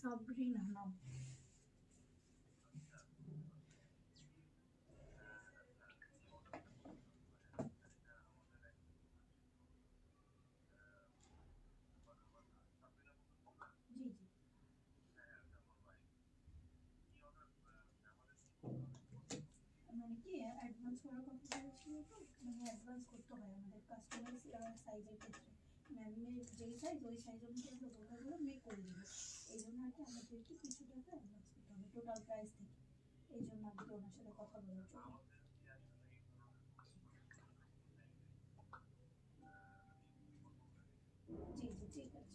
সাবরিনা নাম। জি জি, মানে কি অ্যাডভান্স করার কথা বলেছিল তো, মানে অ্যাডভান্স করতে হয় আমাদের কাস্টমাইজ সাইজের ক্ষেত্রে। ম্যামের যেই সাইজ ওই সাইজ অনুযায়ী আমরা বললে মেক করে দেবো। এই জন্য আর কি আমাদেরকে কিছু টাকা অ্যাডভান্স করতে হবে টোটাল প্রাইস থেকে। এই জন্য আর কি ওনার সাথে কথা বলার জন্য। জি জি, ঠিক আছে।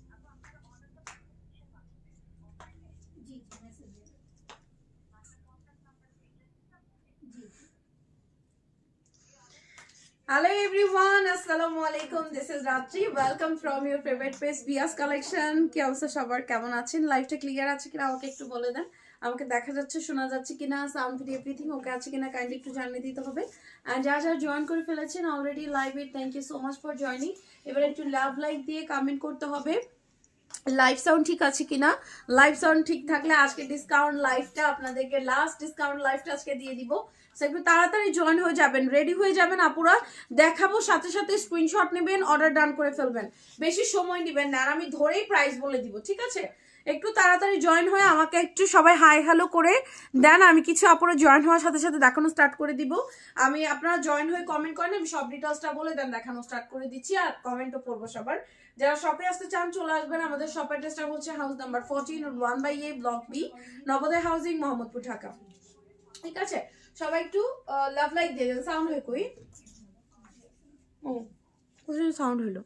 হ্যালো, আসসালামু আলাইকুম। জি জি, মেসেজ দিয়ে দেবেন। জি জি। Hello everyone, Assalamu alaikum. This is Ratri. Welcome from your favorite page Bias Collection. কি অবস্থা সবার, কেমন আছেন? লাইভটা ক্লিয়ার আছে কিনা আমাকে একটু বলে দেন। আমাকে দেখা যাচ্ছে, শোনা যাচ্ছে কিনা, সাউন্ড ফিট এভরিথিং ওকে আছে কিনা কাইন্ডলি একটু জানিয়ে দিতে হবে। আর যারা যারা জয়েন করে ফেলেছেন অলরেডি লাইভে, thank you so much for joining. এবার একটু লাভ লাইক দিয়ে কমেন্ট করতে হবে লাইভ সাউন্ড ঠিক আছে কিনা। লাইভ সাউন্ড ঠিক থাকলে আজকে ডিসকাউন্ট লাইভটা আপনাদেরকে, লাস্ট ডিসকাউন্ট লাইভটা আজকে দিয়ে দিব। একটু তাড়াতাড়ি জয়েন হয়ে যাবেন, রেডি হয়ে যাবেন আপুরা। দেখাবো সাথে সাথে স্ক্রিনশট নেবেন, অর্ডার ডান করে ফেলবেন, বেশি সময় নেবেন না। আর আমি ধরেই প্রাইস বলে দিব, ঠিক আছে? একটু তাড়াতাড়ি জয়েন হয়ে আমাকে একটু সবাই হাই হ্যালো করে দেন। আমি কিছু আপুরা জয়েন হওয়ার সাথে সাথে দেখানো স্টার্ট করে দিব। আমি আপনারা জয়েন হয়ে কমেন্ট করেন, আমি সব ডিটেলসটা বলে দেন দেখানো স্টার্ট করে দিচ্ছি। আর কমেন্টও পড়বো সবার। যারা শপে আসতে চান চলে আসবেন। আমাদের শপ অ্যাড্রেসটা হচ্ছে house number 14 1/A block B, Nabodoy housing, Mohammadpur, Dhaka. ঠিক আছে, সবাই একটু লাভ লাইক দিয়ে দেন। সাউন্ড হয় কই? ও, সাউন্ড হলো।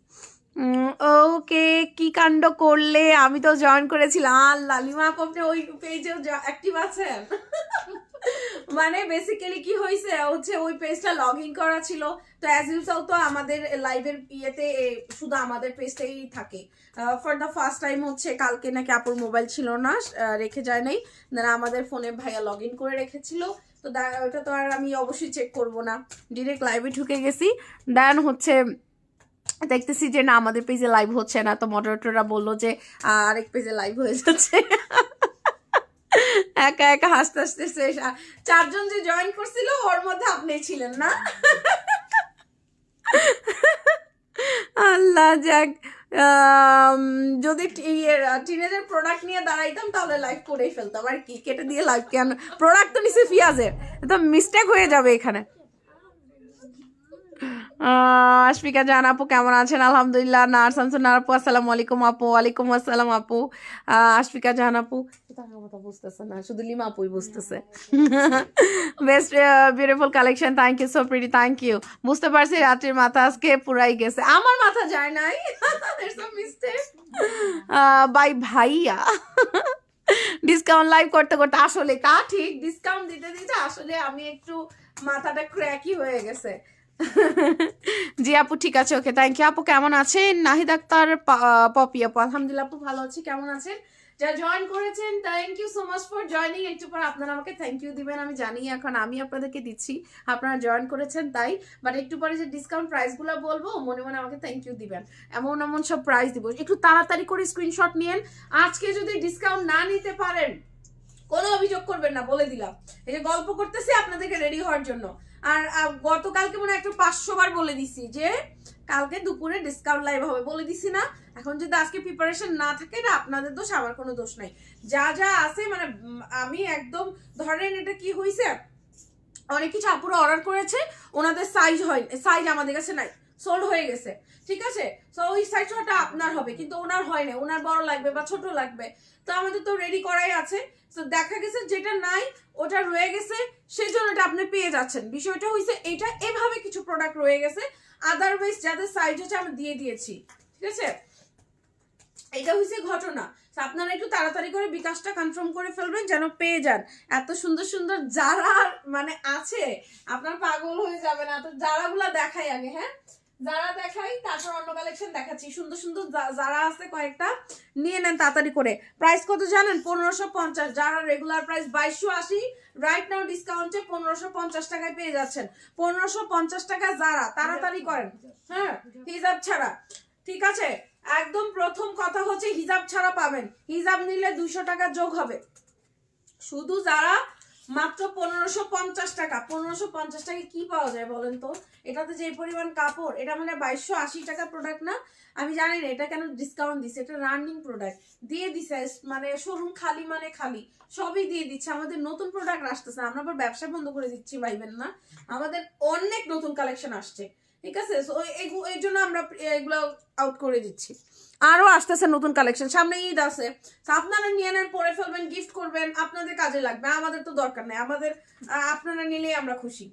ওকে, কি কাণ্ড করলে! আমি তো জয়েন করেছিলাম। লালিমা আপনি ওই পেজে অ্যাক্টিভ আছেন? মানে বেসিক্যালি কি হয়েছে হচ্ছে, ওই পেজটা লগ ইন করা ছিল। তো অ্যাজ ইউজুয়াল তো আমাদের লাইভের ইয়েতে শুধু আমাদের পেজটাই থাকে। ফর দ্য ফার্স্ট টাইম হচ্ছে কালকে নাকি আপুর মোবাইল ছিল না, রেখে যায় নাই, আমাদের ফোনে ভাইয়া লগ ইন করে রেখেছিল। তো ওটা তো আর আমি অবশ্যই চেক করব না, ডিরেক্ট লাইভে ঢুকে গেছি। দেন হচ্ছে দেখতেছি যে না, আমাদের পেজে লাইভ হচ্ছে না। তো মডারেটররা বললো যে আরেক পেজে লাইভ হয়ে যাচ্ছে। একা একা হাসতে হাসতে শেষ। 4 জন যে জয়েন করছিল ওর মধ্যে আপনি ছিলেন না। আল্লাহ যাক, যদি টিনেজের প্রোডাক্ট নিয়ে দাঁড়াইতাম তাহলে লাইভ করেই ফেলতাম। আর কি, কেটে দিয়ে লাইভ কেন? প্রোডাক্ট তো নিচে পিঁয়াজের, তো মিস্টেক হয়ে যাবে এখানে। আশফিকা জান আপু কেমন আছেন? আলহামদুলিল্লাহ। নার্সামসুন আপু আসসালামু আলাইকুম আপু। ওয়ালাইকুম আসসালাম আপু। আশফিকা জান আপু কথা বুঝতেছে না, শুধু লিমা আপুই বুঝতেছে। Best beautiful collection, thank you so pretty, thank you. বুঝতে পারছি রাত্রির মাথা আজকে পুরাই গেছে। আমার মাথা যায় নাই, মিস্টেক বাই ভাইয়া। ডিসকাউন্ট লাইভ করতে করতে আসলে তা ঠিক, ডিসকাউন্ট দিতে দিতে আসলে আমি একটু মাথাটা ক্র্যাকি হয়ে গেছে। জি আপু ঠিক আছে, ওকে, থ্যাংক ইউ আপু। কেমন আছেন? নাহিদ আক্তার পপি আপু আলহামদুলিল্লাহ আপু ভালো আছি, কেমন আছেন? যারা জয়েন করেছেন thank you so much for joining. একটু পর আপনারা আমাকে থ্যাংক ইউ দিবেন, আমি জানি এখন আমি আপনাদেরকে দিচ্ছি, আপনারা জয়েন করেছেন তাই। বাট একটু পরে যে ডিসকাউন্ট প্রাইসগুলো বলবো মনে মনে আমাকে থ্যাংক ইউ দিবেন। এমন এমন সব প্রাইস দিব, একটু তাড়াতাড়ি করে স্ক্রিনশট নিয়েন। আজকে যদি ডিসকাউন্ট না নিতে পারেন কোনো অভিযোগ করবেন না, বলে দিলাম। এই যে গল্প করতেছি আপনাদেরকে রেডি হওয়ার জন্য। আর গতকালকে মনে একটা 500 বার বলে দিছি যে কালকে দুপুরে ডিসকাউন্ট লাইভ হবে, বলে দিছি না? এখন যদি আজকে প্রিপারেশন না থাকে, না আপনাদের দোষ, আমার কোনো দোষ নাই। যা যা আছে মানে আমি একদম, ধরেন এটা কি হয়েছে, অনেক কিছু আপুরা অর্ডার করেছে, ওনাদের সাইজ হয়, সাইজ আমাদের কাছে নাই, সোল্ড হয়ে গেছে, ঠিক আছে? তো ওই সাইজটা আপনার হবে, কিন্তু ওনার হয় না, ওনার বড় লাগবে বা ছোট লাগবে। তো আমাদের তো রেডি করাই আছে। তো দেখা গেছে যেটা নাই ওটা রয়ে গেছে, সেই জন্য এটা আপনি পেয়ে যাচ্ছেন। বিষয়টা হয়েছে এটা, এভাবে কিছু প্রোডাক্ট রয়ে গেছে, আদারওয়াইজ যাদের সাইজ হচ্ছে আমি দিয়ে দিয়েছি, ঠিক আছে? এটা হচ্ছে ঘটনা। আপনারা একটু তাড়াতাড়ি করে বিকাশটা কনফার্ম করে ফেলবেন যেন পেয়ে যান। এত সুন্দর সুন্দর যারা মানে আছে, আপনার পাগল হয়ে যাবেন। এত যারাগুলা দেখাই আগে, হ্যাঁ যারা দেখাই তারপর অন্য কালেকশন দেখাচ্ছি। সুন্দর সুন্দর যারা আছে কয়েকটা নিয়ে নেন তাড়াতাড়ি করে। প্রাইস কত জানেন? 1550। যারা রেগুলার প্রাইস 2280, রাইট নাও ডিসকাউন্টে 1550 টাকায় পেয়ে যাচ্ছেন। 1550 টাকা যারা, তাড়াতাড়ি করেন। হ্যাঁ, হিজাব ছাড়া, ঠিক আছে। একদম প্রথম কথা হচ্ছে হিজাব ছাড়া পাবেন। হিজাব নিলে 200 টাকা যোগ হবে। শুধু যারা মাত্র 1550 টাকা। 1550 টাকায় কি পাওয়া যায় বলেন তো? এটাতে যে পরিমাণ কাপড়, এটা মানে 2280 টাকা প্রোডাক্ট না? আমি জানি না এটা কেন ডিসকাউন্ট দিছে, এটা রানিং প্রোডাক্ট দিয়ে দিছে, মানে শোরুম খালি মানে খালি, সবই দিয়ে দিচ্ছে। আমাদের নতুন প্রোডাক্ট আসতেছে, আমরা আবার ব্যবসা বন্ধ করে দিচ্ছি ভাইবেন না, আমাদের অনেক নতুন কালেকশন আসছে, ঠিক আছে। এই জন্য আমরা এগুলো আউট করে দিচ্ছি। আরো আসতেছে নতুন কালেকশন, সামনে ঈদ আছে, আপনারা নিয়ে নেন, পরে ফেলবেন, গিফট করবেন, আপনাদের কাজে লাগবে, আমাদের তো দরকার নেই, আমাদের আপনারা নিলেই আমরা খুশি,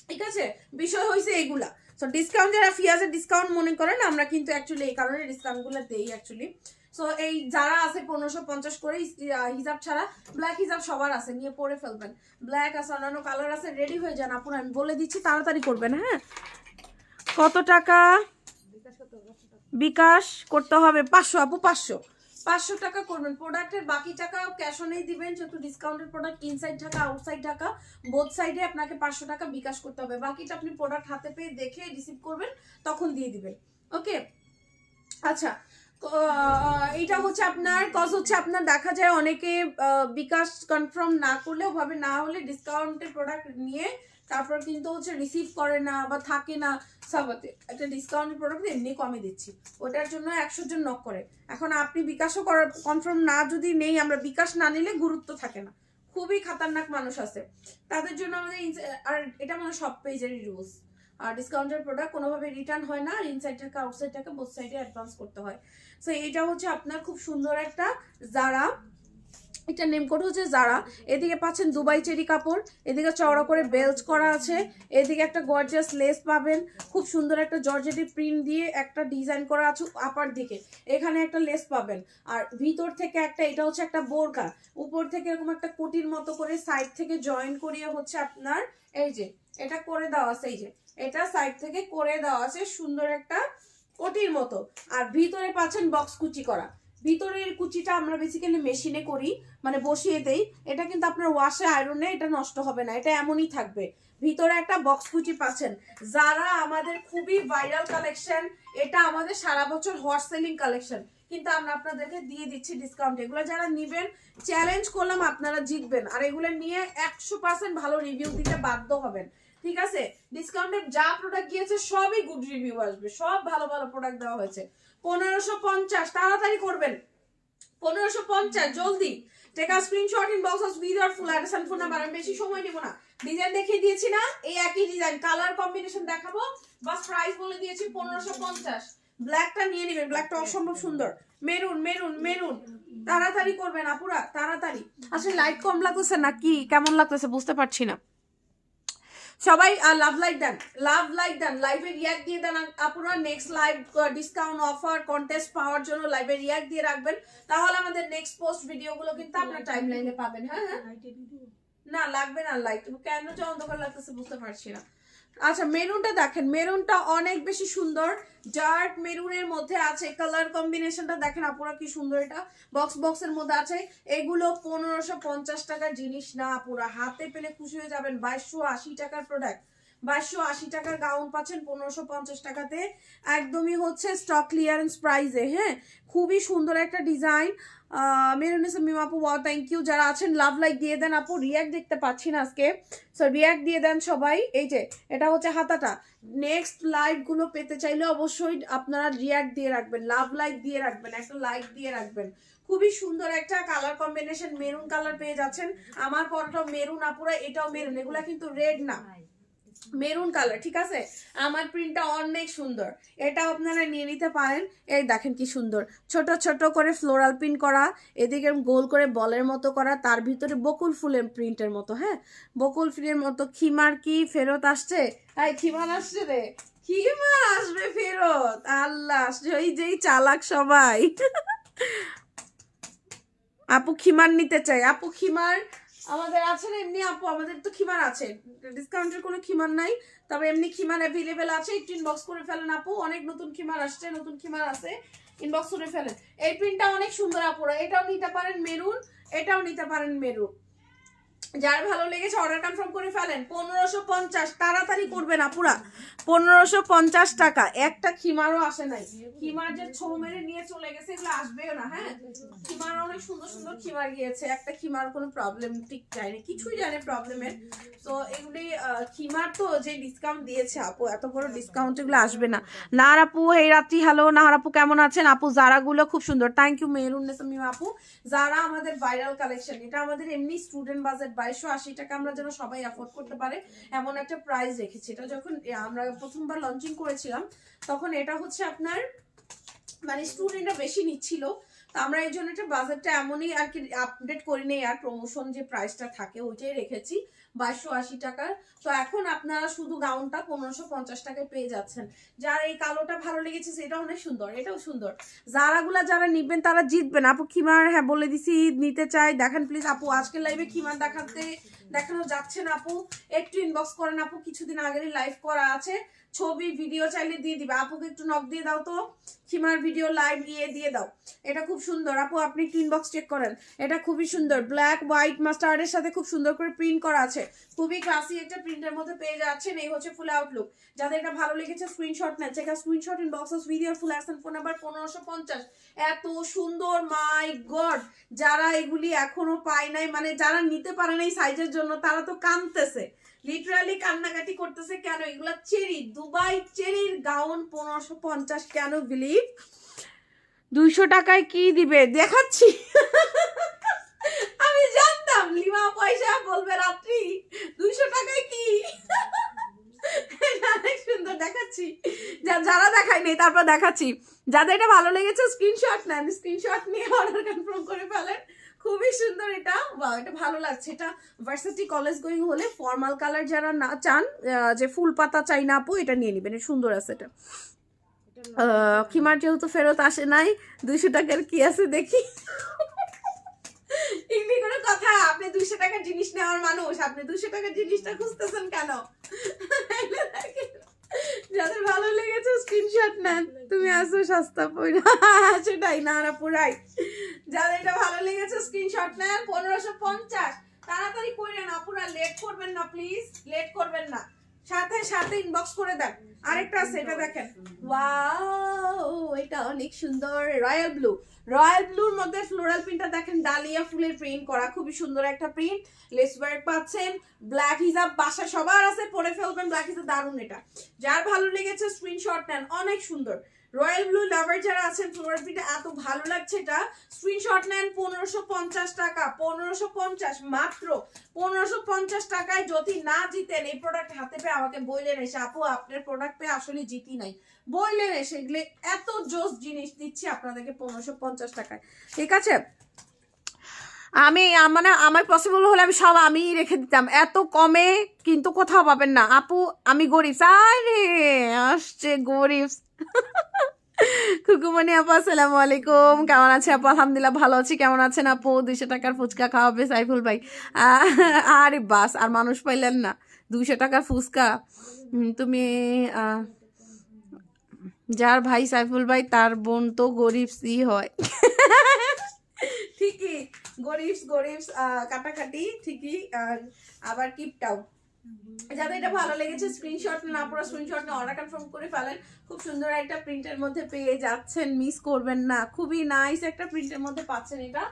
ঠিক আছে। বিষয় হয়েছে এইগুলা। সো ডিসকাউন্ট যারা ফিয়াজের ডিসকাউন্ট মনে করেন, আমরা কিন্তু অ্যাকচুয়ালি এই কারণে ডিসকাউন্ট গুলো দেই অ্যাকচুয়ালি। সো এই যারা আছে 1550 করে হিজাব ছাড়া, ব্ল্যাক হিজাব সবার আছে, নিয়ে পরে ফেলবেন। ব্ল্যাক আছে, অন্যান্য কালার আছে, রেডি হয়ে যান আপুরা, আমি বলে দিচ্ছি, তাড়াতাড়ি করবেন। হ্যাঁ, কত টাকা বিকাশ করতে হবে? 500 আপু, 500 টাকা করবেন। প্রোডাক্টের বাকি টাকা ক্যাশ অনেই দিবেন, যেহেতু ডিসকাউন্টের product, inside Dhaka outside Dhaka both সাইডে আপনাকে 500 টাকা বিকাশ করতে হবে। বাকিটা আপনি প্রোডাক্ট হাতে পেয়ে দেখে রিসিভ করবেন, তখন দিয়ে দিবেন। ওকে, আচ্ছা। এইটা হচ্ছে আপনার কজ হচ্ছে আপনার দেখা যায় অনেকে বিকাশ কনফার্ম না করলেও ভাবে, না হলে ডিসকাউন্টের প্রোডাক্ট নিয়ে তারপর কিন্তু হচ্ছে রিসিভ করে না বা থাকে না সাবাতে। একটা ডিসকাউন্টের প্রোডাক্ট এমনি কমে দিচ্ছি, ওটার জন্য 100 জন নক করে। এখন আপনি বিকাশও করার কনফার্ম না যদি নেই, আমরা বিকাশ না নিলে গুরুত্ব থাকে না, খুবই খাতারনাক মানুষ আছে, তাদের জন্য আমাদের আর এটা মানে সব পেজেরই রুলস। আর ডিসকাউন্টের প্রোডাক্ট কোনোভাবে রিটার্ন হয় না, ইনসাইড টাকা আউটসাইড টাকা বোথ সাইডে অ্যাডভান্স করতে হয়। সো এইটা হচ্ছে আপনার খুব সুন্দর একটা যারা, এটা নেম কোড হচ্ছে যারা। এদিকে পাচ্ছেন দুবাই চেরি কাপড়, এদিকে চওড়া করে বেল্ট করা আছে, এদিকে একটা গর্জিয়াস লেস পাবেন, খুব সুন্দর একটা জর্জেটি প্রিন্ট দিয়ে একটা ডিজাইন করা আছে আপার দিকে, এখানে একটা লেস পাবেন। আর ভিতর থেকে একটা, এটা হচ্ছে একটা বোরকা, উপর থেকে এরকম একটা কোটির মতো করে সাইড থেকে জয়েন করিয়ে হচ্ছে আপনার এই যে এটা করে দেওয়া আছে, এই যে এটা সাইড থেকে করে দেওয়া আছে সুন্দর একটা কোটির মতো। আর ভিতরে পাচ্ছেন বক্স কুচি করা। ভিতরের কুচিটা আমরা বেসিক্যালি মেশিনে করি, মানে বসিয়ে দেই, এটা কিন্তু আপনার ওয়াশে আয়রনে এটা নষ্ট হবে না, এটা এমনই থাকবে। ভিতরে একটা বক্স কুচি পাচ্ছেন। যারা আমাদের খুবই ভাইরাল কালেকশন, এটা আমাদের সারা বছর হট সেলিং কালেকশন, কিন্তু আমরা আপনাদেরকে দিয়ে দিচ্ছি ডিসকাউন্ট। এগুলো যারা নিবেন, চ্যালেঞ্জ করলাম আপনারা জিতবেন, আর এগুলো নিয়ে 100% ভালো রিভিউ দিতে বাধ্য হবেন, ঠিক আছে। ডিসকাউন্টের যা প্রোডাক্ট গিয়েছে সবই গুড রিভিউ আসবে, সব ভালো ভালো প্রোডাক্ট দেওয়া হয়েছে। 1550, তাড়াতাড়ি করবেন, 1550 জলদি। Take a screenshot inbox us with your full address and phone number. আমি বেশি সময় নিব না, ডিজাইন দেখিয়ে দিয়েছি না, এই একই ডিজাইন, কালার কম্বিনেশন দেখাবো, বাস প্রাইস বলে দিয়েছি 1550। ব্ল্যাকটা নিয়ে নেবেন, ব্ল্যাকটা অসম্ভব সুন্দর, মেরুন মেরুন মেরুন, তাড়াতাড়ি করবেন আপুরা, তাড়াতাড়ি। আসলে লাইট কম লাগতেছে না কি কেমন লাগতেছে বুঝতে পারছি না। সবাই লাভ লাইক দেন, লাভ লাইক দেন, লাইভে রিয়াক্ট দিয়ে দেন আপুরা। Next live discount offer contest পাওয়ার জন্য লাইভে রিয়াক্ট দিয়ে রাখবেন, তাহলে আমাদের নেক্সট পোস্ট ভিডিওগুলো কিন্তু আপনার টাইম লাইনে পাবেন। হ্যাঁ হ্যাঁ, না লাগবে না লাইট, কেন যে অন্ধকার লাগতেছে বুঝতে পারছি না। আচ্ছা, মেরুনটা দেখেন, মেরুনটা অনেক বেশি সুন্দর, ডার্ক মেরুনের মধ্যে আছে, কালার কম্বিনেশনটা দেখেন আপুরা কি সুন্দর, এটা বক্সের মধ্যে আছে। এগুলো 1550 টাকার জিনিস না আপুরা, হাতে পেলে খুশি হয়ে যাবেন। 2280 টাকার প্রোডাক্ট, 2280 টাকার গাউন পাচ্ছেন 1550 টাকাতে, একদমই হচ্ছে স্টক ক্লিয়ারেন্স প্রাইসে। হ্যাঁ, খুবই সুন্দর একটা ডিজাইন। মিম আপু, ওয়াও থ্যাংক ইউ। যারা আছেন লাভ লাইক দিয়ে দেন আপু, রিয়াক্ট দেখতে পাচ্ছি না আজকে, সো রিয়াক্ট দিয়ে দেন সবাই। এই যে এটা হচ্ছে হাতাটা। নেক্সট লাইভ গুলো পেতে চাইলে অবশ্যই আপনারা রিয়াক্ট দিয়ে রাখবেন, লাভ লাইক দিয়ে রাখবেন, একটা লাইক দিয়ে রাখবেন। খুবই সুন্দর একটা কালার কম্বিনেশন, মেরুন কালার পেয়ে যাচ্ছেন। আমার পরটাও মেরুন আপুরা, এটাও মেরুন, এগুলা কিন্তু রেড না, মেরুন কালার, ঠিক আছে। আমার প্রিন্টটা অনেক সুন্দর, এটা আপনারা নিয়ে নিতে পারেন। এই দেখেন কি সুন্দর, ছোট ছোট করে ফ্লোরাল প্রিন্ট করা, এদিকে গোল করে বলের মতো করা, তার ভিতরে বকুল ফুলের প্রিন্টের মতো। হ্যাঁ, বকুল ফুলের মতো। খিমার কি ফেরত আসছে? এই খিমার আসছে রে, খিমার আসবে ফেরত, আল্লাহ যেই চালাক সবাই। আপু খিমার নিতে চাই, আপু খিমার আমাদের আছে না এমনি আপু, আমাদের তো খিমার আছে, ডিসকাউন্টের কোনো খিমার নাই, তবে এমনি খিমার অ্যাভেলেবেল আছে। একটু ইনবক্স করে ফেলেন আপু, অনেক নতুন খিমার আসছে, নতুন খিমার আছে, ইনবক্স করে ফেলেন। এই প্রিন্টটা অনেক সুন্দর আপুরা, এটাও নিতে পারেন মেরুন, এটাও নিতে পারেন মেরুন। যার ভালো লেগেছে অর্ডার কনফার্ম করে ফেলেন। 1550, তাড়াতাড়ি করবেন আপুরা, 1550 টাকা। একটা খিমারও আসে নাই, খিমার যে ছো মেরে নিয়ে চলে গেছে এগুলো আসবেও না। হ্যাঁ, খিমার অনেক সুন্দর সুন্দর খিমার গিয়েছে, একটা খিমার কোনো প্রবলেম ঠিক যায়নি, কিছুই জানে প্রবলেমের। তো এগুলি খিমার তো যে ডিসকাউন্ট দিয়েছে আপু, এত বড় ডিসকাউন্ট এগুলো আসবে না। নাহার আপু এই রাত্রি, হ্যালো নাহার আপু কেমন আছেন আপু? জারাগুলো খুব সুন্দর, থ্যাংক ইউ মেহরুন্নেসা মিম আপু। যারা আমাদের ভাইরাল কালেকশন, এটা আমাদের এমনি স্টুডেন্ট বাজেট 2280 টাকা, আমরা যেন সবাই অ্যাফোর্ড করতে পারে এমন একটা প্রাইস রেখেছি। এটা যখন আমরা প্রথমবার লঞ্চিং করেছিলাম তখন এটা হচ্ছে আপনার মানে স্টুডেন্টরা বেশি নিচ্ছিল, তো আমরা এই জন্য এটা বাজেটটা এমনই আর কি আপডেট করি নেই, আর প্রমোশন যে প্রাইসটা থাকে ওইটাই রেখেছি 2280 টাকার। তো এখন আপনারা শুধু গাউনটা 1550 টাকায় পেয়ে যাচ্ছেন। যার এই কালোটা ভালো লেগেছে সেটা অনেক সুন্দর, এটাও সুন্দর। যারাগুলা যারা নিবেন তারা জিতবেন আপু। খিমার হ্যাঁ বলে দিছি নিতে চাই, দেখেন প্লিজ আপু, আজকের লাইভে খিমার দেখানো যাচ্ছে না আপু, একটু ইনবক্স করেন আপু, কিছুদিন আগেরই লাইভ করা আছে, ছবি ভিডিও চাইলে দিয়ে দিবে। আপুকে একটু নক দিয়ে দাও তো, খিমার ভিডিও লাইভ দিয়ে দাও। এটা খুব সুন্দর আপু, আপনি একটু ইনবক্স চেক করেন, এটা খুবই সুন্দর, ব্ল্যাক হোয়াইট মাস্টার্ডের সাথে খুব সুন্দর করে প্রিন্ট করা আছে, খুবই ক্লাসি একটা প্রিন্টের মধ্যে পেয়ে যাচ্ছেন। এই হচ্ছে ফুল আউটলুক। যাদের এটা ভালো লেগেছে স্ক্রিনশট নেন, check out screenshot inbox of video full action phone number 1550। এত সুন্দর, মাই গড, যারা এগুলি এখনো পায় নাই, মানে যারা নিতে পারে নাই সাইজের জন্য, তারা তো কাঁদতেছে, লিটারালি কান্নাকাটি করতেছে। কেন এগুলা চেরি, দুবাই চেরির গাউন 1550 কেন? বিলিভ 200 টাকায় কি দিবে দেখাচ্ছি। আমি জানতাম লিমা পয়সা বলবে রাত্রি 200 টাকায় কি। অনেক সুন্দর দেখাচ্ছি, যারা দেখায় নেই তারপর দেখাচ্ছি। যাদের এটা ভালো লেগেছে স্ক্রিনশট নেন, স্ক্রিনশট নিয়ে অর্ডার কনফার্ম করে ফেলেন। খুবই সুন্দর এটা, বাহ এটা ভালো লাগছে। এটা ভার্সিটি কলেজ গোয়িং হলে ফর্মাল কালার যারা না চান, যে ফুল পাতা চাই না আপু, এটা নিয়ে নিবেন, সুন্দর আছে এটা। খিমার যেহেতু ফেরত আসে নাই, 200 টাকার কি আছে দেখি। এমনি কোনো কথা, আপনি 200 টাকার জিনিস নেওয়ার মানুষ, আপনি 200 টাকার জিনিসটা খুঁজতেছেন কেন? যাদের ভালো লেগেছে স্ক্রিনশট নেন, তুমি আসো সস্তা পয়রা, সেটাই না পুরাই। যাদের এটা ভালো লেগেছে স্ক্রিনশট নেন, 1550 তাড়াতাড়ি করে না পুরা, লেট করবেন না প্লিজ, লেট করবেন না, সাথে সাথে ইনবক্স করে দেন। আরেকটা আছে, এটা দেখেন, ওয়াও এটা অনেক সুন্দর, রয়্যাল ব্লু, রয়্যাল ব্লুর মধ্যে ফ্লোরাল প্রিন্টটা দেখেন, ডালিয়া ফুলের প্রিন্ট করা, খুবই সুন্দর একটা প্রিন্ট, লেস ওয়ার্ক পাচ্ছেন, ব্ল্যাক হিজাব বাসা সবার আছে, পরে ফেলবেন ব্ল্যাক হিজাব, দারুন এটা। যার ভালো লেগেছে স্ক্রিনশট নেন, অনেক সুন্দর। রয়্যাল ব্লু লাভার যারা আছেন, ফ্লোরাল প্রিন্টটা এত ভালো লাগছে, এটা স্ক্রিনশট নেন। 1550 টাকা, 1550 মাত্র, 1550 টাকায় যদি না জিতেন এই প্রোডাক্ট হাতে পেয়ে আমাকে বললেন এসে, আপু আপনার প্রোডাক্ট পেয়ে আসলে জিতি নাই, বললেন এসে, এগুলো এত জোস জিনিস দিচ্ছি আপনাদেরকে 1550 টাকায়, ঠিক আছে? আমি মানে আমার পসিবল হলে আমি সব আমি রেখে দিতাম, এত কমে কিন্তু কোথাও পাবেন না আপু। আমি গরিব, আরে আসছে গরিব। খুকুমনি আপু আসসালামু আলাইকুম, কেমন আছে আপু? আলহামদুলিল্লাহ ভালো আছি, কেমন আছেন আপু? 200 টাকার ফুচকা খাওয়াবে সাইফুল ভাই। আরে বাস, আর মানুষ পাইলেন না, 200 টাকার ফুচকা। তুমি যার ভাই সাইফুল ভাই তার বোন তো গরিব সি হয়। ঠিকই, গরিব কাটাকাটি ঠিকই, আবার কিপটাও। যাদের এটা ভালো লেগেছে স্ক্রিনশট না, পুরো স্ক্রিনশট নিয়ে অর্ডার কনফার্ম করে ফেলেন। খুব সুন্দর একটা প্রিন্টের মধ্যে পেয়ে যাচ্ছেন, মিস করবেন না, খুবই নাইস একটা প্রিন্টের মধ্যে পাচ্ছেন। এটা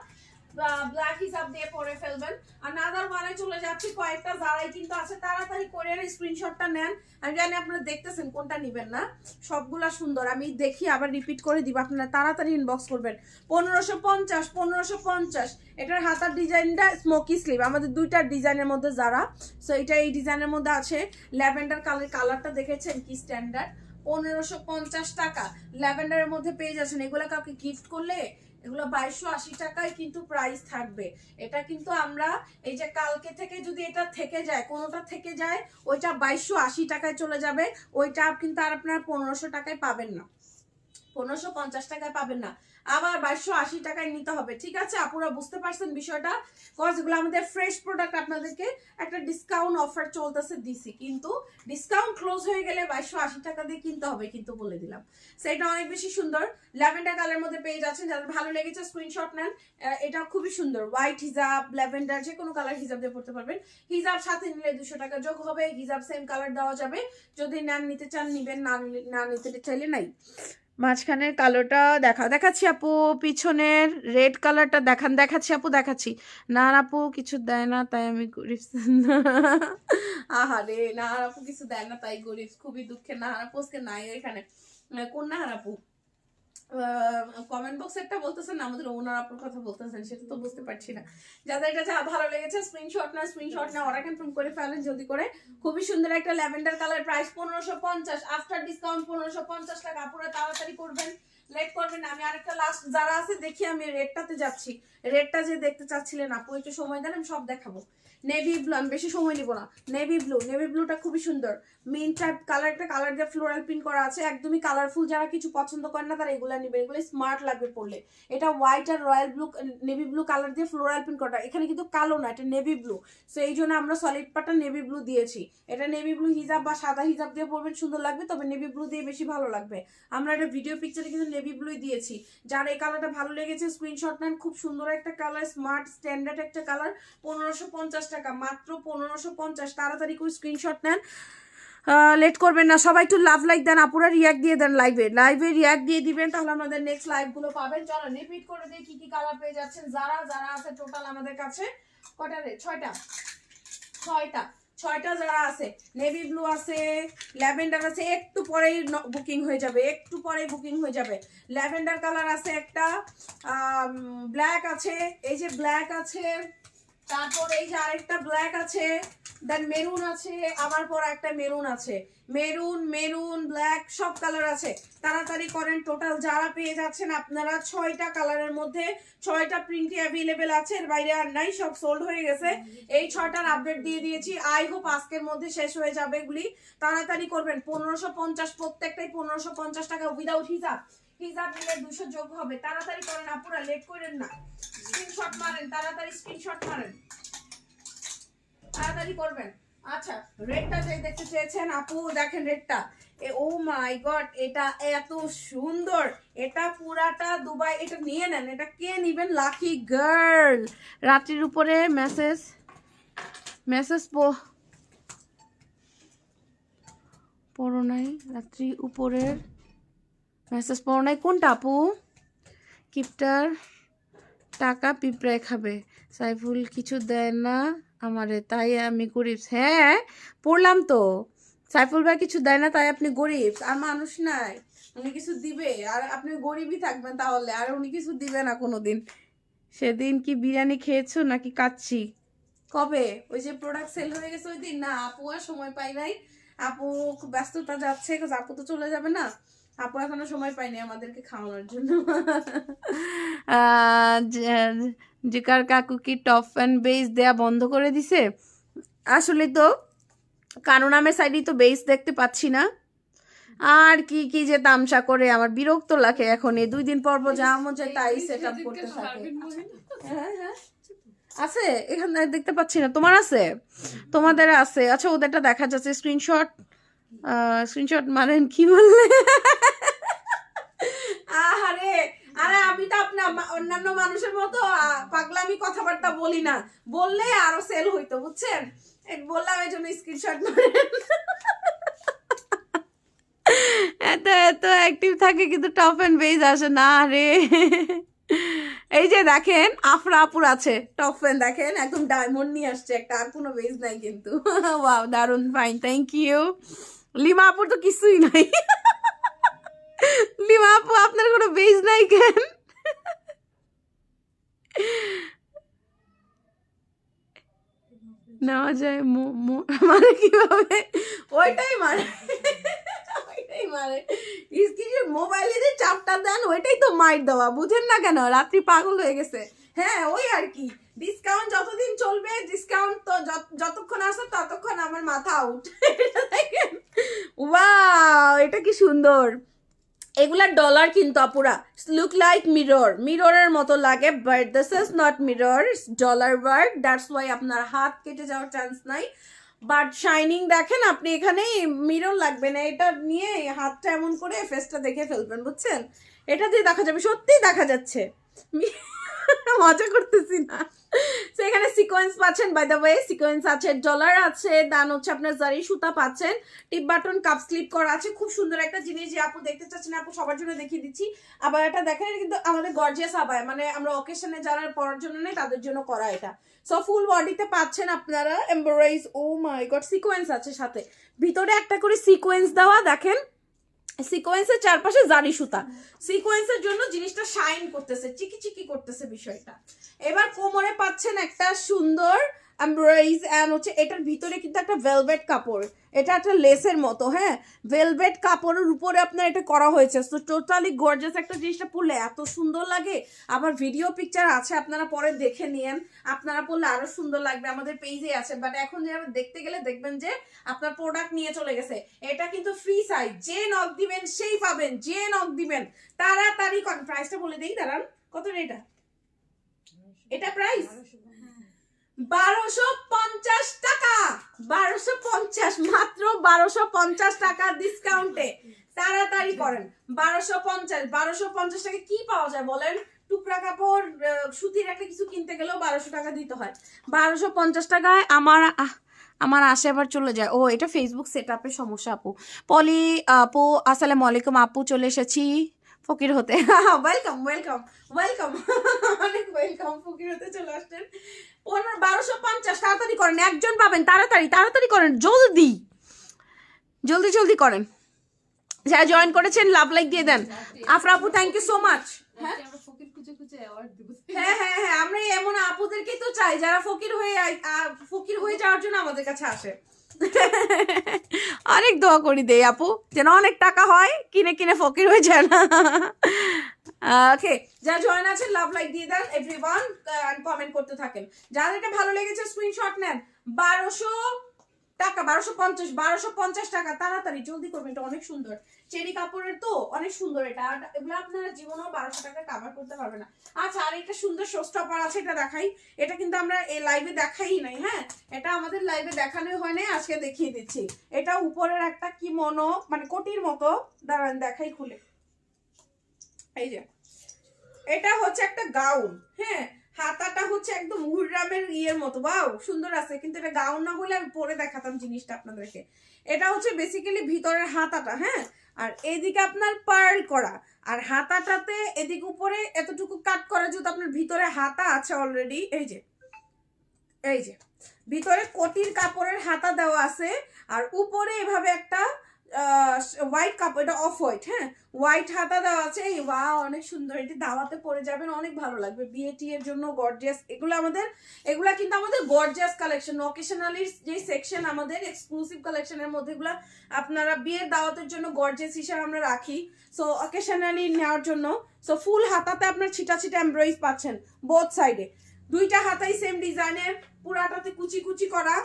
ব্ল্যাক হিসাব দিয়ে পরে ফেলবেন। আর নাদার ওয়ানে চলে যাচ্ছি, কয়েকটা যারাই কিন্তু আছে তাড়াতাড়ি করে স্ক্রিনশটটা নেন। আমি জানি আপনারা দেখতেছেন কোনটা নিবেন না, সবগুলা সুন্দর, আমি দেখি আবার রিপিট করে দিব, আপনারা তাড়াতাড়ি ইনবক্স করবেন। 1550 এটার হাতার ডিজাইনটা স্মোকি স্লিভ, আমাদের দুইটা ডিজাইনের মধ্যে যারা, সো এটা এই ডিজাইনের মধ্যে আছে। ল্যাভেন্ডার কালারটা দেখেছেন কি স্ট্যান্ডার্ড, 1550 টাকা ল্যাভেন্ডারের মধ্যে পেয়ে যাচ্ছেন। এগুলো কাউকে গিফট করলে এগুলো 2280 টাকায় কিন্তু প্রাইস থাকবে। এটা কিন্তু আমরা এই যে কালকে থেকে যদি এটা থেকে যায়, কোনোটা থেকে যায়, ওইটা 2280 টাকায় চলে যাবে, ওইটা কিন্তু আর আপনার 1500 টাকায় পাবেন না। 1550 টাকায় পাবেন না, আবার 2280 টাকায় নিতে হবে। ঠিক আছে আপুরা, বুঝতে পারছেন বিষয়টা? কজ এগুলো আমাদের ফ্রেশ প্রোডাক্ট, আপনাদেরকে একটা ডিসকাউন্ট অফার চলতেছে দিছি, কিন্তু ডিসকাউন্ট ক্লোজ হয়ে গেলে 2280 টাকা দিয়ে কিনতে হবে, কিন্তু বলে দিলাম। সেটা অনেক বেশি সুন্দর, ল্যাভেন্ডার কালারের মধ্যে পেয়ে যাচ্ছেন। যাদের ভালো লেগেছে স্ক্রিনশট নেন। এটা খুবই সুন্দর, হোয়াইট হিজাব, ল্যাভেন্ডার, যে কোনো কালার হিজাব দিয়ে পড়তে পারবেন। হিজাব সাথে নিলে 200 টাকা যোগ হবে, হিজাব সেম কালার দেওয়া যাবে। যদি নেন নিতে চান নিবেন, না নিতে চাইলে নাই। মাঝখানের কালোটা দেখাচ্ছি আপু, পিছনের রেড কালারটা দেখাচ্ছি আপু, দেখাচ্ছি। না আপু কিছু দেয় না তাই আমি গরিব। আহারে, না আপু কিছু দেয় না তাই গরিব, খুবই দুঃখের। না আপু আজকে নাই এখানে। কোন না আপু? কমেন্ট বক্সে একটা বলতেছেন আমাদের ওনার আপুর কথা বলতেছেন, সেটা তো বুঝতে পারছি না। যাদের এটা ভালো লেগেছে স্ক্রিনশট না অর্ডার কনফার্ম করে ফেলেন জলদি করে। খুবই সুন্দর একটা lavender colour, price 1550, after discount 1550 টাকা। আপুরা তাড়াতাড়ি করবেন, লেট করবেন না। আমি আরেকটা লাস্ট যারা আছে দেখি, আমি রেডটাতে যাচ্ছি। রেডটা যে দেখতে চাচ্ছিলেন আপু, একটু সময় দেন, আমি সব দেখাবো। নেভি ব্লু, আমি বেশি সময় নিব না। নেভি ব্লুটা খুবই সুন্দর, মিন টাইপ কালার, একটা কালার দিয়ে ফ্লোরাল প্রিন্ট করা আছে, একদমই কালারফুল। যারা কিছু পছন্দ করেন না তারা এগুলা নিবে, এগুলো স্মার্ট লাগবে পরলে। এটা হোয়াইট আর royal blue, navy blue colour দিয়ে ফ্লোরাল প্রিন্ট করা। এখানে কিন্তু কালো না, এটা নেভি ব্লু, সো এই জন্য আমরা সলিড পাটা নেভি ব্লু দিয়েছি। এটা নেভি ব্লু হিজাব বা সাদা হিজাব দিয়ে পরবেন, সুন্দর লাগবে, তবে নেভি ব্লু দিয়ে বেশি ভালো লাগবে। আমরা এটা ভিডিও পিকচারে কিন্তু নেভি ব্লুই দিয়েছি। যার এই কালারটা ভালো লেগেছে স্ক্রিনশট নেন, খুব সুন্দর একটা কালার, স্মার্ট স্ট্যান্ডার্ড একটা কালার, 1550 টাকা, মাত্র 1550। তাড়াতাড়ি করে স্ক্রিনশট নেন, লেট করবেন না। সবাই একটু লাভ লাইক দেন, আপুরা রিয়াক্ট দিয়ে দেন, লাইভে রিয়াক্ট দিয়ে দিবেন, তাহলে আমাদের নেক্সট লাইভ গুলো পাবেন। চলো রিপিট করে দিয়ে কি কি কালার পেয়ে যাচ্ছেন। যারা আছে টোটাল আমাদের কাছে কয়টা রে? 6টা যারা আছে। নেভি ব্লু আছে, ল্যাভেন্ডার আছে, একটু পরেই বুকিং হয়ে যাবে, ল্যাভেন্ডার কালার আছে একটা, ব্ল্যাক আছে, এই যে ব্ল্যাক আছে, তারপর এই যে আরেকটা ব্ল্যাক আছে, দেন মেরুন আছে, আবার পর একটা মেরুন আছে, মেরুন ব্ল্যাক, সব কালার আছে। তাড়াতাড়ি করেন, টোটাল যারা পেয়ে যাচ্ছেন আপনারা 6টা কালারের মধ্যে 6টা প্রিন্টই অ্যাভেলেবেল আছে, এর বাইরে আর নাই, সব সোল্ড হয়ে গেছে। এই 6টার আপডেট দিয়ে দিয়েছি, আই হোপ আজকের মধ্যে শেষ হয়ে যাবে এগুলি। তাড়াতাড়ি করবেন, 1550, প্রত্যেকটাই 1550 টাকা উইদাউট হিজাব নিলে 200 যোগ হবে। তাড়াতাড়ি করেন আপুরা, লেট করেন না, স্ক্রিনশট মারেন, তাড়াতাড়ি স্ক্রিনশট মারেন, তাড়াতাড়ি করবেন। আচ্ছা, রেডটা যে দেখতে চেয়েছেন আপু, দেখেন রেডটা, ও মাই গড, এটা এত সুন্দর, এটা পুরাটা দুবাই। এটা নিয়ে নেন, এটা কে নিবেন? Lucky girl. রাত্রির উপরে মেসেজ পড়ো নাই, রাত্রি উপরের মেসেজ পড়ো নাই। কোনটা আপু? কিপটার টাকা পিঁপড়ায় খাবে, সাইফুল কিছু দেয় না আমারে তাই আমি গরিব। হ্যাঁ পড়লাম তো, সাইফুল ভাই কিছু দেয় না তাই আপনি গরিব। আর মানুষ নাই, উনি কিছু দিবে আর আপনি গরিবই থাকবেন তাহলে, আর উনি কিছু দিবে না কোনোদিন। সেদিন কি বিরিয়ানি খেয়েছো নাকি কাচ্ছি? কবে? ওই যে প্রোডাক্ট সেল হয়ে গেছে ওই দিন? না আপু আর সময় পাই নাই, আপু খুব ব্যস্ততা যাচ্ছে, আপু তো চলে যাবে না, আপু এখনো সময় পাইনি আমাদেরকে খাওয়ানোর জন্য। জিকার কাকু কি টপ অ্যান্ড বেস দেয়া বন্ধ করে দিছে? আসলে তো কানু নামের সাইডেই তো বেস দেখতে পাচ্ছি না। আর কি কি যে তামসা করে, আমার বিরক্ত লাগে এখন। এই 2 দিন পর যা মন চায় তাই সেট আপ করতে থাকে। হ্যাঁ আছে, এখানে দেখতে পাচ্ছি না। তোমার আছে? তোমাদের আছে? আচ্ছা, ওদেরটা দেখা যাচ্ছে। স্ক্রিনশট মারেন, কি বললে? আরে আমি তো আপনার অন্যান্য মানুষের মতো পাগলামি কথাবার্তা বলি না, বললে আরো সেল হইতো, বুঝছেন? বললাম এই জন্য স্ক্রিনশট মারেন। এত অ্যাক্টিভ থাকে কিন্তু টপ এন্ড বেজ আসে না রে। এই যে দেখেন আফরা আপুর আছে টপ ফ্যান, দেখেন একদম ডায়মন্ড নিয়ে আসছে একটা, আর কোনো বেজ নাই কিন্তু। ওয়াও, দারুন, ফাইন, থ্যাংক ইউ। লিমা আপুর তো কিছুই নাই। লিমা আপু আপনার কোনো বেজ নাই কেন? নেওয়া যায় মানে কিভাবে? ওইটাই মানে মোবাইলে যে চাপটা দেন ওইটাই তো মাইর দেওয়া, বুঝেন না কেন? রাত্রি পাগল হয়ে গেছে। হ্যাঁ ওই আর কি, ডিসকাউন্ট যতদিন চলবে, ডিসকাউন্ট তো যতক্ষণ আসে ততক্ষণ আমার মাথা আউট। ওয়াও, এটা কি সুন্দর, এগুলা ডলার কিন্তু আপুরা, লুক লাইক মিরর, মিররের মতো লাগে, but this is not mirror, dollar work, that's why আপনার হাত কেটে যাওয়ার চান্স নাই। বাট শাইনিং দেখেন আপনি, এখানে মিরর লাগবে না, এটা নিয়ে হাতটা এমন করে ফেসটা দেখে ফেলবেন, বুঝছেন? এটা দিয়ে দেখা যাবে, সত্যিই দেখা যাচ্ছে, মজা করতেছি না। তো এখানে সিকোয়েন্স পাচ্ছেন, বাই দ্য ওয়ে সিকোয়েন্স আছে, ডলার আছে, দান হচ্ছে আপনার জারি সুতা পাচ্ছেন, টিপ বাটন কাপ স্লিপ করা আছে। খুব সুন্দর একটা জিনিস, যে আপু দেখতে চাচ্ছেন আপু সবার জন্য দেখিয়ে দিচ্ছি। আবার এটা দেখেন, কিন্তু আমাদের গর্জিয়াস আবায়া, মানে আমরা অকেশনে যারা পরার জন্য নেই তাদের জন্য করা এটা। সো ফুল বডিতে পাচ্ছেন আপনারা এমব্রয়ডারি, ও মাই গড, সিকোয়েন্স আছে সাথে, ভিতরে একটা করে সিকোয়েন্স দেওয়া, দেখেন সিকোয়েন্সের চারপাশে জারি সুতা, সিকোয়েন্সের জন্য জিনিসটা শাইন করতেছে, চিকি চিকি করতেছে বিষয়টা। এবার কোমরে পাচ্ছেন একটা সুন্দর এমব্রয়ডারিজ, এন্ড হচ্ছে এটার ভিতরে কিন্তু একটা ভেলভেট কাপড়, এটা একটা লেসের মতো, হ্যাঁ ভেলভেট কাপড়ের উপরে আপনার এটা করা হয়েছে। তো টোটালি গর্জিয়াস একটা, জিনিসটা পরলে এত সুন্দর লাগে। আবার ভিডিও পিকচার আছে, আপনারা পরে দেখে নিয়েন, আপনারা পরলে আরো সুন্দর লাগবে, আমাদের পেজে আছে। বাট এখন যে দেখতে গেলে দেখবেন যে আপনার প্রোডাক্ট নিয়ে চলে গেছে। এটা কিন্তু ফ্রি সাইজ, যে নক দিবেন সেই পাবেন, যে নক দিবেন তাড়াতাড়ি করেন। প্রাইসটা বলে দিই, দাঁড়ান কত এটা, এটা প্রাইস 1250 টাকা, 1250, মাত্র 1250 টাকা ডিসকাউন্টে, তাড়াতাড়ি করেন। 1250 টাকা কি পাওয়া যায় বলেন? টুকরা কাপড়, সুতির একটা কিছু কিনতে গেলেও 1200 টাকা দিতে হয়, 1250 টাকায় আমার আসে আবার চলে যায়। ও এটা ফেসবুক সেট আপের সমস্যা আপু। পলি আপু আসসালামু আলাইকুম আপু, চলে এসেছি ফকির হতে। ওয়েলকাম ওয়েলকাম ওয়েলকাম, অনেক ওয়েলকাম, ফকির হতে চলে আসছেন। 1250, তাড়াতাড়ি করেন, একজন পাবেন, তাড়াতাড়ি তাড়াতাড়ি করেন, জলদি জলদি জলদি করেন। যারা জয়েন করেছেন লাভ লাইক দিয়ে দেন। আফরা আপু থ্যাংক ইউ সো মাচ। হ্যাঁ হ্যাঁ হ্যাঁ হ্যাঁ, আমরা এমন আপুদেরকেই তো চাই যারা ফকির হয়ে যাওয়ার জন্য আমাদের কাছে আসে। অনেক দোয়া করি দেই আপু, যেন অনেক টাকা হয়, কিনে কিনে ফকির হয়ে যায় না। ওকে, যারা জয়েন আছেন লাভ লাইক দিয়ে দেন এভরিওয়ান, কমেন্ট করতে থাকেন। যাদের এটা ভালো লেগেছে স্ক্রিনশট নেন। 1200 টাকা, 1250 টাকা, তাড়াতাড়ি জলদি করবেন, এটা অনেক সুন্দর, চেরি কাপড়ের তো অনেক সুন্দর এটা। আর এগুলো আপনারা জীবনেও 1200 টাকা কাভার করতে পারবে না। আচ্ছা, আর একটা সুন্দর শোস্টপার আছে, এটা দেখাই। এটা কিন্তু আমরা এই লাইভে দেখাই নাই, হ্যাঁ এটা আমাদের লাইভে দেখানো হয় নাই, আজকে দেখিয়ে দিচ্ছি। এটা উপরের একটা কি মনো, মানে কোটির মতো, দাঁড়ান দেখাই খুলে। এই যে এটা হচ্ছে একটা গাউন, হ্যাঁ হাতাটা হচ্ছে একদম হুররামের ইয়ের মতো, বাও সুন্দর আছে, কিন্তু এটা গাউন না হলে আমি পরে দেখাতাম জিনিসটা আপনাদেরকে। এটা হচ্ছে বেসিক্যালি ভিতরের হাতাটা, হ্যাঁ আর এদিকে আপনার পার্ল করা, আর হাতাটাতে এদিকে উপরে এতটুকু কাট করা, যেহেতু আপনার ভিতরে হাতা আছে অলরেডি। এই যে ভিতরে কোটির কাপড়ের হাতা দেওয়া আছে, আর উপরে এভাবে একটা হোয়াইট কাপড়, এটা অফ হোয়াইট, হ্যাঁ হোয়াইট হাতা দেওয়া আছে। এই ওয়াও অনেক সুন্দর, এটি দাওয়াতে পরে যাবেন, অনেক ভালো লাগবে, বিয়ে টিয়ের জন্য গর্জিয়াস। এগুলা কিন্তু আমাদের গর্জিয়াস কালেকশন, অকেশনালির যে সেকশন আমাদের এক্সক্লুসিভ কালেকশনের মধ্যে, এগুলা আপনারা বিয়ের দাওয়াতের জন্য গর্জিয়াস হিসাবে আমরা রাখি, সো অকেশনালি নেওয়ার জন্য। সো ফুল হাতাতে আপনার ছিটা ছিটা এমব্রয়ডারি পাচ্ছেন বোথ সাইডে, দুইটা হাতাই সেম ডিজাইনের, পুরাটাতে কুচি কুচি করা,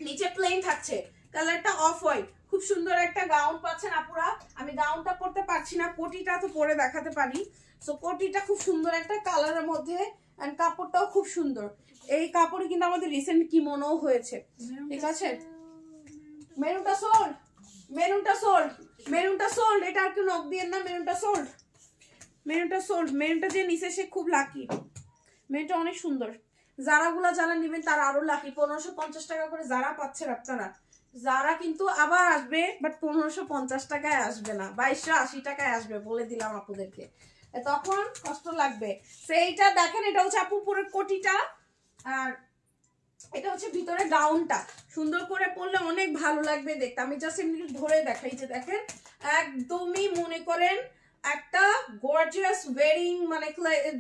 নিচে প্লেন থাকছে, কালারটা অফ হোয়াইট, খুব সুন্দর একটা গাউন পাচ্ছেন আপুরা। আমি গাউনটা পরতে পারছি না, কোটিটা তো পরে দেখাতে পারি। সো কোটিটা খুব সুন্দর একটা কালারের মধ্যে, এন্ড কাপড়টাও খুব সুন্দর। এই কাপড়ে কিন্তু আমাদের রিসেন্ট কিমোনো হয়েছে, ঠিক আছে। মেরুনটা সোল্ড, মেরুনটা সোল্ড, মেরুনটা সোল্ড, এটা আর কেউ নক দিয়েন না, মেরুনটা সোল্ড, মেরুনটা সোল্ড। মেরুনটা যে নিচে সে খুব লাকি, মেরুনটা অনেক সুন্দর। যারাগুলা যারা নেবেন তারা আরো লাকি, 1550 টাকা করে যারা পাচ্ছেন আপনারা। যারা কিন্তু আবার আসবে, বাট 1550 টাকায় আসবে না, 2280 টাকায় আসবে, বলে দিলাম আপুদেরকে, তখন কষ্ট লাগবে। সেইটা দেখেন, এটা হচ্ছে আপু পুরো কোটিটা, আর এটা হচ্ছে ভিতরে গাউনটা, সুন্দর করে পরলে অনেক ভালো লাগবে দেখতে। আমি জাস্ট এমনি ধরে দেখাই, যে দেখেন একদমই মনে করেন একটা গর্জিয়াস ওয়েডিং, মানে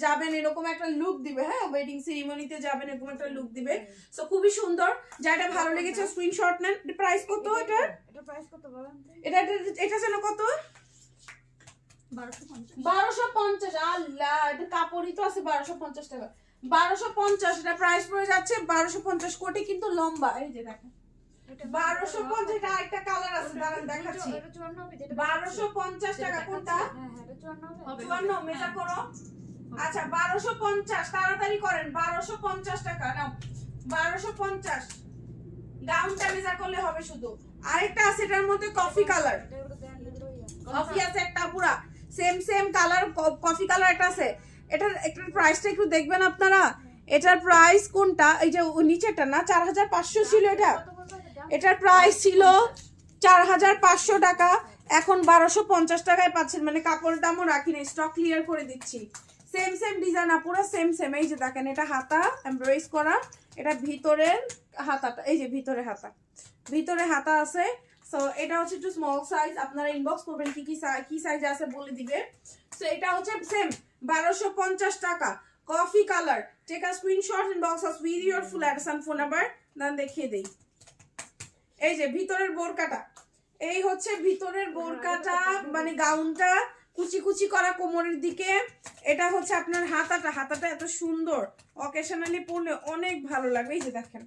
যাবেন এরকম একটা লুক দিবে, হ্যাঁ ওয়েডিং সেরিমনিতে যাবেন এরকম একটা লুক দিবে। সো খুবই সুন্দর, যেটা ভালো লেগেছে স্ক্রিনশট নেন। প্রাইস কত এটা? এটা প্রাইস কত বলেন? এটা যেন কত? 1250। আল্লাহ, এটা কাপড়ই তো আছে 1250 টাকা, 1250 এটা প্রাইস পড়ে যাচ্ছে 1250। কোটি কিন্তু লম্বা, এই যে দেখেন 1250 এটা আরেকটা কালার আছে, দাঁড়ান দেখাচ্ছি। 1250 টাকা কোনটা? 54 মেজার করো। আচ্ছা 1250, তাড়াতাড়ি করেন। 1250 টাকা নাও, 1250 গাউনটা মেজার করলে হবে শুধু। আরেকটা আছে এটার মধ্যে কফি কালার, কফি আছে একটা পুরা সেম কালার, কফি কালার একটা আছে। এটার প্রাইসটা একটু দেখবেন আপনারা। এটার প্রাইস কোনটা? এই যে নিচেটা না, 4500 ছিল এটা। এটার প্রাইস ছিল 4500 টাকা, এখন 1250 টাকায় পাচ্ছেন। মানে কাপড়ের দামও রাখিনি, স্টক ক্লিয়ার করে দিচ্ছি। সেম ডিজাইন পুরো সেম। এই যে দেখেন, এটা হাতা এমব্রয়ডারি করা, এটা ভিতরের হাতাটা, এই যে ভিতরে হাতা আছে। সো এটা হচ্ছে একটু স্মল সাইজ, আপনারা ইনবক্স করবেন কি সাইজ আছে বলে দিবে। সো এটা হচ্ছে সেম 1250 টাকা, coffee colour. Take a screenshot inbox us with your full address and phone number, then দেখিয়ে দেই। এই যে ভিতরের বোরকাটা, এই হচ্ছে ভিতরের বোরকাটা, মানে গাউনটা কুচি করা কোমরের দিকে। এটা হচ্ছে আপনার হাতাটা এত সুন্দর, অকেশনালি পরলে অনেক ভালো লাগবে। এই যে দেখেন,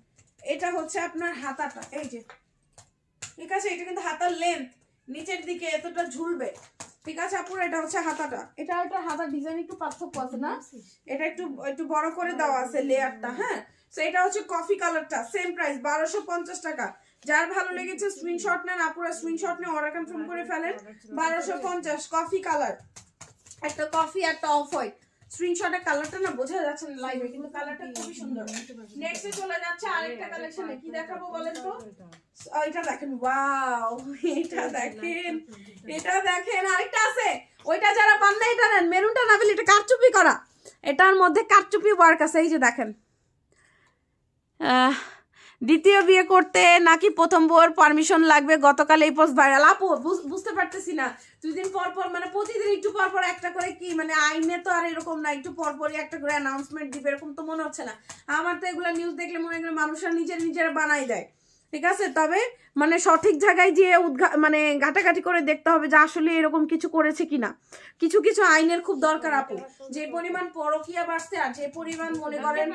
এটা হচ্ছে আপনার হাতাটা, এই যে ঠিক আছে। এটা কিন্তু হাতার লেন্থ নিচের দিকে এতটা ঝুলবে, ঠিক আছে আপুরা। এটা হচ্ছে হাতাটা, এটা হাতার ডিজাইন একটু পার্থক্য আছে না, এটা একটু বড় করে দেওয়া আছে লেয়ারটা। হ্যাঁ, তো এটা হচ্ছে কফি কালারটা, সেম প্রাইস 1250 টাকা। যার ভালো লেগেছে স্ক্রিনশট নেন আপুরা, স্ক্রিনশট নিয়ে অর্ডার কনফার্ম করে ফেলেন। 1250 কফি কালার, একটা কফি একটা অফ হোয়াইট। স্ক্রিনশটের কালারটা না বোঝা যাচ্ছে না লাইভে, কিন্তু কালারটা খুবই সুন্দর। নেক্সটে চলে যাচ্ছে আরেকটা কালেকশনে, কি দেখাবো বলেন তো? এটা দেখেন, ওয়াও, এটা দেখেন আরেকটা আছে। ওইটা যারা পান না এটা নেন, মেরুনটা না পেলে এটা কারচুপি করা, এটার মধ্যে কারচুপি ওয়ার্ক আছে। এই যে দেখেন, দ্বিতীয় বিয়ে করতে নাকি প্রথম বউয়ের পারমিশন লাগবে, গতকাল এই পোস্ট ভাইরাল। আপু বুঝতে পারতেছি না, 2 দিন পর মানে প্রতিদিন একটু পর একটা করে কি, মানে আইনে তো আর এরকম না, একটু পরই একটা করে অ্যানাউন্সমেন্ট দিবে, এরকম তো মনে হচ্ছে না আমার। তো এগুলো নিউজ দেখলে মনে হয় মানুষরা নিজেরা বানাই দেয়, ঠিক আছে। তবে মানে সঠিক জায়গায় গিয়ে মানে ঘাটাঘাটি করে দেখতে হবে যে আসলে এরকম কিছু করেছে কিনা। কিছু আইনের খুব দরকার আপু, যে পরিমাণ পরকীয়া বাড়ছে আর যে পরিমাণ মনে করেন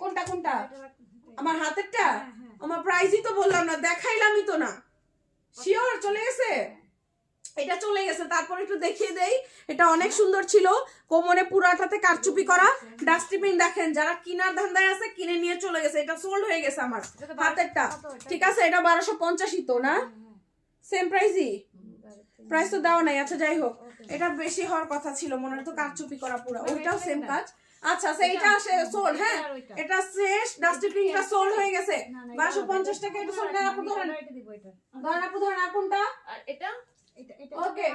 কোনটা আমার হাতেরটা, আমার প্রাইসই তো বললাম না, দেখাইলামই তো না। শিওর চলে গেছে, এটা চলে গেছে। তারপর একটু দেখিয়ে দেই, এটা অনেক সুন্দর ছিল, কোমরে পুরাটাতে কারচুপি করা। ডাস্টবিন দেখেন, যারা কিনার ধান্দায় আছে কিনে নিয়ে চলে গেছে, এটা সোল্ড হয়ে গেছে আমার হাতেরটা, ঠিক আছে। এটা 1250 তো না, সেম প্রাইসই, প্রাইস তো দেওয়া নাই। আচ্ছা যাই হোক, এটা বেশি হওয়ার কথা ছিল মনে হয়, তো কারচুপি করা পুরো, ওইটাও সেম কাজ। আচ্ছা এইটা সোল্ড, হ্যাঁ এটা শেষ, ডাস্টবিনটা সোল্ড হয়ে গেছে 1250 টাকা। এটা সোল্ড না আপু, ধরেন আপু, ধরেন কোনটা এটা। ওকে,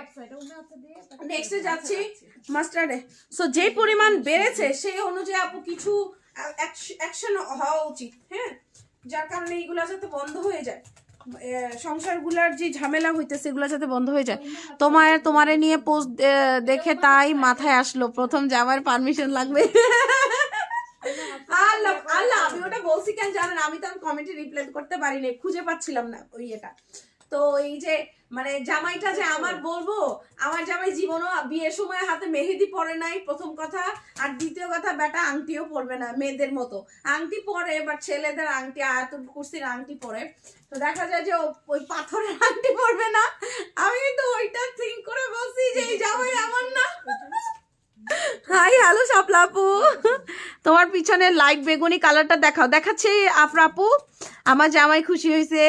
নেক্সটে যাচ্ছি মাস্টার্ডে। সো যে পরিমাণ বেড়েছে সেই অনুযায়ী আপু কিছু অ্যাকশন হওয়া উচিত, হ্যাঁ, যার কারণে এইগুলা যাতে বন্ধ হয়ে যায়, সংসারগুলার যে ঝামেলা হইতেছে এগুলো যাতে বন্ধ হয়ে যায়। তোমারে নিয়ে পোস্ট দেখে তাই মাথায় আসলো প্রথম জামাইয়ের পারমিশন লাগবে। আল্লাহ আমি ওটা বলছি কেন জানেন, আমি তো কমেন্টে রিপ্লাই করতে পারিনি, খুঁজে পাচ্ছিলাম না ওই এটা। তো এই যে মানে জামাইটা যে আমার বলবো, আমার জামাই জীবনও বিয়ের সময় হাতে মেহেদি পরে নাই, প্রথম কথা। আর দ্বিতীয় কথা, বেটা আংটিও পরবে না, মেয়েদের মতো আংটি পরে, বাট ছেলেদের আংটি আয়াতুল কুরসির আংটি পরে। তো দেখা যায় যে ওই পাথরের আংটি পরবে না। আমি কিন্তু ওইটা থিঙ্ক করে বলছি যে এই জামাই আমার না। হাই হ্যালো শাপলা আপু, তোমার পিছনে লাইট বেগুনি কালারটা দেখাও। দেখাচ্ছি আপু, আমার জামাই খুশি হয়েছে,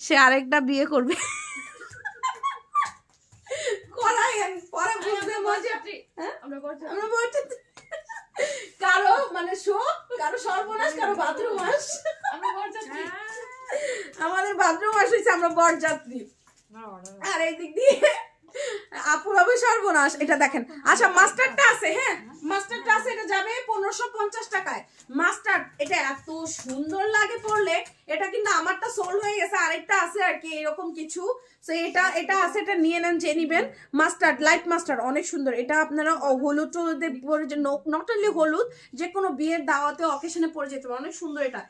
সে আরেকটা বিয়ে করবে। কারো মানে শোক, কারো সর্বনাশ, কারো ভাদ্রমাস। আমাদের ভাদ্রমাস হয়েছে, আমরা বরযাত্রী। আর এই দিক দিয়ে আপুর হবে সর্বনাশ। এটা দেখেন, আচ্ছা মাস্টারটা আছে, হ্যাঁ মাস্টারটা আছে, এটা যাবে 1550 টাকায়। মাস্টার্ড এটা এত সুন্দর লাগে পরলে, এটা কিন্তু আমারটা সোল্ড হয়ে গেছে, আরেকটা আছে আর কি এরকম কিছু। সো এটা আছে, এটা নিয়ে নেন যে নিবেন। মাস্টার্ড, লাইট মাস্টার্ড, অনেক সুন্দর। এটা আপনারা হলুদ টলুদে পরে, যে নট অনলি হলুদ, যে কোনো বিয়ের দাওয়াতে অকেশনে পরে যেতে পারে, অনেক সুন্দর। এটা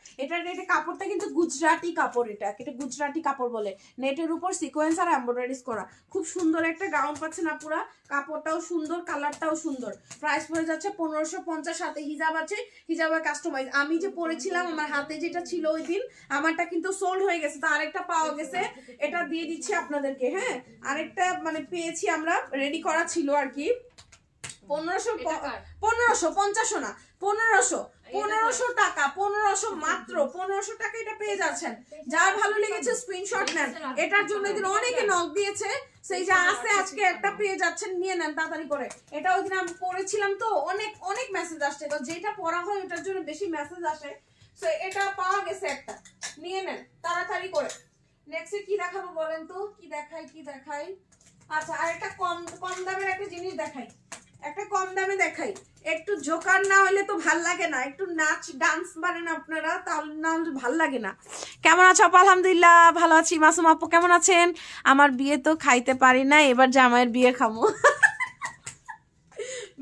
কাপড়টা কিন্তু গুজরাটি কাপড়, এটা গুজরাটি কাপড় বলে। নেটের উপর সিকোয়েন্স আর এমব্রয়ডারিজ করা, খুব সুন্দর একটা গাউন পাচ্ছেন আপুরা। কাপড়টাও সুন্দর, কালারটাও সুন্দর। প্রাইস পড়ে পড়ে যাচ্ছে 1550, সাথে হিজাব আছে, হিজাবে কাস্টমাইজ। আমি যে পরেছিলাম আমার হাতে যেটা ছিল ওই দিন, আমারটা কিন্তু সোল্ড হয়ে গেছে, তো আরেকটা পাওয়া গেছে, এটা দিয়ে দিচ্ছি আপনাদেরকে। হ্যাঁ, আরেকটা মানে পেয়েছি আমরা, রেডি করা ছিল আর কি। 1550 না, 1500 টাকা, 1500 মাত্র 1500 টাকা এটা পেয়ে যাচ্ছেন। যার ভালো লেগেছে স্ক্রিনশট নেন। এটার জন্য এদিন অনেকে নক দিয়েছে, সেই যে আছে আজকে একটা পেয়ে যাচ্ছেন, নিয়ে নেন তাড়াতাড়ি করে। এটা ওই দিন আমি পড়েছিলাম তো অনেক অনেক মেসেজ আসছে, তো যেটা পড়া হয় ওটার জন্য বেশি মেসেজ আসে, তো এটা পাওয়া গেছে একটা, নিয়ে নেন তাড়াতাড়ি করে। নেক্সট কি দেখাবো বলেন তো, কি দেখাই? আচ্ছা, আর একটা কম কম দামের একটা জিনিস দেখাই, একটা কম দামে দেখাই। একটু জোকার না হলে তো ভাল লাগে না, একটু নাচ ডান্স পারেন আপনারা, তাহলে না হলে ভাল লাগে না। কেমন আছো আপু? আলহামদুলিল্লাহ ভালো আছি। মাসুম আপু কেমন আছেন? আমার বিয়ে তো খাইতে পারি না, এবার জামাইয়ের বিয়ে খাবো।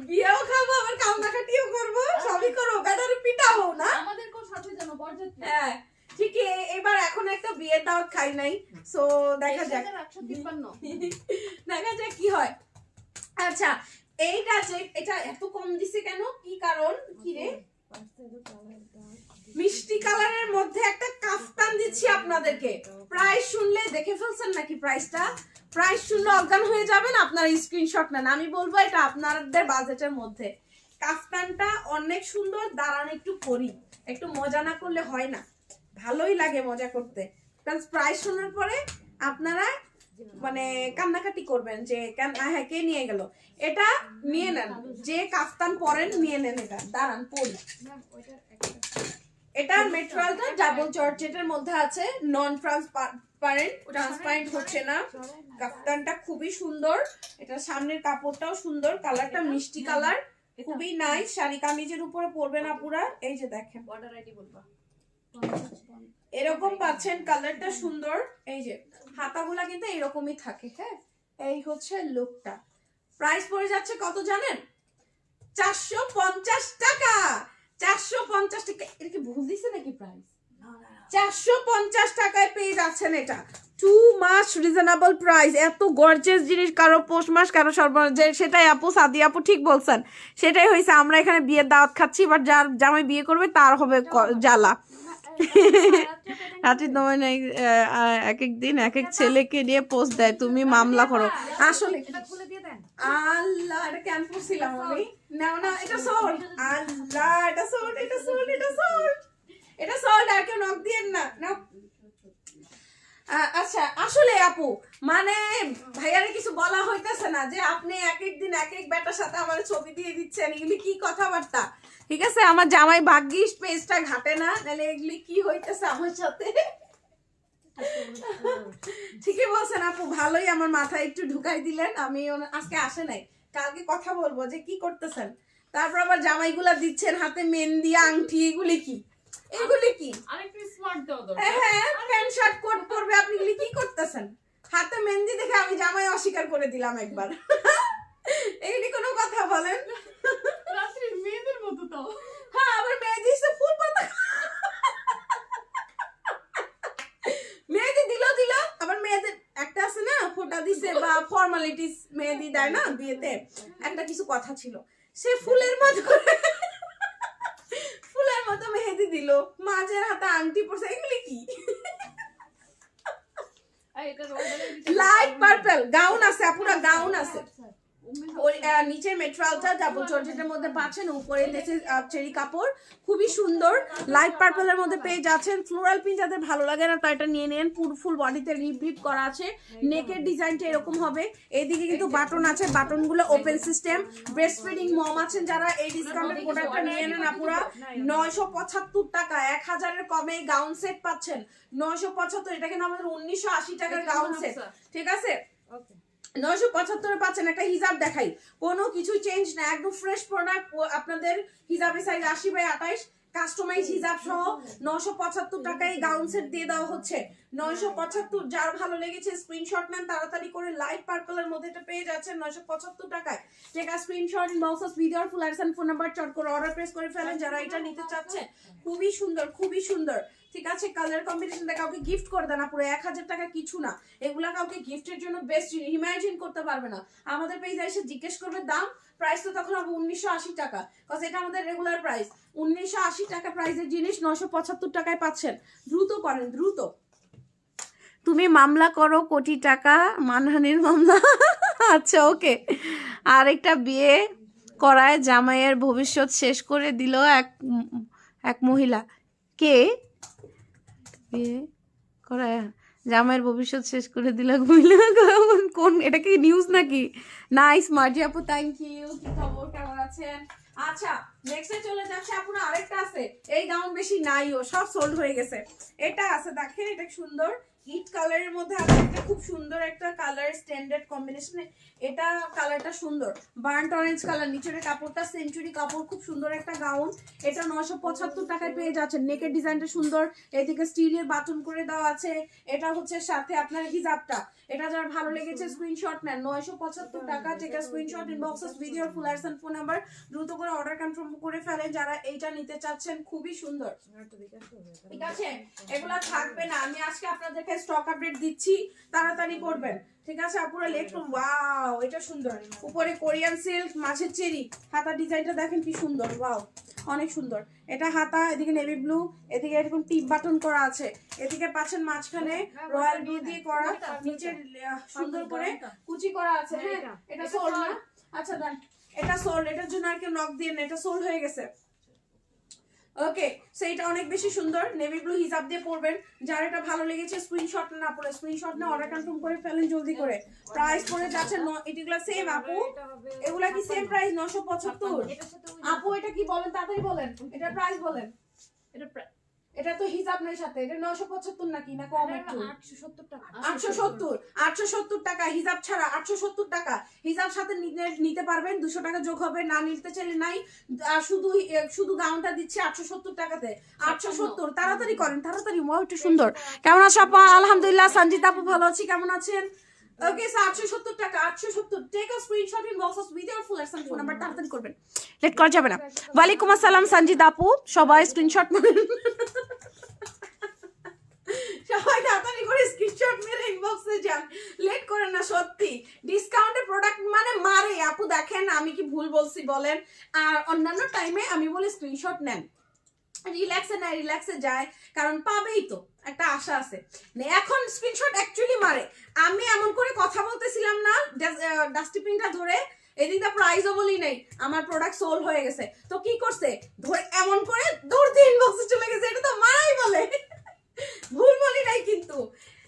বিয়েও খাবো, আবার কান্নাকাটিও করবো, সবই করবো, বেটারে পিটাবো না আমাদের কোন সাথে জানো বরযাত্রী। হ্যাঁ ঠিকই, এবার এখন একটা বিয়ের দাওয়াত খাই নাই, সো দেখা যাক, দেখা যাক কি হয়। আচ্ছা, এইটা যে এটা এত কম দিছে কেন, কি কারণ? কি রে, মিষ্টি কালারের মধ্যে একটা কাফতান দিচ্ছি আপনাদেরকে। প্রাইস শুনলে দেখে ফেলছেন নাকি? প্রাইস শুনলে অজ্ঞান হয়ে যাবেন, আপনারা স্ক্রিনশট নেন। আমি বলবো এটা আপনাদের বাজেটের মধ্যে। কাফতানটা অনেক সুন্দর, দাঁড়ান একটু করি, একটু মজা না করলে হয় না, ভালোই লাগে মজা করতে। কারণ প্রাইস শোনার পরে আপনারা মানে কান্নাকাটি করবেন যে হ্যাঁ কে নিয়ে গেল। এটা নিয়ে নেন, যে কাফতান পরেন নিয়ে নেন, এটা দাঁড়ান পরি। এটার মেটেরিয়ালটা ডাবল জর্জেটের মধ্যে আছে, নন ট্রান্সপারেন্ট হচ্ছে না। কাফতানটা খুবই সুন্দর, এটা সামনের কাপড়টাও সুন্দর, কালারটা মিষ্টি কালার, খুবই নাইস। শাড়ি কামিজের উপরে পরবেন আপুরা। এই যে দেখেন, বর্ডার আইডি বলবা, এরকম পাচ্ছেন, কালারটা সুন্দর। এই যে হাতাগুলা কিন্তু এরকমই থাকে। হ্যাঁ, এই হচ্ছে লুকটা। প্রাইস পড়ে যাচ্ছে কত জানেন? 450 টাকা। 450 টাকা, এটা কি ভুল দিছে নাকি প্রাইস? 450 টাকায় পেয়ে যাচ্ছেন এটা। Too much reasonable price. এত গর্জিয়াস জিনিস কারো পৌষ মাস, কারো সর্বনাশ, সেটাই আপু, সাদি আপু ঠিক বলছেন, সেটাই হয়েছে। আমরা এখানে বিয়ের দাওয়াত খাচ্ছি, এবার যার জামাই বিয়ে করবে তার হবে জ্বালা। রাত্রি তোমার এক এক দিন এক এক ছেলেকে নিয়ে পোস্ট দেয়, তুমি মামলা করো। আসলে আল্লাহ, এটা কেন পড়ছিলাম আমি? নাও না, এটা সল্ট। আল্লাহ, এটা সল্ট, এটা সল্ট, এটা সল্ট, এটা সল্ট। আর কেউ নক দিয়েন না, নাও। আচ্ছা, আসলে আপু মানে ভাইয়ারে কিছু বলা হইতেছে না যে আপনি এক এক দিন এক এক বেটার সাথে আমার ছবি দিয়ে দিচ্ছেন, এগুলি কি কথাবার্তা? ঠিক আছে, আমার জামাই ভাগ্যিস পেজটা ঘাটে না, নাহলে এগুলি কি হইতেছে আমার সাথে। ঠিকই বলছেন আপু, ভালোই আমার মাথায় একটু ঢুকাই দিলেন। আমি আজকে আসে নাই, কালকে কথা বলবো যে কি করতেছেন। তারপর আবার জামাইগুলা দিচ্ছেন হাতে মেহেন্দি, আংটি, এগুলি কি? এগুলি কি? আরেকটু স্মার্ট দাও দরকার। হ্যাঁ, প্যান্ট শার্ট কোট পরবে, আপনি এগুলি কি করতেছেন? হাতে মেহেন্দি দেখে আমি জামাই অস্বীকার করে দিলাম একবার। এগুলি কোনো কথা বলেন? রাত্রি মেয়েদের মতো তো। হ্যাঁ, আবার মেহেন্দি সে ফুল পাতা, মেহেন্দি দিল, আবার মেয়েদের একটা আছে না ফোঁটা দিছে বা ফর্মালিটিস মেহেন্দি দেয় না বিয়েতে, একটা কিছু কথা ছিল, সে ফুলের মতো মেহেদি দিল, মাঝের হাতে আংটি পরছে, এগুলি কি? লাইট পার্পল গাউন আছে, পুরো গাউন আছে। ওই নিচের মেটেরিয়ালটা ডাবল জর্জেটের মধ্যে পাচ্ছেন, উপরে দেখে চেরি কাপড়, খুবই সুন্দর। লাইট পার্পলের মধ্যে পেয়ে যাচ্ছেন। ফ্লোরাল প্রিন্ট যাদের ভালো লাগে না, তাই এটা নিয়ে নেন। ফুল বডিতে রিপ করা আছে, নেকের ডিজাইনটা এরকম হবে। এইদিকে কিন্তু বাটন আছে, বাটনগুলো ওপেন সিস্টেম। ব্রেস্ট ফিডিং মম আছেন যারা, এই ডিসকাউন্টের প্রোডাক্টটা নিয়ে নেন আপুরা। 975 টাকা, 1000-এর কমে গাউন সেট পাচ্ছেন। 975, এটা কিন্তু আমাদের 1980 টাকার গাউন সেট। ঠিক আছে, 975 পাচ্ছেন। একটা হিজাব দেখাই, কোনো কিছু চেঞ্জ না, একদম ফ্রেশ প্রোডাক্ট। আপনাদের হিজাবের সাইজ 80/28, কাস্টমাইজ হিজাব সহ 975 টাকায় গাউন সেট দিয়ে দেওয়া হচ্ছে। 975, যার ভালো লেগেছে স্ক্রিনশট নেন তাড়াতাড়ি করে, লাইট পার্পলের মধ্যে এটা পেয়ে যাচ্ছেন 975 টাকায়। টেকা screenshot, inbox video full ads phone number চট করে অর্ডার প্রেস করে ফেলেন যারা এটা নিতে চাচ্ছেন। খুবই সুন্দর, খুবই সুন্দর, ঠিক আছে। কালার কম্বিনেশনটা কাউকে গিফট করে দেন, পুরো 1000 টাকা কিছু না, এগুলা কাউকে গিফটের জন্য বেস্ট, ইমাজিন করতে পারবে না। আমাদের পেজে এসে জিজ্ঞেস করবে দাম, প্রাইস তো তখন হবে 1980 টাকা, কজ এটা আমাদের রেগুলার প্রাইস। 1980 টাকা প্রাইসের জিনিস 975 টাকায় পাচ্ছেন। দ্রুত করেন, দ্রুত। তুমি মামলা করো কোটি টাকা, মানহানির মামলা। আচ্ছা ওকে। আরেকটা বিয়ে করায় জামাইয়ের ভবিষ্যৎ শেষ করে দিল এক মহিলা। কে বিয়ে করায় জামাইয়ের ভবিষ্যৎ শেষ করে দিল এক মহিলা? কোন, এটা কি নিউজ নাকি? নাইস মার্জি আপু, থ্যাংক ইউ। কি খবর, কেমন আছেন? আচ্ছা নেক্সটে চলে যাচ্ছে আপুরা, আরেকটা আছে। এই গাউন বেশি নাইও, সব সোল্ড হয়ে গেছে। এটা আছে, দেখেন এটা সুন্দর ইট কালারের মধ্যে আছে, এটা খুব সুন্দর একটা কালার, স্ট্যান্ডার্ড কম্বিনেশনে। এটা কালারটা সুন্দর, বার্ন্ট অরেঞ্জ কালার, নিচের কাপড়টা সেঞ্চুরি কাপড়, খুব সুন্দর একটা গাউন। এটা 975 টাকায় পেয়ে যাচ্ছেন। নেকের ডিজাইনটা সুন্দর, এদিকে স্টিলের বাটন করে দেওয়া আছে। এটা হচ্ছে সাথে আপনার হিজাবটা। এটা যার ভালো লেগেছে স্ক্রিনশট নেন, 975 টাকা। Take a screenshot, inbox video full ads and phone number দ্রুত করে অর্ডার কনফার্ম করে ফেলেন যারা এইটা নিতে চাচ্ছেন। খুবই সুন্দর, ঠিক আছে। এগুলা থাকবে না, আমি আজকে আপনাদেরকে স্টক আপডেট দিচ্ছি, তাড়াতাড়ি করবেন, ঠিক আছে আপুরা। লেট, ওয়াও এটা সুন্দর, উপরে কোরিয়ান সিল্ক, মাছের চেরি, হাতা ডিজাইনটা দেখেন কি সুন্দর, ওয়াও অনেক সুন্দর। এটা হাতা, এদিকে নেভি ব্লু, এদিকে এরকম টিপ বাটন করা আছে, এদিকে পাচ্ছেন মাঝখানে রয়্যাল ব্লু দিয়ে করা, নিচে সুন্দর করে কুচি করা আছে। হ্যাঁ এটা সোল্ড না? আচ্ছা দেন, এটা সোল্ড, এটার জন্য আর কেউ নক দিয়ে না, এটা সোল্ড হয়ে গেছে। ওকে, সো এটা অনেক বেশি সুন্দর, নেভি ব্লু হিজাব দিয়ে পরবেন। যার এটা ভালো লেগেছে স্ক্রিনশট না পড়ে, স্ক্রিনশট না অর্ডার কনফার্ম করে ফেলেন জলদি করে। প্রাইস পড়ে যাচ্ছে এগুলা সেম আপু, এগুলা কি সেম প্রাইস 975? আপু এটা কি বলেন, তাড়াতাড়ি বলেন, এটা প্রাইস বলেন। এটা তো হিসাব নাই সাথে, এটা 975 নাকি, না কম একটু? 870 টাকা। 870 টাকা হিসাব ছাড়া, 870 টাকা। হিসাব সাথে নিতে পারবেন, 200 টাকা যোগ হবে, না নিতে চাইলে নাই। আর শুধু গাউনটা দিচ্ছি 870 টাকাতে। 870, তাড়াতাড়ি করেন, তাড়াতাড়ি। ওয়াও এটা সুন্দর। কেমন আছো আপা? আলহামদুলিল্লাহ। সঞ্জিতা আপু ভালো আছি, কেমন আছেন? ওকে, 870 টাকা, 870। Take a screenshot, inbox with your full address phone number, তাড়াতাড়ি করবেন, লেট করা যাবে না। ওয়ালাইকুম আসসালাম সঞ্জিতা আপু, সবাই স্ক্রিনশট মারেন, সবাই তাড়াতাড়ি করে স্ক্রিনশট মেরে ইনবক্সে যান, লেট করেন না। সত্যি ডিসকাউন্টের প্রোডাক্ট মানে মারে আপু। দেখেন আমি কি ভুল বলছি বলেন? আর অন্যান্য টাইমে আমি বলি স্ক্রিনশট নেন, রিল্যাক্সে নেয়, রিল্যাক্সে যায়, কারণ পাবেই তো, একটা আশা আছে। এখন স্ক্রিনশট অ্যাকচুয়ালি মারে। আমি এমন করে কথা বলতেছিলাম না ডাস্টবিনটা ধরে, এদিকে প্রাইসও বলি নাই, আমার প্রোডাক্ট সোল্ড হয়ে গেছে, তো কি করছে ধরে এমন করে দৌড় দিয়ে ইনবক্সে চলে গেছে। এটা তো মারাই বলে, ভুল বলি নাই কিন্তু।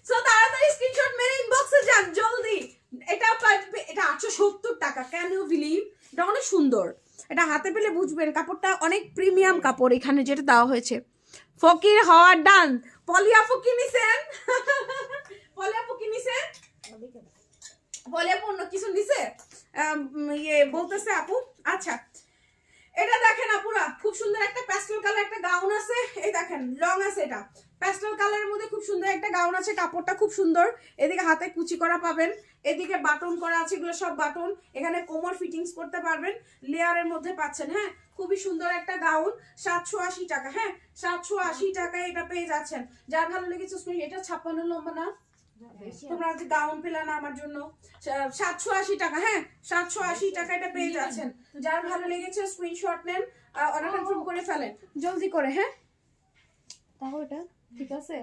সো তাড়াতাড়ি স্ক্রিনশট মেরে ইনবক্সে যান জলদি। এটা 870 টাকা, ক্যান ইউ বিলিভ? এটা অনেক সুন্দর, এটা হাতে পেলে বুঝবেন, কাপড়টা অনেক প্রিমিয়াম কাপড় এখানে যেটা দেওয়া হয়েছে। ফকির হওয়ার ডান। পলি আপু কি নিছেন? পলি আপু কি নিছেন? পলি আপু অন্য কিছু নিছে বলতেছে আপু। আচ্ছা এটা দেখেন আপুরা, খুব সুন্দর একটা প্যাস্টেল কালার একটা গাউন আছে, এই দেখেন লং আছে, এটা প্যাস্টেল কালারের মধ্যে খুব সুন্দর একটা গাউন আছে, কাপড়টা খুব সুন্দর। এদিকে হাতে কুচি করা পাবেন, এদিকে বাটন করা আছে, এগুলো সব বাটন। এখানে কোমর ফিটিংস করতে পারবেন, লেয়ারের মধ্যে পাচ্ছেন। হ্যাঁ খুবই সুন্দর একটা গাউন, 780 টাকা। হ্যাঁ 780 টাকায় এটা পেয়ে যাচ্ছেন। যার ভালো লেগেছে, এটা 56 লম্বা না, তোমরা যে গাউন পেলে না আমার জন্য, 780 টাকা। হ্যাঁ 780 টাকা এটা পেয়ে যাচ্ছেন। যার ভালো লেগেছে স্ক্রিনশট নেন, অর্ডার কনফার্ম করে ফেলেন জলদি করে। হ্যাঁ তাও এটা ঠিক আছে,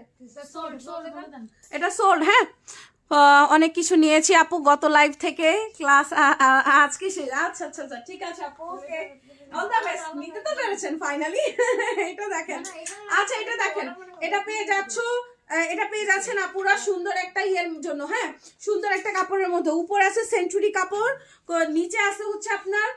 এটা সোল্ড। হ্যাঁ অনেক কিছু নিয়েছি আপু গত লাইভ থেকে, ক্লাস আজকে শেষ। আচ্ছা আচ্ছা আচ্ছা ঠিক আছে আপু, ওকে অল দ্য বেস্ট। নিতে তো পেরেছেন ফাইনালি। এটা দেখেন, আচ্ছা এটা দেখেন, এটা পেয়ে যাচ্ছো, এটা পেয়ে যাচ্ছেন আপুরা সুন্দর একটা ইয়ের জন্য। হ্যাঁ সুন্দর একটা কাপড়ের মধ্যে, উপরে আছে সেঞ্চুরি কাপড়, নিচে আছে হচ্ছে আপনার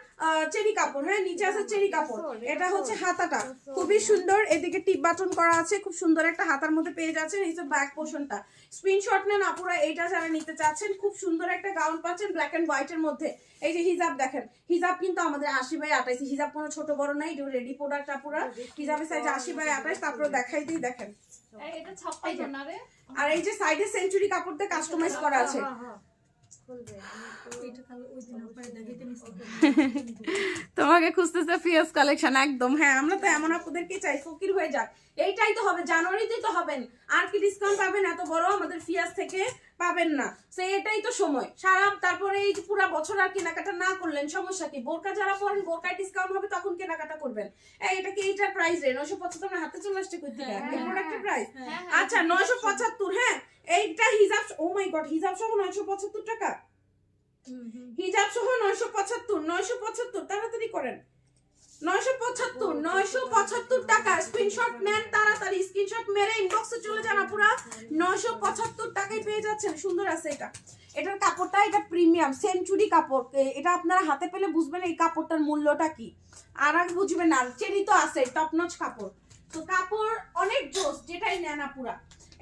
চেরি কাপড়। হ্যাঁ নিচে আছে চেরি কাপড়। এটা হচ্ছে হাতাটা খুবই সুন্দর, এদিকে টিপ বাটন করা আছে, খুব সুন্দর একটা হাতার মধ্যে পেয়ে যাচ্ছেন। এই যে ব্যাক পোর্শনটা, স্ক্রিনশট নেন আপুরা এইটা যারা নিতে চাচ্ছেন। খুব সুন্দর একটা গাউন পাচ্ছেন ব্ল্যাক এন্ড হোয়াইটের মধ্যে। এই যে হিজাব দেখেন, হিজাব কিন্তু আমাদের 80/28, হিজাব কোনো ছোট বড় নাই, এটা রেডি প্রোডাক্ট আপুরা। হিজাবের সাইজ 80/28, তারপরে দেখাই দিই, দেখেন এটা ছাপ্পা না রে। আর এই যে সাইডে সেঞ্চুরি কাপড় দিয়ে কাস্টমাইজ করা আছে। তোমাকে খুঁজতেছে ফিয়াস কালেকশন একদম। হ্যাঁ আমরা তো এমন আপনাদেরকে চাই ফকির হয়ে যাক, এইটাই তো হবে, জানুয়ারিতেই তো হবেন, আর কি ডিসকাউন্ট পাবেন এত বড় আমাদের ফিয়াস থেকে? পাবেন না। সে এটাই তো সময় সারা, তারপরে এই পুরো বছর আর কেনাকাটা না করলেন সমস্যা কি? বোরকা যারা পরেন বোরকায় ডিসকাউন্ট হবে তখন কেনাকাটা করবেন। এটা কি এইটার প্রাইস রে 975 হাতে চলে আসছে কই থেকে? এই প্রোডাক্টের প্রাইস আচ্ছা 975। হ্যাঁ এইটা হিজাব, ও মাই গড, হিজাব সহ 975 টাকা। হিজাব সহ 975 তাড়াতাড়ি করেন। 975 টাকা স্ক্রিনশট নেন তাড়াতাড়ি, স্ক্রিনশট মেরে ইনবক্সে চলে যান আপুরা। 975 টাকায় পেয়ে যাচ্ছেন। সুন্দর আছে এটা, এটার কাপড়টা এটা প্রিমিয়াম সেঞ্চুরি কাপড়। এটা আপনারা হাতে পেলে বুঝবেন এই কাপড়টার মূল্যটা কি, আর আর বুঝবেন না। চেরি তো আছে টপ নচ কাপড়, তো কাপড় অনেক জোস, যেটাই নেন আপুরা।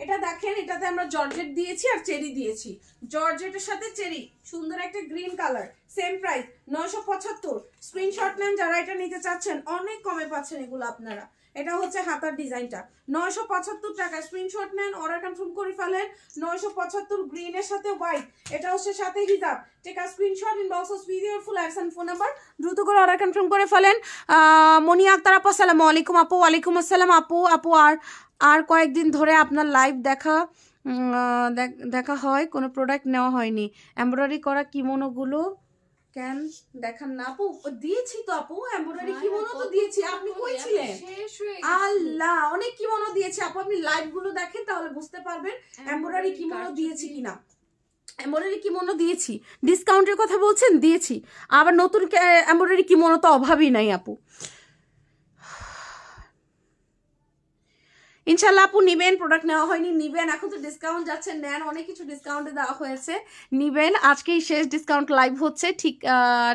এটা দেখেন, এটাতে আমরা জর্জেট দিয়েছি আর চেরি দিয়েছি, জর্জেটের সাথে চেরি, সুন্দর একটা green colour, same price 975। Screenshot নেন যারা এটা নিতে চাচ্ছেন, অনেক কমে পাচ্ছেন এগুলো আপনারা। এটা হচ্ছে হাতার ডিজাইনটা 975 টাকা। স্ক্রিনশট নেন, অর্ডার কনফার্ম করে ফেলেন। 975 গ্রিনের সাথে হোয়াইট, এটা হচ্ছে সাথে হিজাব। Take a screenshot, inbox of video full address and phone number, দ্রুত করে অর্ডার কনফার্ম করে ফেলেন। মনিয়া আক্তার আপু আসসালামু আলাইকুম আপু। ওয়ালাইকুম আসসালাম আপু। আপু আর কয়েকদিন ধরে আপনার লাইভ দেখা হয়, কোনো প্রোডাক্ট নেওয়া হয়নি। এমব্রয়ডারি করা কিমোনোগুলো কেন দেখান না আপু? দিয়েছি তো আপু, এমব্রয়ডারি কিমোনো তো দিয়েছি। আপনি কই ছিলেন? আল্লাহ, অনেক কিমোনো দিয়েছি আপু, আপনি লাইভ গুলো দেখেন তাহলে বুঝতে পারবেন এমব্রয়ডারি কিমোনো দিয়েছি কিনা। এমব্রয়ডারি কিমোনো দিয়েছি, ডিসকাউন্টের কথা বলছেন, দিয়েছি। আবার নতুন এমব্রয়ডারি কিমোনো তো অভাবই নাই আপু। ইনশাল্লাহ আপু নিবেন, প্রোডাক্ট নেওয়া হয়নি, নিবেন। এখন তো ডিসকাউন্ট যাচ্ছে, নেন, অনেক কিছু ডিসকাউন্টে দেওয়া হয়েছে, নিবেন। আজকেই শেষ ডিসকাউন্ট লাইভ হচ্ছে,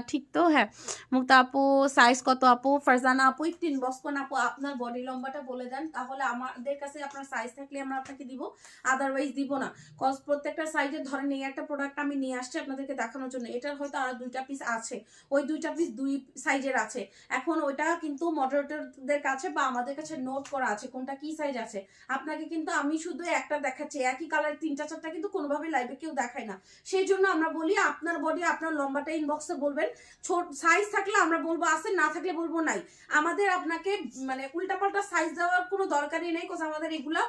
ঠিক তো? হ্যাঁ মুক্তা আপু সাইজ কত আপু? ফারজানা আপু একটু ইনবক্স করুন আপু, আপনার বডি লম্বাটা বলে দেন, তাহলে আমাদের কাছে আপনার সাইজ থাকলে আমরা আপনাকে দিব, আদারওয়াইজ দিব না। কজ প্রত্যেকটা সাইজের ধরেন এই একটা প্রোডাক্ট আমি নিয়ে আসছি আপনাদেরকে দেখানোর জন্য, এটার হয়তো আর 2টা পিস আছে, ওই 2টা পিস 2 সাইজের আছে। এখন ওইটা কিন্তু মডারেটরদের কাছে বা আমাদের কাছে নোট করা আছে কোনটা কি সাইজ আছে। আপনাকে কিন্তু আমি শুধু একটা দেখাচ্ছি, একই কালার 3টা 4টা কিন্তু কোনোভাবে লাইভে কেউ দেখায় না। সেই জন্য আমরা বলি আপনার বডি আপনার লম্বাটা ইনবক্সে বলবেন, ছোট সাইজ থাকলে আমরা বলবো আছে, না থাকলে বলবো নাই। আমাদের আপনাকে মানে উল্টাপাল্টা সাইজ দেওয়ার কোনো দরকারই নেই, কোথাও আমাদের এগুলা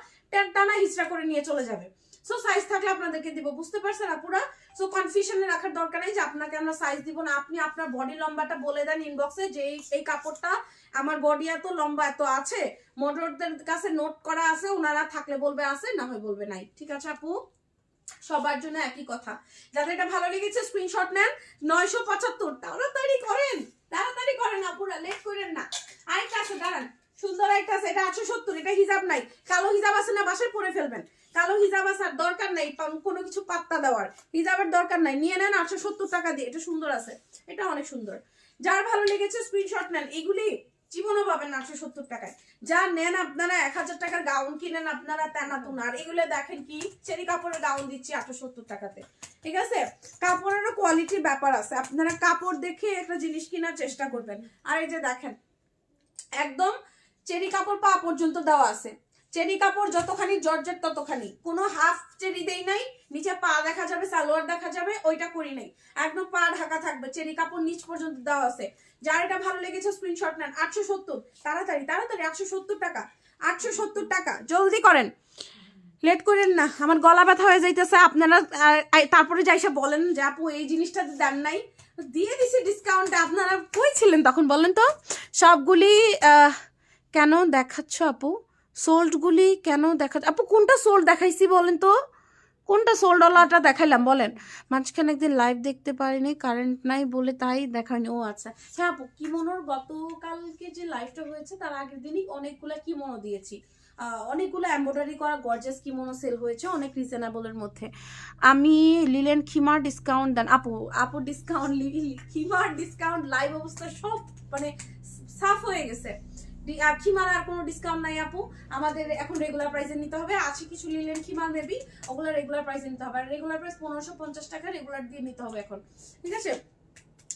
টানা হিচড়া করে নিয়ে চলে যাবে। সো সাইজ থাকলে আপনাদেরকে দিব, বুঝতে পারছেন আপুরা? সো কনফিউশনে রাখার দরকার নেই যে আপনাকে আমরা সাইজ দিব না। আপনি আপনার বডি লম্বাটা বলে দেন ইনবক্সে যে এই কাপড়টা আমার বডি এত লম্বা এত আছে, মডারেটরদের কাছে নোট করা আছে, ওনারা থাকলে বলবে আছে, না হয় বলবে নাই। ঠিক আছে আপু, সবার জন্য একই কথা। যাদের এটা ভালো লেগেছে স্ক্রিনশট নেন। 975 তাড়াতাড়ি করেন আপুরা, লেট করেন না। আরেকটা আছে দাঁড়ান, সুন্দর একটা আছে, এটা 870, এটা হিজাব নাই, কালো হিজাব আছে না বাসায় পরে ফেলবেন। কালো হিজাব আসার দরকার নাই, কোনো কিছু পাত্তা দেওয়ার, হিজাবের দরকার নাই, নিয়ে নেন 870 টাকা দিয়ে। এটা সুন্দর আছে, এটা অনেক সুন্দর। যার ভালো লেগেছে স্ক্রিনশট নেন। এগুলি জীবনও পাবেন 870 টাকায়। যা নেন আপনারা 1000 টাকার গাউন কিনেন আপনারা, তেনাতুন। আর এগুলো দেখেন কি চেরি কাপড়ের গাউন দিচ্ছি 870 টাকাতে। ঠিক আছে, কাপড়েরও কোয়ালিটির ব্যাপার আছে, আপনারা কাপড় দেখে একটা জিনিস কেনার চেষ্টা করবেন। আর এই যে দেখেন একদম চেরি কাপড় পা পর্যন্ত দেওয়া আছে, চেরি কাপড় যতখানি জর্জেট ততখানি, কোনো হাফ চেরি দেই নাই, নিচে পা দেখা যাবে, সালোয়ার দেখা যাবে, ওইটা করি নাই, একদম পা ঢাকা থাকবে, চেরি কাপড় নিচ পর্যন্ত দেওয়া আছে। যার এটা ভালো লেগেছে স্ক্রিনশট নেন। 870, তাড়াতাড়ি 870 টাকা, 870 টাকা, জলদি করেন, লেট করেন না, আমার গলা ব্যথা হয়ে যাইতেছে। আপনারা তারপরে যাইসা বলেন যে আপু এই জিনিসটা দেন নাই, দিয়ে দিছি ডিসকাউন্টে। আপনারা কই ছিলেন তখন বলেন তো? সবগুলি কেন দেখাচ্ছ আপু? সোল্ডগুলি কেন দেখাচ্ছ আপু? কোনটা সোল্ড দেখাইছি বলেন তো? কোনটা সোল্ড ওলাটা দেখাইলাম বলেন? মাঝখানে একদিন লাইভ দেখতে পারিনি, কারেন্ট নাই বলে তাই দেখায়নি। ও আচ্ছা, হ্যাঁ আপু কিমোনোর গতকালকে যে লাইভটা হয়েছে তার আগের দিনই অনেকগুলো কিমোনো দিয়েছি, অনেকগুলো এমব্রয়ডারি করা গর্জিয়াস কিমোনো সেল হয়েছে অনেক রিজনেবলের মধ্যে। আমি লিলেন খিমার ডিসকাউন্ট দেন আপু ডিসকাউন্ট খিমার ডিসকাউন্ট লাইভ অবস্থা সব মানে সাফ হয়ে গেছে। খিমার আর কোনো ডিসকাউন্ট নাই আপু, আমাদের এখন রেগুলার প্রাইসে নিতে হবে। আছে কিছু লিলেন খিমার মেবি, ওগুলো রেগুলার প্রাইসে নিতে হবে, আর রেগুলার প্রাইস 1550 টাকা রেগুলার দিয়ে নিতে হবে এখন। ঠিক আছে,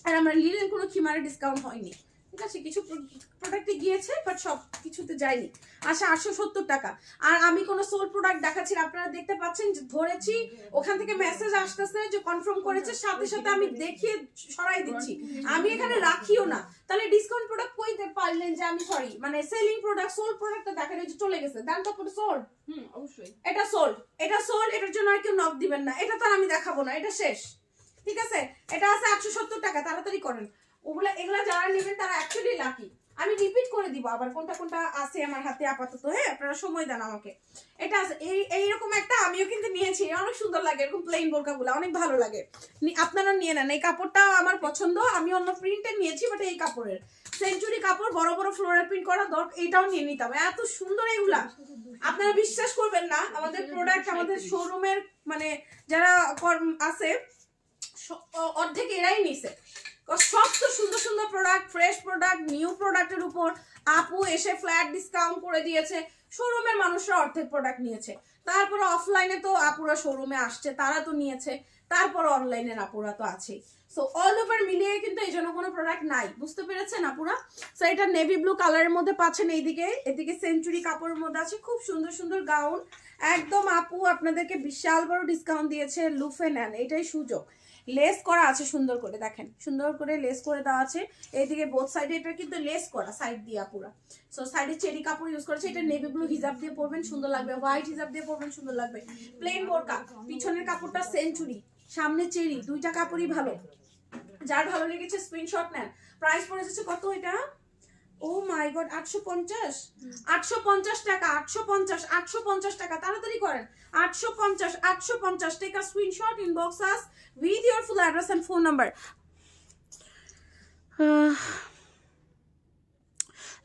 আর আমরা লিলেন কোনো খিমারে ডিসকাউন্ট হয়নি, ঠিক আছে, কিছু প্রোডাক্টে গিয়েছে বাট সব কিছুতে যায়নি। আচ্ছা 870 টাকা। আর আমি কোনো সোল প্রোডাক্ট দেখাচ্ছি না, আপনারা দেখতে পাচ্ছেন যে ধরেছি, ওখান থেকে মেসেজ আসতেছে যে কনফার্ম করেছে, সাথে সাথে আমি দেখিয়ে সরাই দিচ্ছি, আমি এখানে রাখিও না। তাহলে ডিসকাউন্ট প্রোডাক্ট কইতে পারলেন যে আমি সরি, মানে সেলিং প্রোডাক্ট সোল প্রোডাক্টটা দেখেন এই যে চলে গেছে, দাম তো পুরো সোল্ড। অবশ্যই এটা সোল্ড, এটা সোল্ড, এটার জন্য আর কেউ নক দিবেন না, এটা তো আর আমি দেখাবো না, এটা শেষ। ঠিক আছে, এটা আছে 870 টাকা, তাড়াতাড়ি করেন। এগুলা যারা নেবেন তারা অ্যাকচুয়ালি লাকি। আমি রিপিট করে দিব আবার কোনটা কোনটা আছে আমার হাতে আপাতত, হ্যাঁ আপনারা সময় দেন আমাকে। এটা আছে এইরকম একটা, আমিও কিন্তু নিয়েছি, অনেক সুন্দর লাগে, এরকম প্লেন বোরকাগুলো অনেক ভালো লাগে, আপনারা নিয়ে নেন। এই কাপড়টা আমার পছন্দ, আমি অন্য প্রিন্টের নিয়েছি বাট এই কাপড়ের সেঞ্চুরি কাপড়, বড় বড় ফ্লোরাল প্রিন্ট করা দরকার, এটাও নিয়ে নিতাম, এত সুন্দর এগুলা। আপনারা বিশ্বাস করবেন না, আমাদের প্রোডাক্ট আমাদের শোরুমের মানে যারা আছে অর্ধেক এরাই নিছে। সব তো সুন্দর সুন্দর প্রোডাক্ট, ফ্রেশ প্রোডাক্ট, নিউ প্রোডাক্টের উপর আপু এসে ফ্ল্যাট ডিসকাউন্ট করে দিয়েছে, শোরুমের মানুষরা অর্ধেক প্রোডাক্ট নিয়েছে। তারপরে অফলাইনে তো আপুরা শোরুমে আসছে, তারা তো নিয়েছে, তারপর অনলাইনের আপুরা তো আছেই। সো অল ওভার মিলিয়ে কিন্তু এই জন্য কোনো প্রোডাক্ট নাই, বুঝতে পেরেছেন আপুরা? সো এটা নেভি ব্লু কালারের মধ্যে পাচ্ছেন, এদিকে সেঞ্চুরি কাপড়ের মধ্যে আছে খুব সুন্দর সুন্দর গাউন, একদম আপু আপনাদেরকে বিশাল বড় ডিসকাউন্ট দিয়েছে, লুফে নেন, এটাই সুযোগ। লেস করা আছে সুন্দর করে, দেখেন সুন্দর করে লেস করে দেওয়া আছে, এইদিকে বোথ সাইডে এটা কিন্তু লেস করা সাইড দিয়ে পুরা। সো সাইডে চেরি কাপড় ইউজ করেছে, এটা নেভি ব্লু হিজাব দিয়ে পরবেন সুন্দর লাগবে, হোয়াইট হিজাব দিয়ে পরবেন সুন্দর লাগবে, প্লেন বোরকা, পিছনের কাপড়টা সেঞ্চুরি, সামনে চেরি, দুইটা কাপড়ই ভালো। যার ভালো লেগেছে স্ক্রিনশট নেন। প্রাইস পড়ে যাচ্ছে কত এটা? ও মাই গড, 850 টাকা, 850 টাকা, তাড়াতাড়ি করেন। 850 take a screenshot, inbox us with your full address and phone number.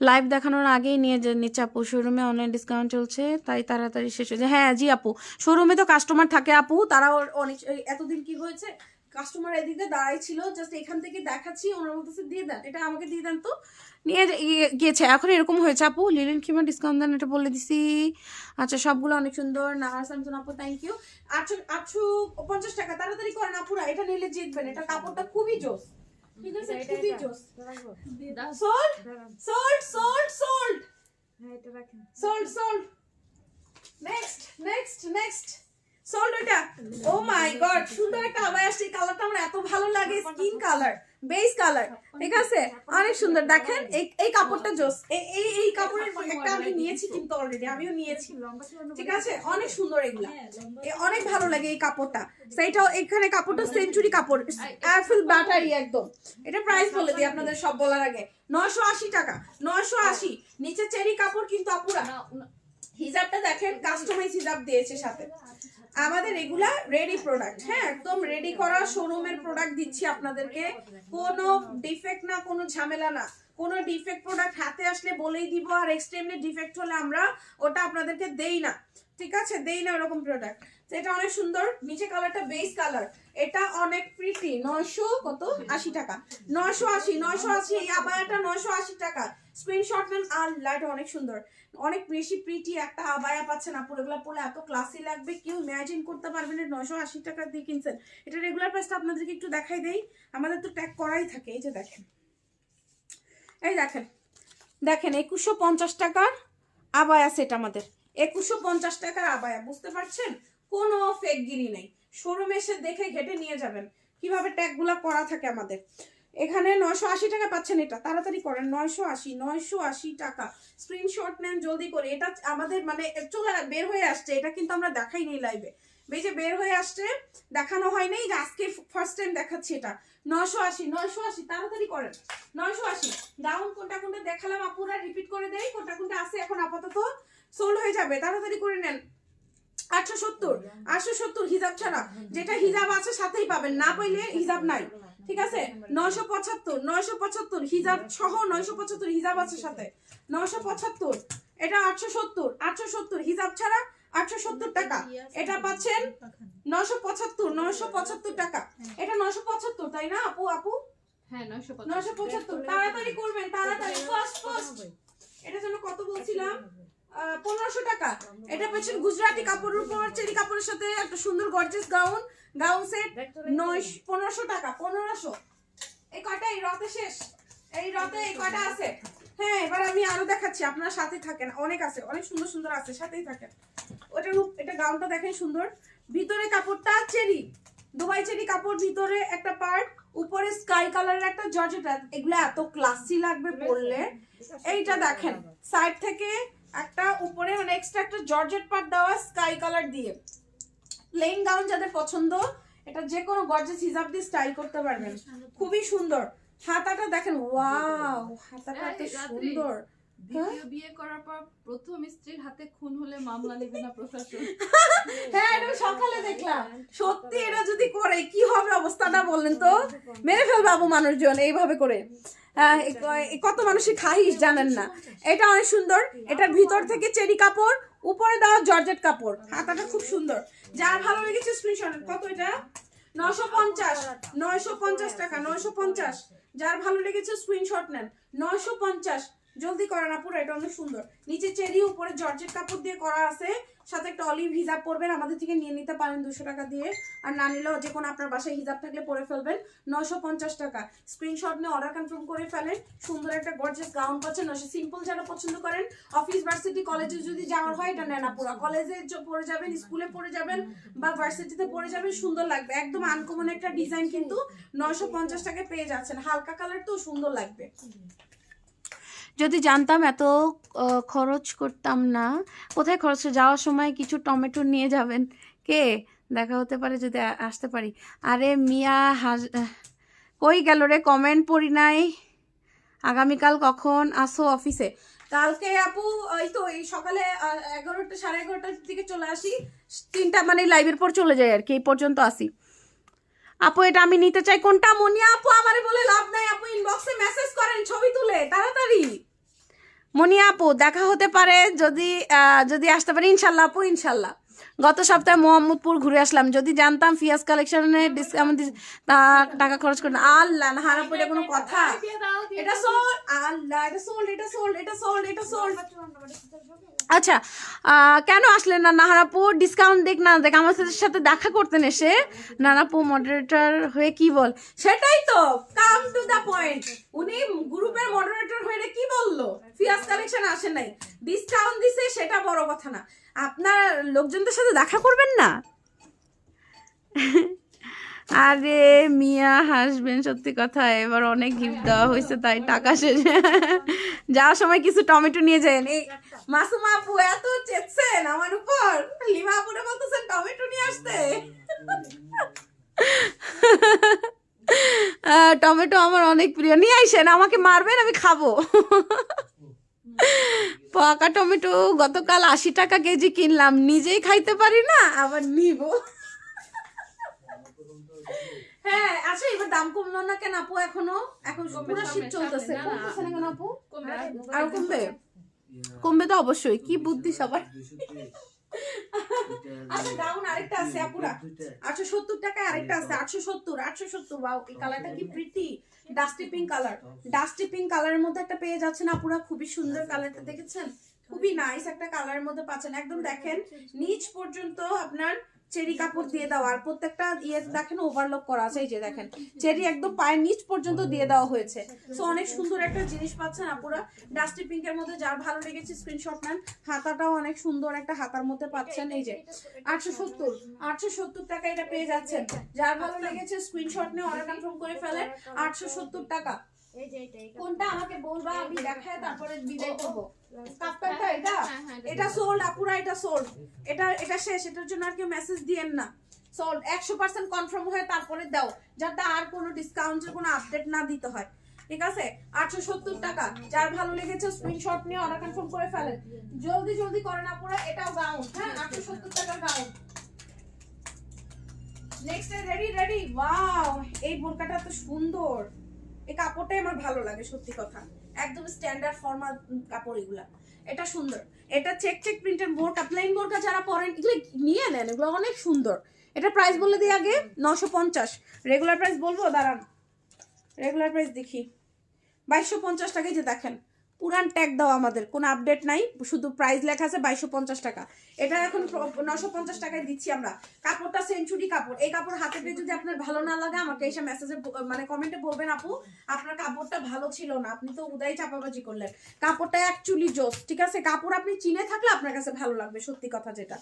Live দেখানোর আগেই নিয়ে নিচ্ছে আপু, শোরুমে অনলাইন ডিসকাউন্ট চলছে তাই তাড়াতাড়ি শেষ হয়ে যায়। হ্যাঁ জি আপু, শোরুমে তো কাস্টমার থাকে আপু, তারা অনেক, এতদিন কি হয়েছে কাস্টমার এদিকে দাঁড়াই ছিল, জাস্ট এখান থেকে দেখাচ্ছি, ওনার বলতেছে দিয়ে দেন, এটা আমাকে দিয়ে দেন, তো নিয়ে গিয়েছে। এখন এরকম হয়েছে আপু, লিলেন কিমা ডিসকাউন্ট দেন, এটা বলে দিছি। আচ্ছা সবগুলো অনেক সুন্দর, নাহার সামসুন আপু থ্যাংক ইউ। 850 টাকা, তাড়াতাড়ি করেন আপুরা, এটা নিলে জিতবেন, এটা কাপড়টা খুবই জোস, ঠিক আছে খুবই জোস। সোল্ড সোল্ড সোল্ড সোল্ড, হ্যাঁ এটা রাখেন, sold sold. Next next next sold এটা। ও মাই গড, সুন্দর একটা আবায়া আসছে, কালারটা আমার এত ভালো লাগে, স্কিন কালার, বেস কালার, ঠিক আছে অনেক সুন্দর। দেখেন এই কাপড়টা জোস, এই কাপড়ের একটা আমি নিয়েছি কিন্তু অলরেডি, আমিও নিয়েছি, ঠিক আছে অনেক সুন্দর এগুলা, অনেক ভালো লাগে এই কাপড়টা। সেইটাও এখানে কাপড়টা সেঞ্চুরি কাপড়, অ্যাফেল ব্যাটারি একদম। এটা প্রাইস বলে দিই আপনাদের সব বলার আগে, 980 টাকা, 980। নিচে চেরি কাপড় কিন্তু আপুরা, হিজাবটা দেখেন কাস্টমাইজ হিজাব দিয়েছে সাথে। আমাদের এগুলা রেডি প্রোডাক্ট, হ্যাঁ একদম রেডি করা শোরুমের প্রোডাক্ট দিচ্ছি আপনাদেরকে, কোনো ডিফেক্ট না, কোনো ঝামেলা না, কোনো ডিফেক্ট প্রোডাক্ট হাতে আসলে বলেই দিব, আর এক্সট্রিমলি ডিফেক্ট হলে আমরা ওটা আপনাদেরকে দেই না, ঠিক আছে দেই না ওরকম প্রোডাক্ট। এটা অনেক সুন্দর, নিচে কালারটা বেস কালার, এটা অনেক প্রিটি, 980 টাকা, 980 এই আবায়াটা 980 টাকা, স্ক্রিনশট নেন। আর লাইট অনেক সুন্দর, অনেক বেশি প্রিটি একটা আবায়া পাচ্ছেন আপু, এগুলো পরলে এত ক্লাসি লাগবে, কেউ ইমাজিন করতে পারবেন 980 টাকা দিয়ে কিনছেন। এটা রেগুলার প্রাইসটা আপনাদেরকে একটু দেখাই দেই, আমাদের তো ট্যাগ করাই থাকে। এই যে দেখেন, এই দেখেন দেখেন 2150 টাকার আবায়া সেট, আমাদের 2150 টাকার আবায়া, বুঝতে পারছেন কোনো ফেকগিরি নেই, শোরুমে এসে দেখে ঘেটে নিয়ে যাবেন কিভাবে ট্যাগগুলা করা থাকে আমাদের। এখানে 980 টাকা পাচ্ছেন, এটা তাড়াতাড়ি করেন, 980 টাকা, স্ক্রিনশট নেন জলদি করে। এটা আমাদের মানে চলে বের হয়ে আসছে, এটা কিন্তু আমরা দেখাই নেই লাইভে, বেজে বের হয়ে আসছে, দেখানো হয় নাই, যে আজকে ফার্স্ট টাইম দেখাচ্ছি এটা। 980 তাড়াতাড়ি করেন, 980। গাউন কোনটা কোনটা দেখালাম আপুরা, রিপিট করে দেই, কোনটা কোনটা আছে এখন আপাতত সোল্ড হয়ে যাবে, তাড়াতাড়ি করে নেন। 870 হিজাব ছাড়া, যেটা হিজাব আছে সাথেই পাবেন, না পাইলে হিজাব নাই, ঠিক আছে। 975 হিজাব সহ, 975 হিজাব আছে সাথে, 975। এটা 870 হিজাব ছাড়া 870 টাকা, এটা পাচ্ছেন 975 টাকা, এটা 975 তাই না আপু? হ্যাঁ 975, তাড়াতাড়ি করবেন তাড়াতাড়ি, ফার্স্ট। এটা জন্য কত বলছিলাম, 1500 টাকা। এটা পাচ্ছেন গুজরাটি কাপড়ের উপর চেরি কাপড়ের সাথে একটা সুন্দর গর্জিয়াস গাউন সেট, 1500 টাকা, 1500। এই কয়টা এই রাতে শেষ, এই রতে এই কটা আছে। হ্যাঁ, এবার আমি আরো দেখাচ্ছি, আপনারা সাথে থাকেন, অনেক আছে, অনেক সুন্দর সুন্দর আছে, সাথেই থাকেন। এটা গাউনটা দেখেন সুন্দর, ভিতরে কাপড়টা চেরি, দুবাই চেরি কাপড়, ভিতরে একটা পার্ট, উপরে স্কাই কালারের একটা জর্জেট। এগুলো এত ক্লাসি লাগবে পরলে। এইটা দেখেন সাইড থেকে একটা উপরে মানে এক্সট্রা একটা জর্জেট পার্ট দেওয়া স্কাই কালার দিয়ে। প্লেন গাউন যাদের পছন্দ, এটা যে কোনো গর্জিয়াস হিজাব দিয়ে স্টাইল করতে পারবেন, খুবই সুন্দর। হাতাটা দেখেন, ওয়াও, হাতাটা এত সুন্দর। বিয়ে করার পর প্রথম স্ত্রীর হাতে খুন হলে মামলা নেবে না প্রশাসন? হ্যাঁ, এটা সকালে দেখলাম, সত্যি এটা যদি করে কি হবে অবস্থাটা বলেন তো, মেরে ফেলবে আবু মানুষজন এইভাবে করে। কত মানুষই খাইস জানেন না। এটা অনেক সুন্দর, এটার ভিতর থেকে চেরি কাপড়, উপরে দেওয়া জর্জেট কাপড়, হাতাটা খুব সুন্দর। যার ভালো লেগেছে স্ক্রিনশট। কত এটা? 950 টাকা, 950। যার ভালো লেগেছে স্ক্রিনশট নেন, 950। জলদি করেন আপুরা, এটা অনেক সুন্দর। নিচে চেরি, উপরে জর্জেট কাপড় দিয়ে করা আছে, সাথে একটা অলিভ হিজাব পরবেন, আমাদের থেকে নিয়ে নিতে পারেন 200 টাকা দিয়ে। আর না নিলেও যে কোনো আপনার বাসায় হিজাব থাকলে পরে ফেলবেন। 950 টাকা। স্ক্রিনশট নিয়ে অর্ডার কনফার্ম করে ফেলেন। সুন্দর একটা গর্জিয়াস গাউন পাচ্ছেন। সিম্পল যারা পছন্দ করেন, অফিস ভার্সিটি কলেজে যদি যাওয়ার হয় এটা নেন আপুরা। কলেজে পরে যাবেন, স্কুলে পরে যাবেন বা ভার্সিটিতে পরে যাবেন, সুন্দর লাগবে। একদম আনকমন একটা ডিজাইন, কিন্তু 950 টাকায় পেয়ে যাচ্ছেন। হালকা কালার তো সুন্দর লাগবে। যদি জানতাম এত খরচ করতাম না। কোথায় খরচ? যাওয়ার সময় কিছু টমেটো নিয়ে যাবেন। কে? দেখা হতে পারে যদি আসতে পারি। আরে মিয়া কই গেল রে? কমেন্ট পড়ি নাই। আগামীকাল কখন আসো অফিসে? কালকে আপু এই তো এই সকালে 11টা 11:30টার দিকে চলে আসি, 3টা মানে লাইভের পর চলে যাই আর কি, এই পর্যন্ত আসি। আপু এটা আমি নিতে চাই। কোনটা? মনিয়া আপু আমারে বলে লাভ নাই আপু, ইনবক্সে মেসেজ করেন ছবি তুলে তাড়াতাড়ি। মনিয়া আপু দেখা হতে পারে যদি আসতে পারি ইনশাল্লাহ আপু, ইনশাল্লাহ। গত সপ্তাহে মোহাম্মদপুর ঘুরে আসলাম, যদি জানতাম ফিয়াজ কালেকশনে ডিসকাউন্ট টাকা খরচ করেন। আল্লাহ না হারাপ, এটা কোনো কথা? এটা সোল্ড, আল্লাহ, এটা সোল্ড, এটা সোল্ড, এটা সোল্ড, এটা সোল্ড। আচ্ছা, কেন আসলেন না নাহারাপু? ডিসকাউন্ট দেখ না দেখ, আমার সাথে দেখা করতেন এসে। নানাপু মডারেটর হয়ে কি বল? সেটাই তো, কাম টু দা পয়েন্ট। উনি গ্রুপের মডারেটর হয়ে কি বললো? ফিয়াজ কালেকশন আসে নাই, ডিসকাউন্ট দিছে, সেটা বড় কথা না। আপনার লোকজনদের সাথে দেখা করবেন না? আরে মিয়া হাসবেন, সত্যি কথা, এবার অনেক গিফট দেওয়া হয়েছে তাই টাকা শেষ। যাওয়ার সময় কিছু টমেটো নিয়ে যান। এই মাসুমা আপু এত চেয়েছেন আমার উপর, লিমা আপুরে বলতেছেন টমেটো নিয়ে আসতে। টমেটো আমার অনেক প্রিয়, নিয়ে আইসেন, আমাকে মারবেন আমি খাবো। পাকা টমেটো গতকাল 80 টাকা কেজি কিনলাম, নিজেই খাইতে পারি না, আবার নিব। হ্যাঁ আচ্ছা, এবার দাম কমলো না কেন আপু? এখন পুরো শীত চলতেছে, কমতেছে না কেন আপু? আর কমবে? কমবে তো অবশ্যই, কি বুদ্ধি সবার। আচ্ছা গাউন আরেকটা আছে আপুরা, 870 টাকায় আরেকটা আছে, 870। ওয়াও, এই কালারটা কি pretty, dusty pink colour. Dusty pink কালারের মধ্যে একটা পেয়ে যাচ্ছেন আপুরা, খুবই সুন্দর কালারটা, দেখেছেন? খুবই নাইস একটা কালারের মধ্যে পাচ্ছেন। একদম দেখেন নিচ পর্যন্ত আপনার চেরি কাপড় দিয়ে দেওয়া, আর প্রত্যেকটা ইয়ে দেখেন ওভারলক করা আছে, এই যে দেখেন চেরি একদম পায়ের নিচ পর্যন্ত দিয়ে দেওয়া হয়েছে। সো অনেক সুন্দর একটা জিনিস পাচ্ছেন আপুরা, ডাস্টি পিঙ্কের মধ্যে। যার ভালো লেগেছে স্ক্রিনশট নেন। হাতাটাও অনেক সুন্দর একটা হাতার মধ্যে পাচ্ছেন, এই যে 870 টাকা এটা পেয়ে যাচ্ছেন। যার ভালো লেগেছে স্ক্রিনশট নিয়ে অর্ডার কনফার্ম করে ফেলেন। 870 টাকা। কোনটা আমাকে বলবা, আমি দেখায় তারপরে বিদায় করব। কাপ্তানটা এটা সোল্ড আপুরা, এটা সোল্ড, এটা শেষ, এটার জন্য আর কেউ মেসেজ দিয়েন না। সোল্ড 100% কনফার্ম হয়ে তারপরে দাও, যাতে আর কোনো ডিসকাউন্টের কোনো আপডেট না দিতে হয়, ঠিক আছে? 870 টাকা। যার ভালো লেগেছে স্ক্রিনশট নিয়ে অর্ডার কনফার্ম করে ফেলেন, জলদি করেন আপুরা। এটাও গাউন, হ্যাঁ 870 টাকার গাউন। Next ready. ওয়াও, এই বোরকাটা তো সুন্দর, এই কাপড়টাই আমার ভালো লাগে, সত্যি কথা, একদম স্ট্যান্ডার্ড ফর্মাল কাপড় এগুলা। এটা সুন্দর, এটা চেক প্রিন্টের বোরকা, প্লেন বোরকা যারা পরেন এগুলো নিয়ে নেন, এগুলো অনেক সুন্দর। এটা প্রাইস বলে দিই আগে, 950। রেগুলার প্রাইস বলবো, দাঁড়ান রেগুলার প্রাইস দেখি, 2250 টাকায়। যে দেখেন পুরান ট্যাগ দাও আমাদের, কোনো আপডেট নাই, শুধু প্রাইস লেখা আছে 2250 টাকা। এটা এখন 950 টাকায় দিচ্ছি আমরা। কাপড়টা সেঞ্চুরি কাপড়। এই কাপড় হাতে পেয়ে যদি আপনার ভালো না লাগে আমাকে এসে মেসেজে মানে কমেন্টে বলবেন আপু আপনার কাপড়টা ভালো ছিল না, আপনি তো উদয় চাপাবাজি করলেন। কাপড়টা অ্যাকচুয়ালি জোস, ঠিক আছে? কাপড় আপনি চিনে থাকলে আপনার কাছে ভালো লাগবে, সত্যি কথা যেটা।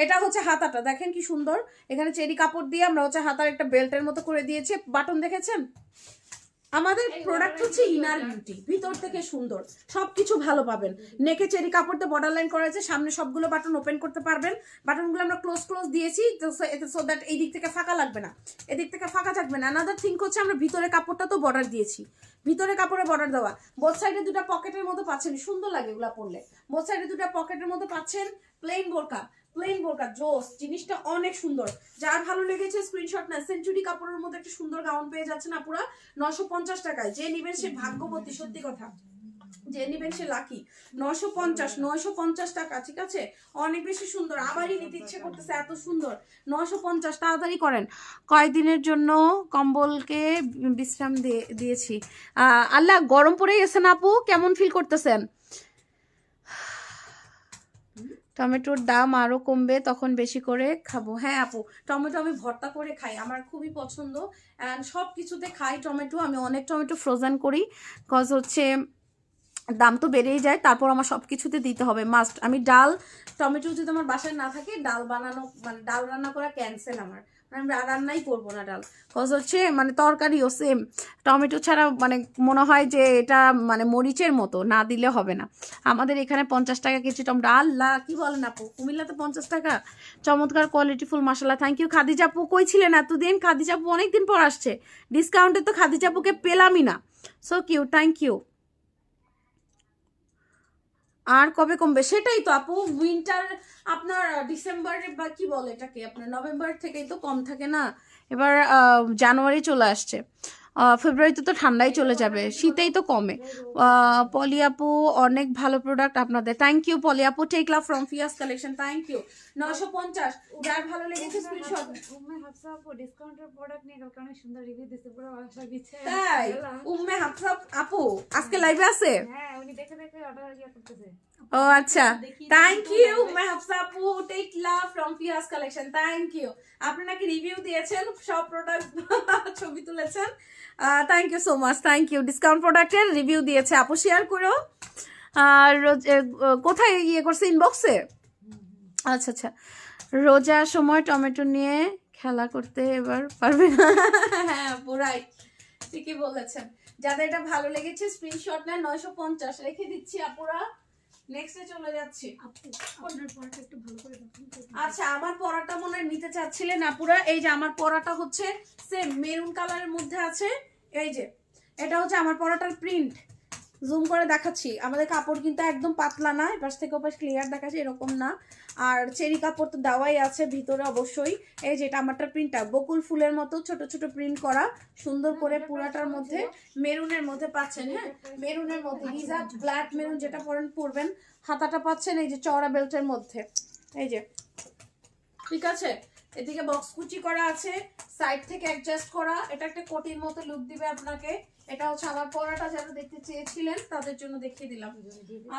এটা হচ্ছে হাতাটা, দেখেন কি সুন্দর, এখানে চেরি কাপড় দিয়ে আমরা হচ্ছে হাতার একটা বেল্টের মতো করে দিয়েছি। বাটন দেখেছেন? আমাদের প্রোডাক্ট হচ্ছে ইনার বিউটি, ভিতর থেকে সুন্দর, সবকিছু ভালো পাবেন। নেকে চেরি কাপড় দিয়ে বর্ডার লাইন করা আছে, সামনে সবগুলো বাটন ওপেন করতে পারবেন। বাটনগুলো আমরা ক্লোজ দিয়েছি সো দ্যাট এই দিক থেকে ফাঁকা লাগবে না, এদিক থেকে ফাঁকা থাকবে না। আনাদার থিং হচ্ছে আমরা ভিতরে কাপড়টা তো বর্ডার দিয়েছি, ভিতরে কাপড়ে বর্ডার দেওয়া। বোথ সাইডে দুটো পকেটের মতো পাচ্ছেন, সুন্দর লাগে এগুলা পরলে। বোথ সাইডে দুটো পকেটের মতো পাচ্ছেন। প্লেন বোরকা জোস, জিনিসটা অনেক সুন্দর। যার ভালো লেগেছে স্ক্রিনশট না। সেঞ্চুরি কাপড়ের মধ্যে একটা সুন্দর গাউন পেয়ে যাচ্ছেন আপুরা 950 টাকায়। যে নিবেন সে ভাগ্যবতী, সত্যি কথা, যে নিবেন সে লাকি। 950 টাকা, ঠিক আছে? অনেক বেশি সুন্দর, আবারই নিতে ইচ্ছে করতেছে, এত সুন্দর। 950, তাড়াতাড়ি করেন। কয়দিনের জন্য কম্বলকে বিশ্রাম দিয়েছি। আল্লাহ, গরম পড়ে গেছে না আপু? কেমন ফিল করতেছেন? টমেটোর দাম আরো কমবে, তখন বেশি করে খাবো। হ্যাঁ আপু, টমেটো আমি ভর্তা করে খাই, আমার খুবই পছন্দ। অ্যান্ড সব কিছুতে খাই টমেটো, আমি অনেক টমেটো ফ্রোজেন করি, কজ হচ্ছে দাম তো বেড়েই যায়, তারপর আমার সব কিছুতে দিতে হবে মাস্ট। আমি ডাল, টমেটো যদি আমার বাসায় না থাকে ডাল বানানো মানে ডাল রান্না করা ক্যান্সেল আমার, আমি রান্নাই করবো না ডাল। কজ হচ্ছে মানে তরকারিও সেম, টমেটো ছাড়া মানে মনে হয় যে এটা মানে মরিচের মতো, না দিলে হবে না। আমাদের এখানে 50 টাকা কেজি টমেটো। আল্লাহ, কি বলেন আপু, কুমিল্লাতে 50 টাকা? চমৎকার কোয়ালিটিফুল, মাশাআল্লাহ, থ্যাংক ইউ। খাদিজা আপু কই ছিলেন এতদিন? খাদিজা আপু অনেকদিন পর আসছে, ডিসকাউন্টে তো খাদিজা আপুকে পেলামই না। So cute, thank you. আর কবে কমবে? সেটাই তো আপু, উইন্টার আপনার ডিসেম্বরে বা কি বলে এটাকে, আপনার নভেম্বর থেকেই তো কম থাকে না। এবার জানুয়ারি চলে আসছে, ফেব্রুয়ারিতে তো ঠান্ডাই চলে যাবে, শীতেই তো কমে। পলি আপু অনেক ভালো প্রোডাক্ট আপনাদের, থ্যাংক ইউ পলি আপু। Take love from Fiyas collection, thank you. 950, যার ভালো লেগেছে স্ক্রিনশট। ডিসকাউন্টের প্রোডাক্ট নিয়ে কালকে অনেক সুন্দর রিভিউ দিতে, পুরো আশা দিচ্ছে। তাই উম্মে হাফসা আপু আজকে লাইভে আছে? হ্যাঁ, উনি দেখে দেখে অর্ডার করতেছে। ও আচ্ছা, থ্যাংক ইউ মেহফসা আপু। Take love from Fiyas collection, thank you. আপনি নাকি রিভিউ দিয়েছেন, সব প্রোডাক্ট ছবি তুলেছেন, thank you so much, thank you. Discount প্রোডাক্টের রিভিউ দিয়েছে আপু, শেয়ার করো। আর কোথায় ইয়ে করছে, ইনবক্সে? আচ্ছা আচ্ছা। রোজার সময় টমেটো নিয়ে খেলা করতে এবার পারবে না। হ্যাঁ আপু, রাইট, ঠিকই বলেছেন। যাদের এটা ভালো লেগেছে স্ক্রিনশট নেন, 950 রেখে দিচ্ছি আপুরা। নেক্সটে চলে যাচ্ছি। আপনার পরাটা একটু ভালো করে দেখুন। আচ্ছা, আমার পরাটা মনে হয় নিতে চাচ্ছিলেন আপুরা। এই যে আমার পরাটা হচ্ছে সেম মেরুন কালারের মধ্যে আছে। এই যে এটা হচ্ছে আমার পরাটার প্রিন্ট, জুম করে দেখাচ্ছি। আমাদের কাপড় কিন্তু একদম পাতলা না, এপাশ থেকে ওপাশ ক্লিয়ার দেখাচ্ছে, এরকম না। আর চেরি কাপড় তো দেওয়াই আছে ভিতরে অবশ্যই। এই যেটা আমারটা প্রিন্টটা বকুল ফুলের মতো ছোট ছোট প্রিন্ট করা, সুন্দর করে পুরাটার মধ্যে মেরুনের মধ্যে পাচ্ছেন। হ্যাঁ, মেরুনের মধ্যে হিজাব ব্ল্যাক মেরুন যেটা পরবেন। হাতাটা পাচ্ছেন এই যে চওড়া বেল্টের মধ্যে, এই যে, ঠিক আছে? এদিকে বক্স কুচি করা আছে, সাইড থেকে অ্যাডজাস্ট করা। এটা একটা কোটির মতো লুক দিবে আপনাকে। এটা হচ্ছে আমার পরাটা, যারা দেখতে চেয়েছিলেন তাদের জন্য দেখিয়ে দিলাম।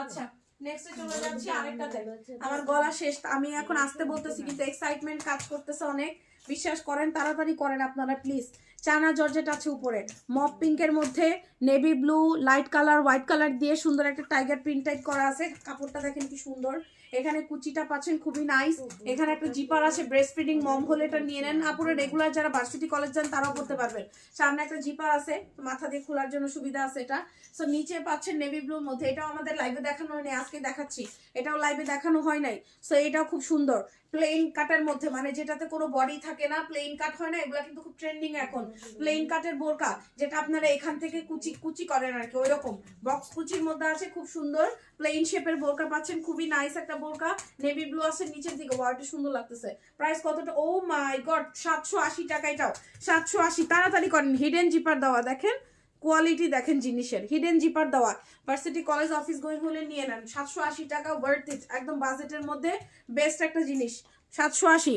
আচ্ছা, নেক্সটে চলে যাচ্ছি আরেকটাতে। আমার গলা শেষ, আমি এখন আসতে বলতেছি কিন্তু এক্সাইটমেন্ট কাজ করতেছে অনেক। বিশ্বাস করেন, তাড়াতাড়ি করেন আপনারা প্লিজ। চানা জর্জেট আছে উপরে, মপ পিঙ্কের মধ্যে navy blue, light colour, white colour দিয়ে সুন্দর একটা টাইগার প্রিন্ট টাইপ করা আছে। কাপড়টা দেখেন কি সুন্দর। এখানে কুচিটা পাচ্ছেন খুবই নাইস। এখানে একটা জিপার আছে, ব্রেস্ট ফিডিং মম হলে এটা নিয়ে নেন। আপুরে রেগুলার যারা ভার্সিটি কলেজ যান তারাও পড়তে পারবেন। সামনে একটা জিপার আছে, মাথা দিয়ে খোলার জন্য সুবিধা আছে এটা। সো নিচে পাচ্ছেন নেভি ব্লুর মধ্যে। এটাও আমাদের লাইভে দেখানো হয়নি, আজকে দেখাচ্ছি। এটাও লাইভে দেখানো হয় নাই। সো এটাও খুব সুন্দর প্লেন কাটের মধ্যে, মানে যেটাতে কোনো বডি থাকে না, প্লেন কাট হয় না, এগুলা কিন্তু খুব ট্রেন্ডিং এখন। প্লেন কাটের বোরকা, যেটা আপনারা এখান থেকে কুচি কুচি করেন আর কি, ওই রকম বক্স কুচির মধ্যে আছে, খুব সুন্দর প্লেন শেপের বোরকা পাচ্ছেন, খুবই নাইস একটা বোরকা। নেভি ব্লু আছে নিচের দিকে, ওয়াটা সুন্দর লাগতেছে। প্রাইস কতটা? ও মাই গড, 780 টাকা। এটাও 780, তাড়াতাড়ি করেন। হিডেন জিপার দেওয়া, দেখেন কোয়ালিটি দেখেন জিনিসের, হিডেন জিপার দেওয়া। ভার্সিটি কলেজ অফিস গোয়িং হলে নিয়ে নেন। 780 টাকা, ওয়ার্থ ইট, একদম বাজেটের মধ্যে বেস্ট একটা জিনিস। 780।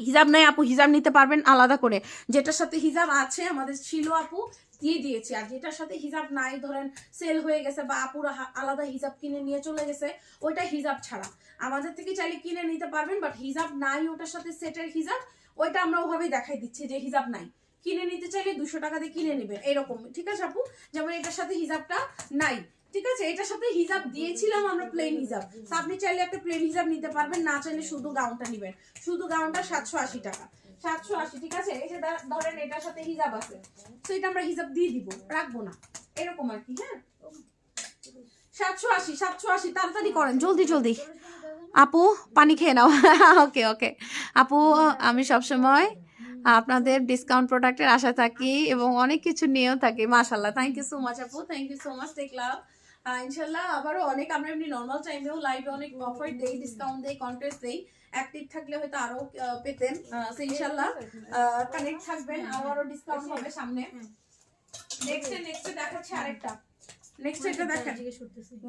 হিজাব নাই আপু, হিজাব নিতে পারবেন আলাদা করে। যেটার সাথে হিজাব আছে আমাদের ছিল আপু, দিয়ে দিয়েছি। আর যেটার সাথে হিজাব নাই, ধরেন সেল হয়ে গেছে বা আপুরা আলাদা হিজাব কিনে নিয়ে চলে গেছে, ওইটা হিজাব ছাড়া আমাদের থেকে চাইলে কিনে নিতে পারবেন, বাট হিজাব নাই ওটার সাথে সেটের হিজাব, ওইটা আমরা ওভাবেই দেখাই দিচ্ছি যে হিজাব নাই, কিনে নিতে চাইলে 200 টাকা দিয়ে কিনে নেবেন এরকম, ঠিক আছে আপু? যেমন এটার সাথে হিজাবটা নাই, ঠিক আছে, এটার সাথে হিজাব দিয়েছিলাম আমরা প্লেন হিজাব, তো আপনি চাইলে একটা প্লেন হিজাব নিতে পারবেন, না চাইলে শুধু গাউনটা নেবেন, শুধু গাউনটা 780 টাকা, 780, ঠিক আছে? এই যে ধরেন এটার সাথে হিজাব আছে, তো এটা আমরা হিজাব দিয়ে দিব, রাখবো না, এরকম আর কি। হ্যাঁ 780, 780, তাড়াতাড়ি করেন, জলদি জলদি। আপু পানি খেয়ে নাও। ওকে ওকে আপু, আমি সবসময় আপনাদের ডিসকাউন্ট প্রোডাক্টের আশা থাকি এবং অনেক কিছু নিয়েও থাকি। মাশাআল্লাহ, থ্যাংক ইউ সো মাচ আপু, thank you so much, take love. ইনশাল্লাহ আবারও অনেক, আমরা এমনি নর্মাল টাইমেও লাইভে অনেক অফার দেই, ডিসকাউন্ট দেই, কন্টেস্ট দেই, অ্যাক্টিভ থাকলে হয়তো আরো পেতেন। ইনশাল্লাহ কানেক্ট থাকবেন, আরো ডিসকাউন্ট হবে সামনে। নেক্সটে দেখাচ্ছি আরেকটা, নেক্সট এটা দেখেন,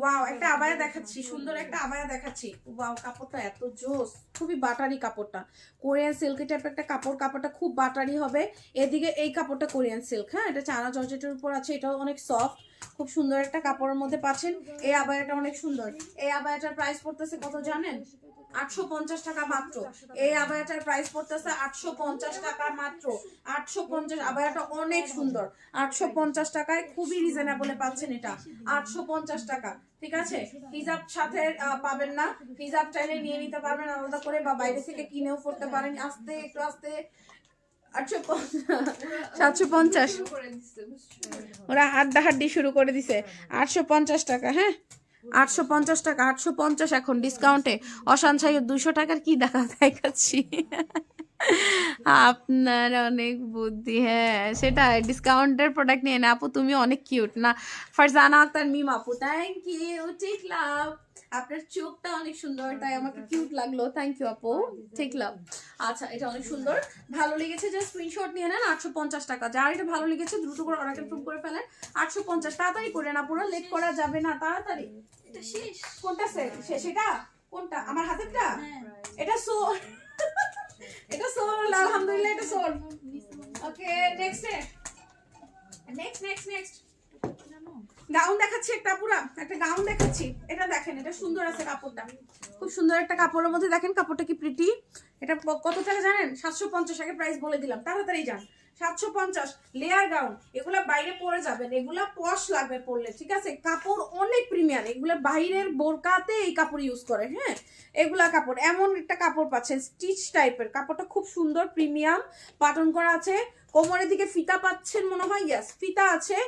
ওয়াও একটা আবায়া দেখাচ্ছি, সুন্দর একটা আবায়া দেখাচ্ছি। ওয়াও কাপড়টা এত জোস, খুবই বাটারি কাপড়টা, কোরিয়ান সিল্ক টাইপের একটা কাপড়, কাপড়টা খুব বাটারি হবে। এদিকে এই কাপড়টা কোরিয়ান সিল্ক, হ্যাঁ এটা চায়না জর্জেটের উপর আছে, এটাও অনেক সফট, খুব সুন্দর একটা কাপড়ের মধ্যে পাচ্ছেন। এই আবায়াটা অনেক সুন্দর, এই আবায়াটার প্রাইস পড়তেছে কত জানেন? 850 টাকা মাত্র। এই আবায়াটার প্রাইস পড়তেছে 850 টাকা মাত্র, 850। আবায়াটা অনেক সুন্দর, 850 টাকায় খুবই রিজনেবলে পাচ্ছেন এটা, 850 টাকা, ঠিক আছে? হিজাব সাথে পাবেন না, হিজাব চাইলে নিয়ে নিতে পারবেন আলাদা করে, বা বাইরে থেকে কিনেও পড়তে পারেন। আস্তে একটু আস্তে, 750, ওরা হাড্ডাহাড্ডি শুরু করে দিছে। 850 টাকা, হ্যাঁ 850 টাকা, 850 এখন ডিসকাউন্টে। অসানসাই 200 টাকার কি দেখাচ্ছি। আপনার অনেক বুদ্ধি, হ্যাঁ সেটাই, ডিসকাউন্টের প্রোডাক্ট নিয়ে না আপু, তুমি অনেক কিউট না। ফারজানা আক্তার মিম আপু, থ্যাংক ইউ, ঠিক লাভ, আপনার চোখটা অনেক সুন্দর, তাই আমাকে কিউট লাগলো, থ্যাংক ইউ আপু, ঠিক লাভ। আচ্ছা এটা অনেক সুন্দর, ভালো লেগেছে যে স্ক্রিনশট নিয়ে নেন, 850 টাকা। যার এটা ভালো লেগেছে দ্রুত করে অর্ডার কনফার্ম করে ফেলেন, 850, তাড়াতাড়ি করে না, পুরো লেট করা যাবে না, তাড়াতাড়ি। এটা শেষ, কোনটা শেষ? এটা কোনটা? আমার হাতেরটা? এটা সোল, এটা সোল, আলহামদুলিল্লাহ এটা সোল। ওকে নেক্সট গাউন দেখাচ্ছি, একটা পুরা একটা গাউন দেখাচ্ছি, এটা দেখেন, এটা সুন্দর আছে কাপড়টা, খুব সুন্দর একটা কাপড়ের মধ্যে, দেখেন কাপড়টা কি প্রিটি। এটা কত টাকা জানেন? 750, আগে প্রাইস বলে দিলাম, তাড়াতাড়ি যান। 750 লেয়ার গাউন, এগুলা বাইরে পরে যাবেন, এগুলা পশ লাগবে পরলে, ঠিক আছে? কাপড় অনেক প্রিমিয়াম, এগুলা বাইরের বোরকাতে এই কাপড় ইউজ করে, হ্যাঁ এগুলা কাপড়, এমন একটা কাপড় পাচ্ছেন স্টিচ টাইপের, কাপড়টা খুব সুন্দর প্রিমিয়াম, বাটন করা আছে, কোমরের দিকে ফিতা পাচ্ছেন মনে হয়, ইয়েস ফিতা আছে।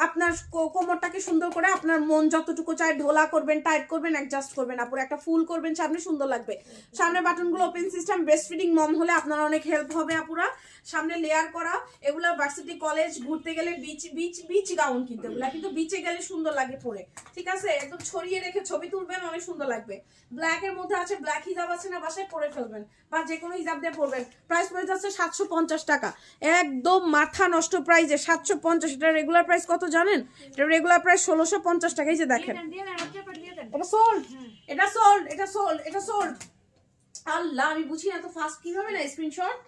আপনার কোমরটাকে সুন্দর করে আপনার মন যতটুকু চায় ঢোলা করবেন, টাইট করবেন, অ্যাডজাস্ট করবেন, আপুর একটা ফুল করবেন সামনে, সুন্দর লাগবে। সামনে বাটনগুলো ওপেন সিস্টেম, ব্রেস্ট ফিডিং মম হলে আপনার অনেক হেল্প হবে আপুরা। সামনে লেয়ার করা, এগুলা ভার্সিটি কলেজ ঘুরতে গেলে বিচ গাউন, কিন্তু এগুলা কিন্তু বিচে গেলে সুন্দর লাগে পরে, ঠিক আছে? একদম ছড়িয়ে রেখে ছবি তুলবেন, অনেক সুন্দর লাগবে। ব্ল্যাক এর মধ্যে আছে, ব্ল্যাক হিজাব আছে না বাসায়, পরে ফেলবেন বা যে কোনো হিজাব দিয়ে পরবেন। প্রাইস পড়ে যাচ্ছে 750 টাকা, একদম মাথা নষ্ট প্রাইসে 750। এটা রেগুলার প্রাইস কত জানেন? এটা রেগুলার প্রাইস 1650 টাকা। এই যে দেখেন, এটা সোল্ড, এটা সোল্ড, এটা সোল্ড, এটা সোল্ড। আল্লাহ, আমি বুঝি না তো ফাস্ট কিভাবে না স্ক্রিনশট,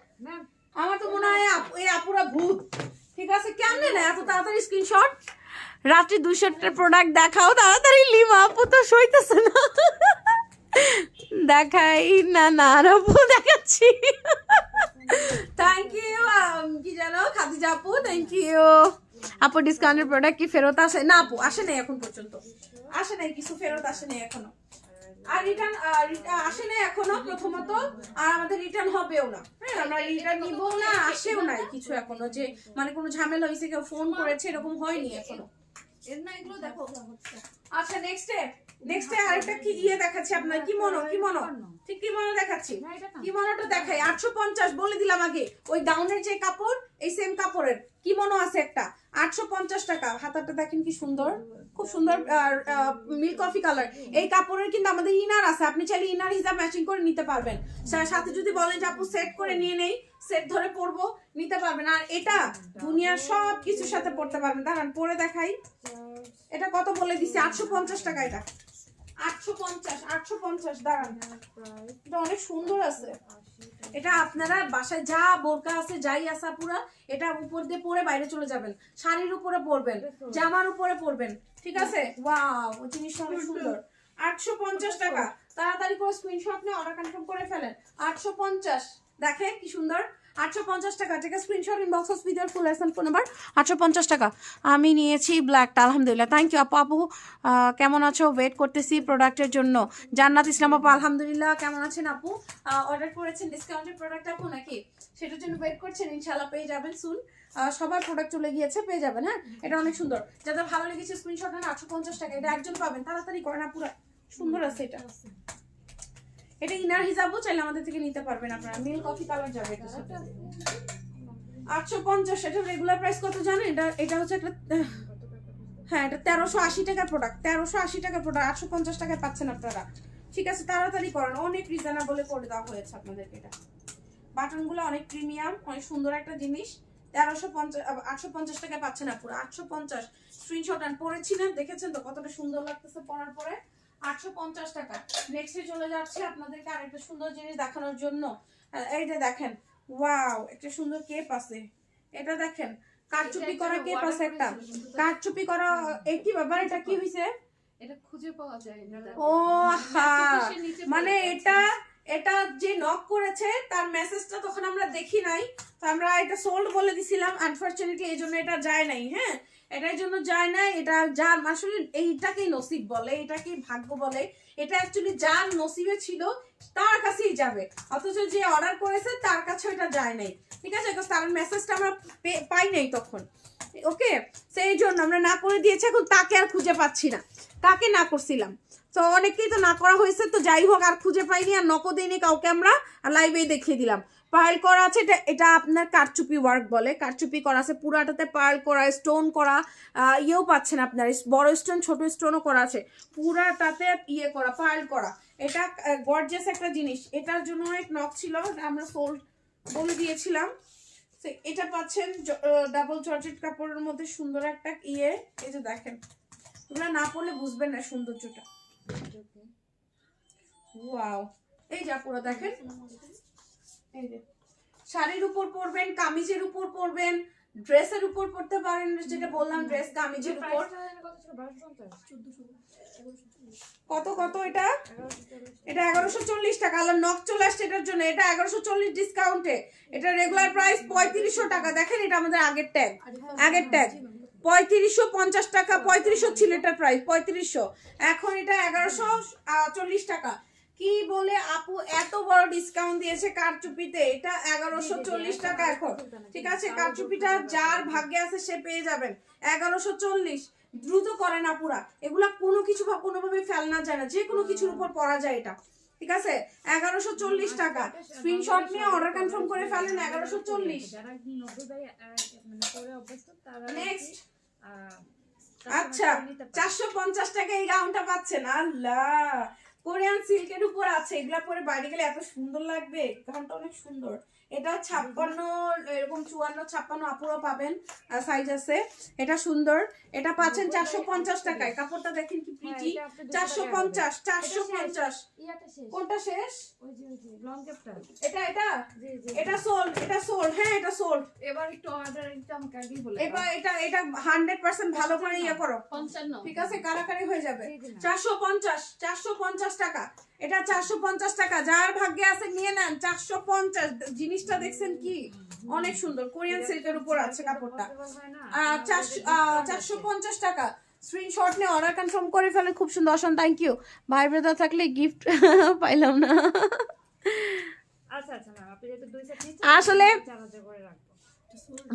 আমার তো মনে হয় এই আপুরা ভূত, ঠিক আছে? কেমনে না এত তাড়াতাড়ি স্ক্রিনশট? রাত্রি 200টার প্রোডাক্ট দেখাও তাড়াতাড়ি, লিমা আপু তো সইতেছে না, দেখাই না, না আপু দেখাচ্ছি। থ্যাংক ইউ, কি জানো খাদিজা আপু, থ্যাংক ইউ আপু। ডিসকাউন্টের প্রোডাক্ট কি ফেরত আসে? না আপু, আসে নাই এখন পর্যন্ত, আসে নাই, কিছু ফেরত আসে নাই এখনো, আর রিটার্ন আসে নাই এখনো প্রথমত, আর আমাদের রিটার্ন হবেও না, হ্যাঁ আমরা রিটার্ন নিবও না, আসেও নাই কিছু এখনো, যে মানে কোনো ঝামেলা হয়েছে, কেউ ফোন করেছে, এরকম হয়নি এখনো। এর না এগুলো দেখো। আচ্ছা নেক্সটে আরেকটা কি ইয়ে দেখাচ্ছি আপনার, কি মনো ঠিক কি মনো দেখাচ্ছি, কি মনোটা দেখাই। 850 বলে দিলাম আগে, ওই গাউনের যে কাপড়, এই সেম কাপড়ের কি মনো আছে একটা, 850 টাকা। হাতাটা দেখেন কি সুন্দর, খুব সুন্দর মিল্ক কফি কালার। এই কাপড়ের কিন্তু আমাদের ইনার আছে, আপনি চাইলে ইনার হিসাব ম্যাচিং করে নিতে পারবেন। সাথে যদি বলেন যে আপু সেট করে নিয়ে নেই, সেট ধরে পরবো, নিতে পারবেন। আর এটা দুনিয়ার সব কিছুর সাথে পরতে পারবেন। দাঁড়ান পরে দেখাই, এটা কত বলে দিছি, 850 টাকা। এটা 850 দাঁড়ান, এটা অনেক সুন্দর আছে। এটা আপনারা বাসায় যা বোরকা আছে যাই আসা পুরা এটা উপর দিয়ে পরে বাইরে চলে যাবেন, শাড়ির উপরে পরবেন, জামার উপরে পরবেন, ঠিক আছে? ওয়াও, জিনিসটা অনেক সুন্দর। 850 টাকা, তাড়াতাড়ি করে স্ক্রিনশট নিয়ে অর্ডার কনফার্ম করে ফেলেন। 850, দেখেন কি সুন্দর। 850 টাকা, ঠিক আছে? স্ক্রিনশট ইনবক্স ভিডিওর ফুল এসএন ফোন নাম্বার। 850 টাকা আমি নিয়েছি ব্ল্যাকটা, আলহামদুলিল্লাহ। থ্যাংক ইউ আপু। আপু কেমন আছো? ওয়েট করতেছি প্রোডাক্টের জন্য। জান্নাত ইসলাম আপু, আলহামদুলিল্লাহ। কেমন আছেন আপু? অর্ডার করেছেন ডিসকাউন্টেড প্রোডাক্ট আপু নাকি? সেটার জন্য ওয়েট করছেন, ইনশাআল্লাহ পেয়ে যাবেন সুন। সবার প্রোডাক্ট চলে গিয়েছে, পেয়ে যাবেন। হ্যাঁ, এটা অনেক সুন্দর, যাদের ভালো লেগেছে স্ক্রিনশট নেন। 850 টাকা, এটা একজন পাবেন, তাড়াতাড়ি করেন আপু। সুন্দর আছে এটা। এটা ইনার হিজাবও চাইলে আমাদের থেকে নিতে পারবেন আপনারা, মিল কফি কালার যাবে এটা। 850, এটা রেগুলার প্রাইস কত জানেন? এটা হচ্ছে একটা, হ্যাঁ এটা 1380 টাকার প্রোডাক্ট, 1380 টাকার প্রোডাক্ট 850 টাকায় পাচ্ছেন আপনারা, ঠিক আছে? তাড়াতাড়ি করেন, অনেক রিজনেবলে করে দেওয়া হয়েছে আপনাদেরকে। এটা বাটনগুলো অনেক প্রিমিয়াম, অনেক সুন্দর একটা জিনিস। 850 টাকায় পাচ্ছেন আপনারা। 850 স্ক্রিনশট আন, পরেছিলেন দেখেছেন তো কতটা সুন্দর লাগতেছে পরার পরে। 850 টাকা। নেক্সটে চলে যাচ্ছে আপনাদেরকে আরেকটা সুন্দর জিনিস দেখানোর জন্য। এই যে দেখেন, ওয়াও, একটা সুন্দর কেপ আছে। এটা দেখেন, কারচুপি করা কেপ আছে একটা, কারচুপি করা। এই কি বাবা, এটা কি হইছে? এটা খুঁজে পাওয়া যায় না। ও হ্যাঁ, মানে এটা যে নক করেছে তার মেসেজটা তখন আমরা দেখি নাই, তো আমরা এটা সোল্ড বলে দিছিলাম। আনফরচুনেটলি এই জন্য এটা যায় নাই। হ্যাঁ, এটার জন্য যায় না। এটা যার আসলে এইটাকেই নসিব বলে, এটাকেই ভাগ্য বলে। এটা অ্যাকচুয়ালি যার নসিবে ছিল তার কাছেই যাবে, অথচ যে অর্ডার করেছে তার কাছে এটা যায় নাই, ঠিক আছে? তার মেসেজটা আমরা পাই নাই তখন। ওকে, সেই জন্য আমরা না করে দিয়েছি। এখন তাকে আর খুঁজে পাচ্ছি না, কাকে না করছিলাম। তো অনেকেই তো না করা হয়েছে, তো যাই হোক, আর খুঁজে পাইনি, আর নকও দিইনি কাউকে, আমরা লাইভে দেখিয়ে দিলাম। পার্ল করা আছে, এটা আপনার কারচুপি ওয়ার্ক বলে। কারচুপি করা আছে পুরাটাতে, পার্ল করা, স্টোন করা, ইয়েও পাচ্ছেন আপনার, বড় স্টোন ছোট স্টোনও করা আছে, পুরাটাতে ইয়ে করা, পার্ল করা। এটা গর্জিয়াস একটা জিনিস, এটার জন্য অনেক নক ছিল, আমরা সোল্ড বলে দিয়েছিলাম। এটা পাচ্ছেন ডাবল জর্জেট কাপড়ের মধ্যে সুন্দর একটা ইয়ে। এই যে দেখেন, তোমরা না পড়লে বুঝবেন না সৌন্দর্যটা। ওয়াও, এই যা পুরো দেখেন, এই যে শাড়ির উপর পরবেন, কামিজের উপর পরবেন, ড্রেসের উপর পরতে পারেন, যেটা বললাম ড্রেস কামিজের উপর। কত কত এটা? এটা 1140 টাকা। আল্লাহ, নক চলে আসছে এটার জন্য। এটা 1140 ডিসকাউন্টে, এটা রেগুলার প্রাইস 3500 টাকা। দেখেন, এটা আমাদের আগের ট্যাগ, 3550 টাকা। 3500 ছিল এটার প্রাইস, 3500। এখন এটা 1140 টাকা। কি বলে আপু, এত বড় ডিসকাউন্ট দিয়েছে কারচুপিতে, এটা 1140 টাকা এখন, ঠিক আছে? কারচুপিটা যার ভাগ্যে আছে সে পেয়ে যাবেন 1140। দ্রুত করেন আপুরা, এগুলা কোনো কিছু বা কোনোভাবে ফেলনা যায় না, যে কোনো কিছুর উপর পরা যায় এটা, ঠিক আছে? 1140 টাকা। স্ক্রিনশট নিয়ে অর্ডার কনফার্ম করে ফেলেন। 1140। নেক্সট, আচ্ছা 450 টাকা এই গাউনটা পাচ্ছেন। আল্লাহ, কোরিয়ান সিল্কের উপর আছে, এগুলা পরে বাইরে গেলে এত সুন্দর লাগবে। গাউনটা অনেক সুন্দর। এটা 56 এরকম 54 56 আপুরা পাবেন, সাইজ আছে। এটা সুন্দর, এটা পাচ্ছেন 450 টাকায়। কাপড়টা দেখেন কি প্রিটি। 450 450। কোনটা শেষ? এটা সোল্ড, এটা সোল্ড। হ্যাঁ, এটা সোল্ড। এবার একটু অর্ডার দিতাম কাগি বলে। এবার এটা 100% ভালো করে ইয়ে করো, 55, ঠিক আছে? কারাকারি হয়ে যাবে। 450 টাকা। এটা 450 টাকা, যার ভাগ্যে আছে নিয়ে নেন। 450। জিনিসটা দেখছেন কি অনেক সুন্দর, কোরিয়ান সিল্কের উপর আছে কাপড়টা। 450 টাকা। স্ক্রিনশট নিয়ে অর্ডার কনফার্ম করে ফেলে। খুব সুন্দর, অসন। Thank you. ভাই ব্রাদার থাকলে গিফট পাইলাম না। আসলে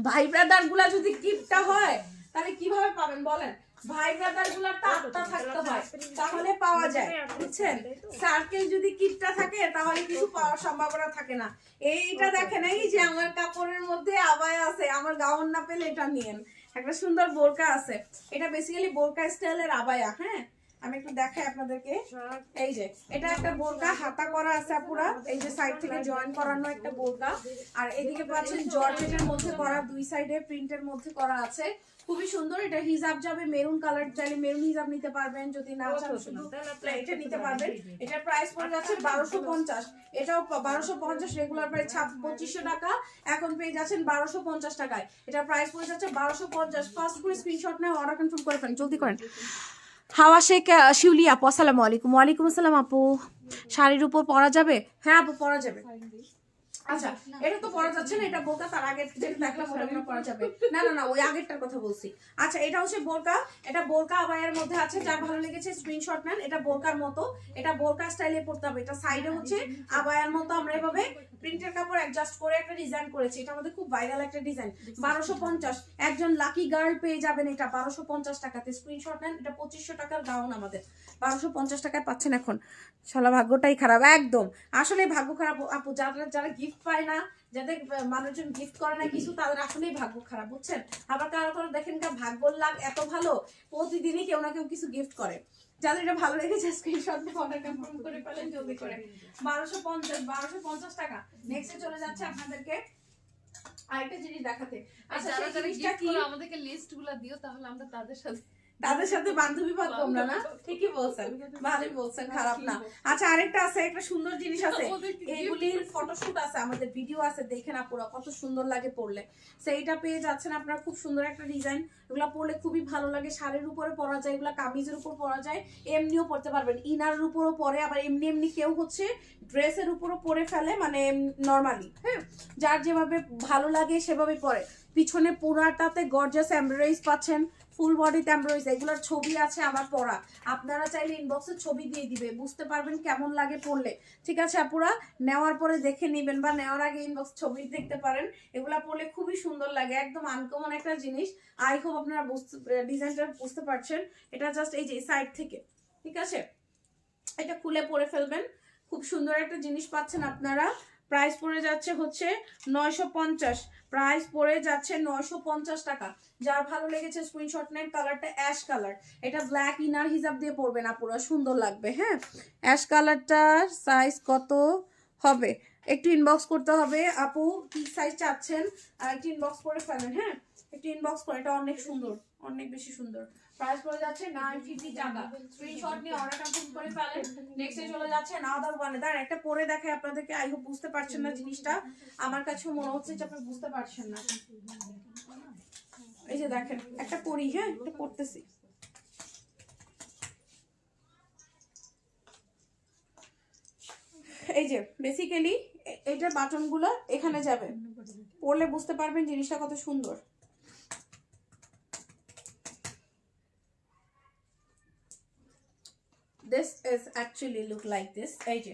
ভাই ব্রাদার গুলা যদি গিফটটা হয় তাহলে কিভাবে পাবেন বলেন? ভাই ব্রাদার গুলা টাটকা থাকতে হয়, তাহলে পাওয়া যায়, বুঝছেন? সার্কেল যদি কিটটা থাকে তাহলে কিছু পাওয়ার সম্ভাবনা থাকে না। এইটা দেখেন, এই যে আমার কাপড়ের মধ্যে আবায়া আছে, আমার গাউন না পেলে এটা নিয়েন। একটা সুন্দর বোরকা আছে, এটা বেসিক্যালি বোরকা স্টাইলের আবায়া। হ্যাঁ, আমি একটু দেখাই আপনাদেরকে। এই যে এটা একটা বোরকা, হাতা করা আছে পুরা, এই যে সাইড থেকে জয়েন করানো একটা বোরকা। আর এদিকে পাচ্ছেন জর্জেটের মধ্যে করা, দুই সাইডে প্রিন্টের মধ্যে করা আছে, খুবই সুন্দর। এটা হিজাব যাবে মেরুন কালার, চাইলে মেরুন হিজাব নিতে পারবেন, যদি না চান শুধু এটা নিতে পারবেন। এটার প্রাইস পড়ে যাচ্ছে 1250, এটাও 1250, রেগুলার প্রাইস 2500 টাকা, এখন পেয়ে যাচ্ছেন 1250 টাকায়। এটার প্রাইস পড়ে যাচ্ছে 1250। ফার্স্ট করে স্ক্রিনশট নেয়, অর্ডার কনফার্ম করে ফেলেন, জলদি করেন। হাওয়া শেখ শিউলি আপু, আসসালামু আলাইকুম। ওয়ালাইকুম আসসালাম আপু। শাড়ির উপর পরা যাবে? হ্যাঁ আপু, পরা যাবে। আচ্ছা, এটা তো পরা যাচ্ছে না, এটা বোরকা, তার আগে যেটা দেখলাম ওটা মনে পরা যাবে না। না না, ওই আগেরটার কথা বলছি। আচ্ছা, এটা হচ্ছে বোরকা, এটা বোরকা আবায়ের মধ্যে আছে, যার ভালো লেগেছে স্ক্রিনশট নেন। এটা বোরকার মতো, এটা বোরকা স্টাইলে পড়তে হবে। এটা সাইডে হচ্ছে আবায়ার মতো আমরা এভাবে প্রিন্টের কাপড় অ্যাডজাস্ট করে একটা ডিজাইন করেছি, এটা আমাদের খুব ভাইরাল একটা ডিজাইন। 1250, একজন লাকি গার্ল পেয়ে যাবেন এটা 1250 টাকাতে। স্ক্রিনশট নেন, এটা 2500 টাকার গাউন আমাদের 1250 টাকায় পাচ্ছেন। এখন শালা ভাগ্যটাই খারাপ একদম, আসলে ভাগ্য খারাপ আপু। যারা যারা গিফট পায় না, যাদের মানুষজন গিফট করে না কিছু, তাদের আসলেই ভাগ্য খারাপ, বুঝছেন। আবার কারো কারো দেখেন ভাগ্যর লাভ এত ভালো, প্রতিদিনই কেউ না কেউ কিছু গিফট করে। যাদের এটা ভালো লেগেছে স্ক্রিনশট দিয়ে অর্ডার কনফার্ম করে ফেলেন জলদি করে। 1250 টাকা। নেক্সটে চলে যাচ্ছে আপনাদেরকে আরেকটা জিনিস দেখাতে। আচ্ছা, যারা সেই যারা জিনিসটা গিফট কি? করে আমাদেরকে লিস্ট গুলো দিও, তাহলে আমরা তাদের সাথে বান্ধবী পাবো আমরা না? ঠিকই বলছেন, ভালোই বলছেন, খারাপ না। আচ্ছা, আরেকটা আছে, একটা সুন্দর জিনিস আছে, এগুলির ফটোশুট আছে, আমাদের ভিডিও আছে, দেখেন আপুরা কত সুন্দর লাগে পরলে। সেইটা পেয়ে যাচ্ছেন আপনারা, খুব সুন্দর একটা ডিজাইন, এগুলা পরলে খুবই ভালো লাগে। শাড়ির উপরে পরা যায়, এগুলা কামিজের উপর পরা যায়, এমনিও পরতে পারবেন, ইনারের উপরও পরে, আবার এমনি এমনি কেউ হচ্ছে ড্রেসের উপরও পরে ফেলে, মানে নর্মালি। হ্যাঁ, যার যেভাবে ভালো লাগে সেভাবে পরে। পিছনে পুরাটাতে গর্জাস এমব্রয়ডারিজ পাচ্ছেন, ফুল বডিতে এমব্রয়ডারিজ, এগুলোর ছবি আছে আমার পরা, আপনারা চাইলে ইনবক্সে ছবি দিয়ে দিবে, বুঝতে পারবেন কেমন লাগে পরলে। ঠিক আছে আপুরা, নেওয়ার পরে দেখে নেবেন, বা নেওয়ার আগে ইনবক্স ছবি দেখতে পারেন। এগুলা পরলে খুবই সুন্দর লাগে, একদম আনকমন একটা জিনিস। আই হোপ আপনারা ডিজাইনটা বুঝতে পারছেন। এটা জাস্ট এই যে সাইড থেকে, ঠিক আছে, এটা খুলে পরে ফেলবেন, খুব সুন্দর একটা জিনিস পাচ্ছেন আপনারা। প্রাইস পড়ে যাচ্ছে হচ্ছে 950, প্রাইস পড়ে যাচ্ছে 950 টাকা। যার ভালো লেগেছে স্ক্রিনশট নেন। কালারটা অ্যাশ কালার, এটা ব্ল্যাক ইনার হিসাব দিয়ে পরবেন আপুরা, সুন্দর লাগবে। হ্যাঁ, অ্যাশ কালারটার সাইজ কত হবে একটু ইনবক্স করতে হবে আপু, কি সাইজ চাচ্ছেন, আর একটু ইনবক্স করে ফেলেন। হ্যাঁ, একটু ইনবক্স করে, এটা অনেক সুন্দর, অনেক বেশি সুন্দর। প্রাইস পড়ে যাচ্ছে 950 টাকা। স্ক্রিনশট নিয়ে অর্ডার কনফার্ম করে ফেলেন। নেক্সটে চলে যাচ্ছে নাদার ওয়ানে। দাঁড় একটা পরে দেখাই আপনাদেরকে, আই হোপ বুঝতে পারছেন না জিনিসটা, আমার কাছেও মনে হচ্ছে যে আপনি বুঝতে পারছেন না। এই যে দেখেন, একটা পরি, হ্যাঁ একটা পড়তেছি, এই যে বেসিক্যালি এইটার বাটনগুলো এখানে যাবে, পরলে বুঝতে পারবেন জিনিসটা কত সুন্দর। This is actually look like this. এই যে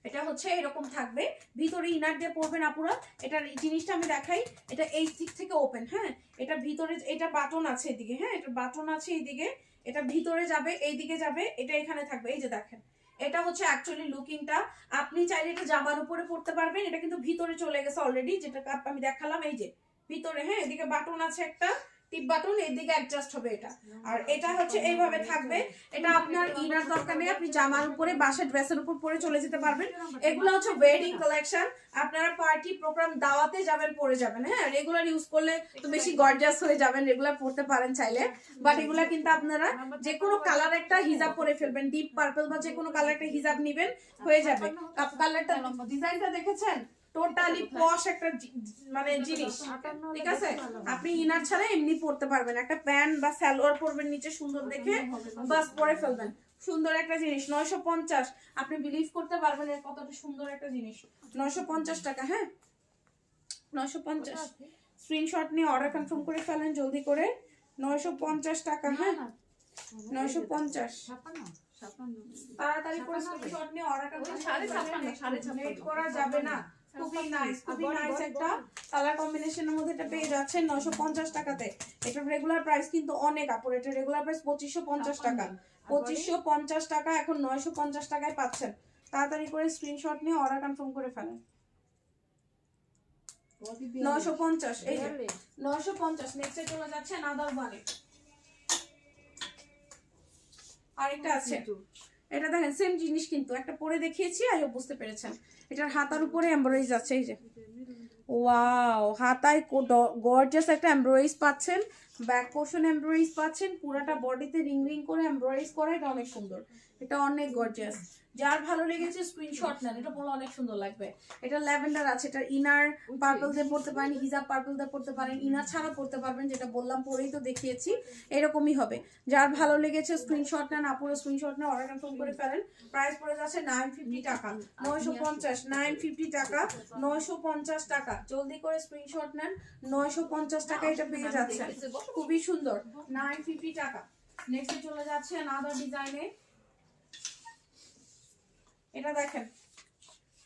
এটা হচ্ছে এরকম থাকবে, ভিতরে ইনার দিয়ে পরবেন আপুরা। এটার জিনিসটা আমি দেখাই, এটা এই দিক থেকে ওপেন। হ্যাঁ, এটা ভিতরে, এটা বাটন আছে এদিকে, হ্যাঁ এটা বাটন আছে এইদিকে, এটা ভিতরে যাবে, এইদিকে যাবে, এটা এখানে থাকবে। এই যে দেখেন, এটা হচ্ছে অ্যাকচুয়ালি লুকিংটা। আপনি চাইলে এটা জামার উপরে পরতে পারবেন, এটা কিন্তু ভিতরে চলে গেছে অলরেডি, যেটা আমি দেখালাম। এই যে ভিতরে, হ্যাঁ এদিকে বাটন আছে একটা টিপ বাটন, এদিকে অ্যাডজাস্ট হবে এটা, আর এটা হচ্ছে এইভাবে থাকবে। এটা আপনার ইনার দরকার নেই, আপনি জামার উপরে বাসার ড্রেসের উপর পরে চলে যেতে পারবেন। এগুলো হচ্ছে ওয়েডিং কালেকশন, আপনারা পার্টি প্রোগ্রাম দাওয়াতে যাবেন পরে যাবেন। হ্যাঁ, রেগুলার ইউজ করলে তো বেশি গর্জাস হয়ে যাবেন, রেগুলার পরতে পারেন চাইলে, বাট এগুলা কিন্তু আপনারা যে কোনো কালার একটা হিজাব পরে ফেলবেন, ডিপ পার্পল বা যে কোনো কালার একটা হিজাব নিবেন, হয়ে যাবে। কালারটা, ডিজাইনটা দেখেছেন, টোটালি পশ একটা মানে জিনিস। ঠিক আছে, আপনি ইনার ছাড়া এমনি পরতে পারবেন, একটা প্যান্ট বা সালোয়ার পরবেন নিচে সুন্দর দেখে, বাস পরে ফেলবেন। সুন্দর একটা জিনিস, 950, আপনি বিলিভ করতে পারবেন এর কতটা সুন্দর একটা জিনিস। 950 টাকা। হ্যাঁ, 950। স্ক্রিনশট নিয়ে অর্ডার কনফার্ম করে ফেলেন জলদি করে। 950 টাকা। হ্যাঁ, 950। তাড়াতাড়ি করে স্ক্রিনশট নিয়ে অর্ডার কনফার্ম লেট করা যাবে না। খুবই নাইস, খুবই নাইস একটা কালার কম্বিনেশনের মধ্যে এটা পেয়ে যাচ্ছেন 950 টাকাতে। এটার রেগুলার প্রাইস কিন্তু অনেক আপুর, এটা রেগুলার প্রাইস 2550 টাকা, 2550 টাকা, এখন 950 টাকায় পাচ্ছেন। তাড়াতাড়ি করে স্ক্রিনশট নিয়ে অর্ডার কনফার্ম করে ফেলেন। 950, এই যে 950। নেক্সটে চলে যাচ্ছে নাদার ওয়ানে। আরেকটা আছে, এটা দেখেন সেম জিনিস কিন্তু একটা পরে দেখিয়েছি, আই হোপ বুঝতে পেরেছেন। এটার হাতার উপরে এমব্রয়ডারি আছে, এই যে ওয়াও, হাতায় গর্জিয়াস একটা এমব্রয়ডারি পাচ্ছেন, ব্যাক পোর্শন এমব্রয়ডারি পাচ্ছেন, পুরাটা বডিতে রিং রিং করে এমব্রয়ডারি করা, এটা অনেক সুন্দর, এটা অনেক গর্জিয়াস। যার ভালো লেগেছে স্ক্রিনশট নেন, এটা পরে অনেক সুন্দর লাগবে। এটা ল্যাভেন্ডার আছে, এটা ইনার পার্পল দিয়ে পড়তে পারেন, হিজাব পার্পল দিয়ে পড়তে পারেন, ইনার ছাড়া পড়তে পারবেন, যেটা বললাম পরেই তো দেখিয়েছি, এরকমই হবে। যার ভালো লেগেছে স্ক্রিনশট নেন, আপুরে স্ক্রিনশট নেন, অর্ডার কনফার্ম করে ফেলেন। প্রাইস পড়ে যাচ্ছে 950 টাকা, 950, 950 টাকা, 950 টাকা। জলদি করে স্ক্রিনশট নেন, 950 টাকা এটা পেয়ে যাচ্ছেন, খুবই সুন্দর, 950 টাকা। নেক্সটে চলে যাচ্ছে আনাদার ডিজাইনে, এটা দেখেন,